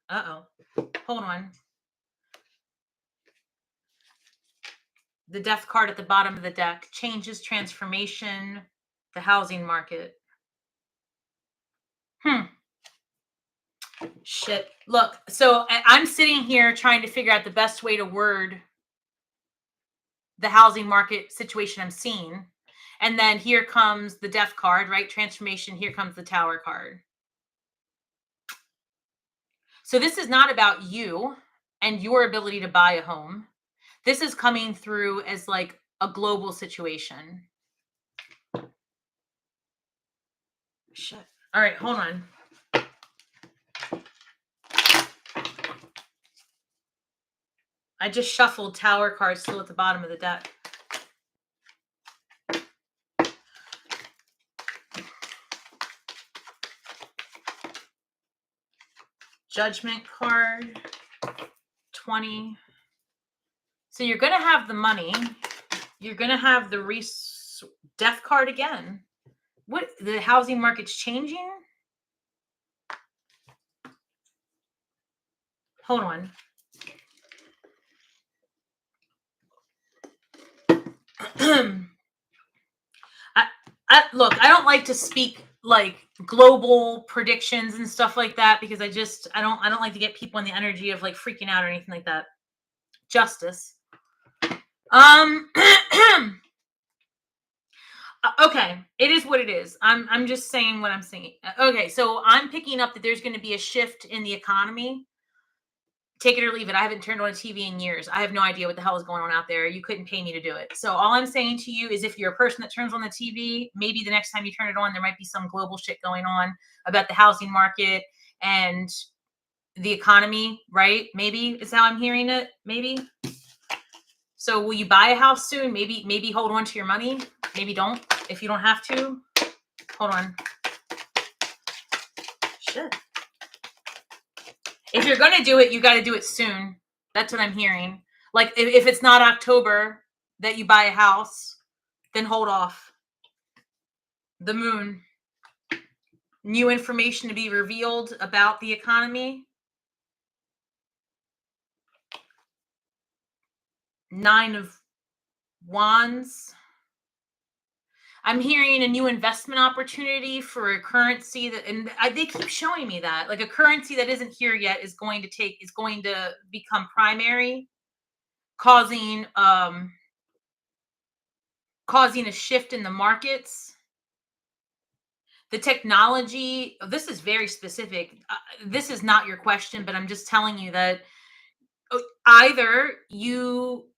Uh-oh. Hold on. The Death card at the bottom of the deck. Changes, transformation, the housing market. Shit. Look, so I'm sitting here trying to figure out the best way to word the housing market situation I'm seeing. And then here comes the Death card, right? Transformation. Here comes the Tower card. So this is not about you and your ability to buy a home. This is coming through as like a global situation. Shit. All right, hold on. I just shuffled Tower cards still at the bottom of the deck. Judgment card, 20. So you're going to have the money. You're going to have the Death card again. What? The housing market's changing? Hold on. Look, I don't like to speak like global predictions and stuff like that, because I don't like to get people in the energy of like freaking out or anything like that. Justice. Okay, it is what it is. I'm just saying what I'm saying. Okay, so I'm picking up that there's going to be a shift in the economy. Take it or leave it. I haven't turned on a TV in years. I have no idea what the hell is going on out there. You couldn't pay me to do it. So all I'm saying to you is if you're a person that turns on the TV, maybe the next time you turn it on, there might be some global shit going on about the housing market and the economy, right? Maybe is how I'm hearing it. Maybe. So will you buy a house soon? Maybe hold on to your money. Maybe don't. If you don't have to, hold on. Shit. If you're going to do it, you got to do it soon. That's what I'm hearing. Like if it's not October that you buy a house, then hold off. The moon. New information to be revealed about the economy. 9 of Wands. I'm hearing a new investment opportunity for a currency that, and they keep showing me that, like a currency that isn't here yet is going to become primary, causing a shift in the markets. The technology, this is very specific. This is not your question, but I'm just telling you that either you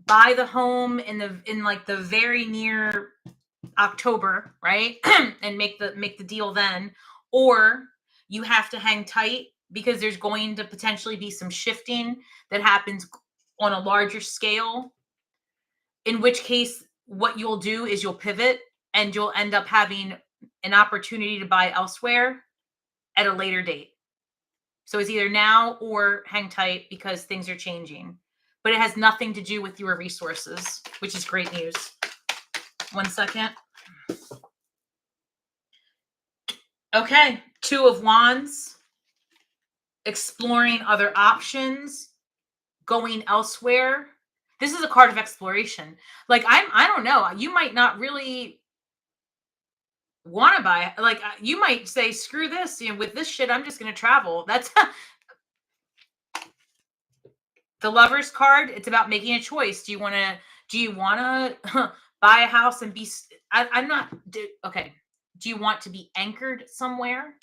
buy the home in like the very near October, right? And make the deal then, or you have to hang tight because there's going to potentially be some shifting that happens on a larger scale. In which case, what you'll do is you'll pivot and you'll end up having an opportunity to buy elsewhere at a later date. So it's either now or hang tight because things are changing. But it has nothing to do with your resources, which is great news. 1 second. Okay, 2 of Wands. Exploring other options, going elsewhere. This is a card of exploration. Like I don't know. You might not really want to buy. Like you might say, "Screw this! With this shit, I'm just going to travel." That's the Lover's card. It's about making a choice. Do you want to buy a house and be? I'm not. Okay. Do you want to be anchored somewhere,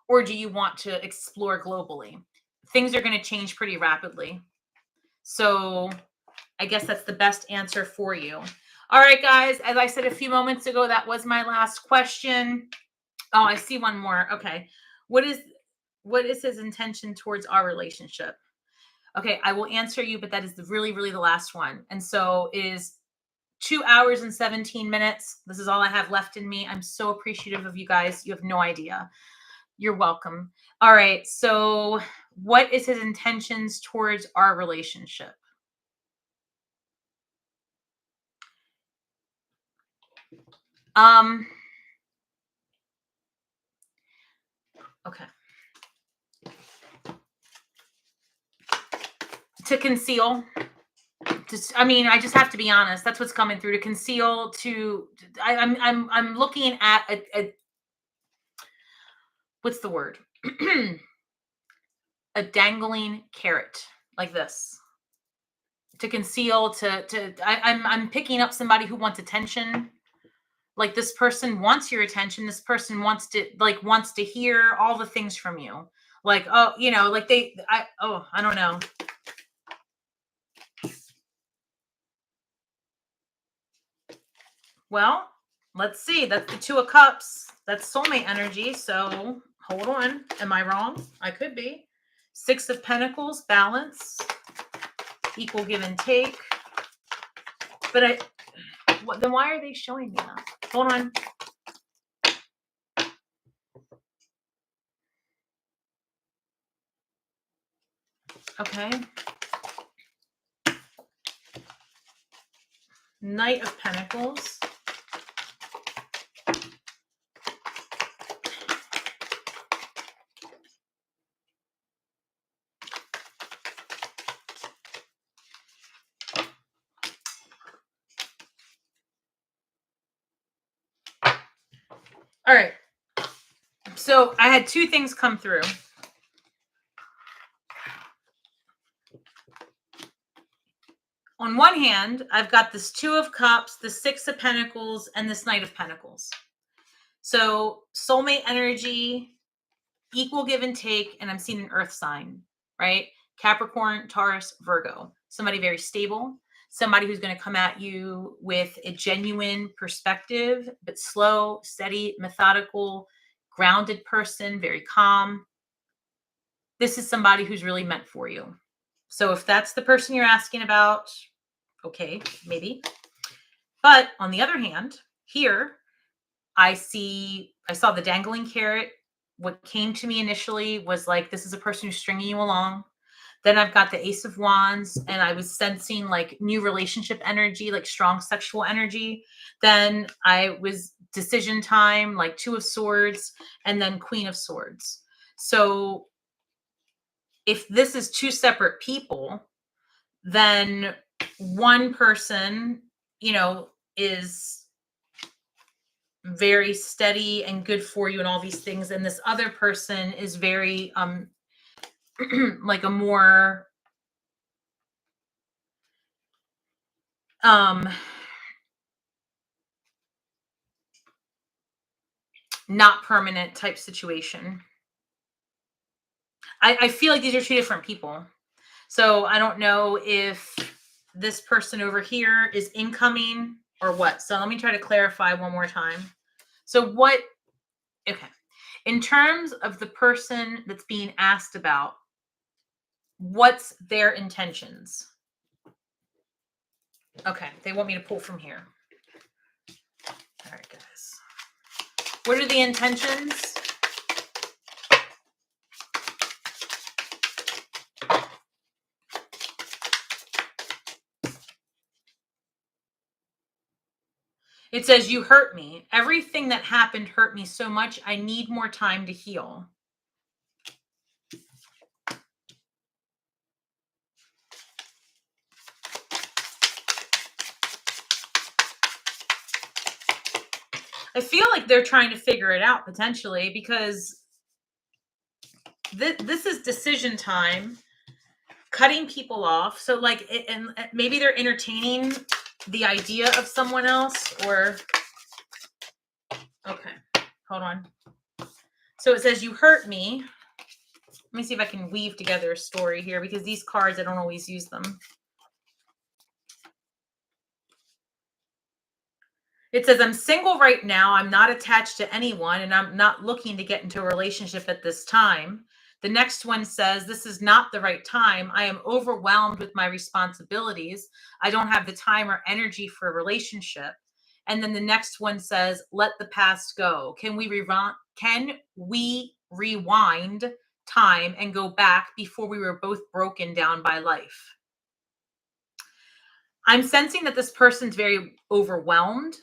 or do you want to explore globally? Things are going to change pretty rapidly. So I guess that's the best answer for you. All right, guys. As I said a few moments ago, that was my last question. Oh, I see one more. Okay. What is his intention towards our relationship? Okay, I will answer you, but that is really the last one. And so it is 2 hours and 17 minutes. This is all I have left in me. I'm so appreciative of you guys. You have no idea. You're welcome. All right. So what is his intentions towards our relationship? Okay. To conceal. I just have to be honest. That's what's coming through. To conceal. I'm looking at a what's the word? A dangling carrot like this. To conceal. I'm picking up somebody who wants attention. Like this person wants your attention. This person wants to hear all the things from you. Like, oh, like I don't know. Well, let's see. That's the 2 of Cups. That's soulmate energy. So hold on. Am I wrong? I could be. 6 of Pentacles, balance, equal give and take. But then why are they showing me that? Hold on. Okay. Knight of Pentacles. All right. So I had 2 things come through. on one hand, I've got this Two of Cups, the Six of Pentacles, and this Knight of Pentacles. So soulmate energy, equal give and take, and I'm seeing an earth sign, right? Capricorn, Taurus, Virgo. Somebody very stable, somebody who's going to come at you with a genuine perspective, but slow, steady, methodical, grounded person, very calm. This is somebody who's really meant for you. So if that's the person you're asking about, okay, maybe. But on the other hand, here I saw the dangling carrot. What came to me initially was like, this is a person who's stringing you along. Then I've got the Ace of Wands, and I was sensing like new relationship energy, like strong sexual energy. Then I was decision time, like Two of Swords, and then Queen of Swords. So if this is two separate people, then one person, is very steady and good for you and all these things. And this other person is very, like a more, not permanent type situation. I feel like these are two different people. So I don't know if this person over here is incoming or what. So let me try to clarify one more time. So okay. In terms of the person that's being asked about, what's their intentions? Okay. They want me to pull from here. All right, guys. What are the intentions? It says, you hurt me. Everything that happened hurt me so much. I need more time to heal. I feel like they're trying to figure it out potentially, because this is decision time, cutting people off. So like, and maybe they're entertaining the idea of someone else, or, okay, hold on. So it says, you hurt me. Let me see if I can weave together a story here, because these cards, I don't always use them. It says, I'm single right now. I'm not attached to anyone, and I'm not looking to get into a relationship at this time. The next one says, this is not the right time. I am overwhelmed with my responsibilities. I don't have the time or energy for a relationship. And then the next one says, let the past go. Can we rewind time and go back before we were both broken down by life? I'm sensing that this person's very overwhelmed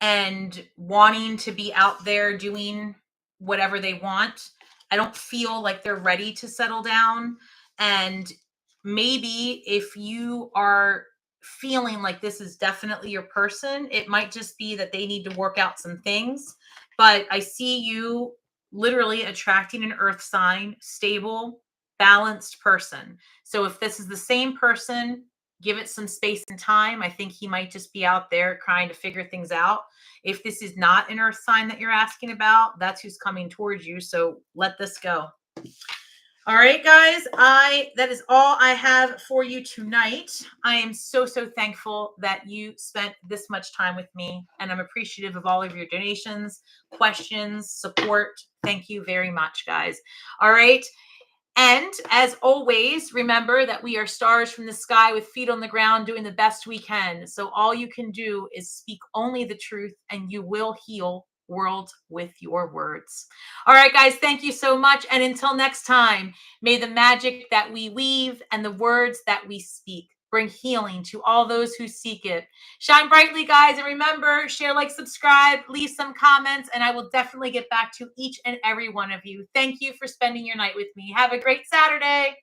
and wanting to be out there doing whatever they want. I don't feel like they're ready to settle down. And maybe if you are feeling like this is definitely your person, it might just be that they need to work out some things. But I see you literally attracting an earth sign, stable, balanced person. So if this is the same person, give it some space and time. I think he might just be out there trying to figure things out. If this is not an earth sign that you're asking about, that's who's coming towards you. So let this go. All right, guys, that is all I have for you tonight. I am so thankful that you spent this much time with me, and I'm appreciative of all of your donations, questions, support. Thank you very much, guys. All right. And as always, remember that we are stars from the sky with feet on the ground doing the best we can. So all you can do is speak only the truth, and you will heal worlds with your words. All right, guys, thank you so much. And until next time, may the magic that we weave and the words that we speak bring healing to all those who seek it. Shine brightly, guys. And remember, share, like, subscribe, leave some comments, and I will definitely get back to each and every one of you. Thank you for spending your night with me. Have a great Saturday.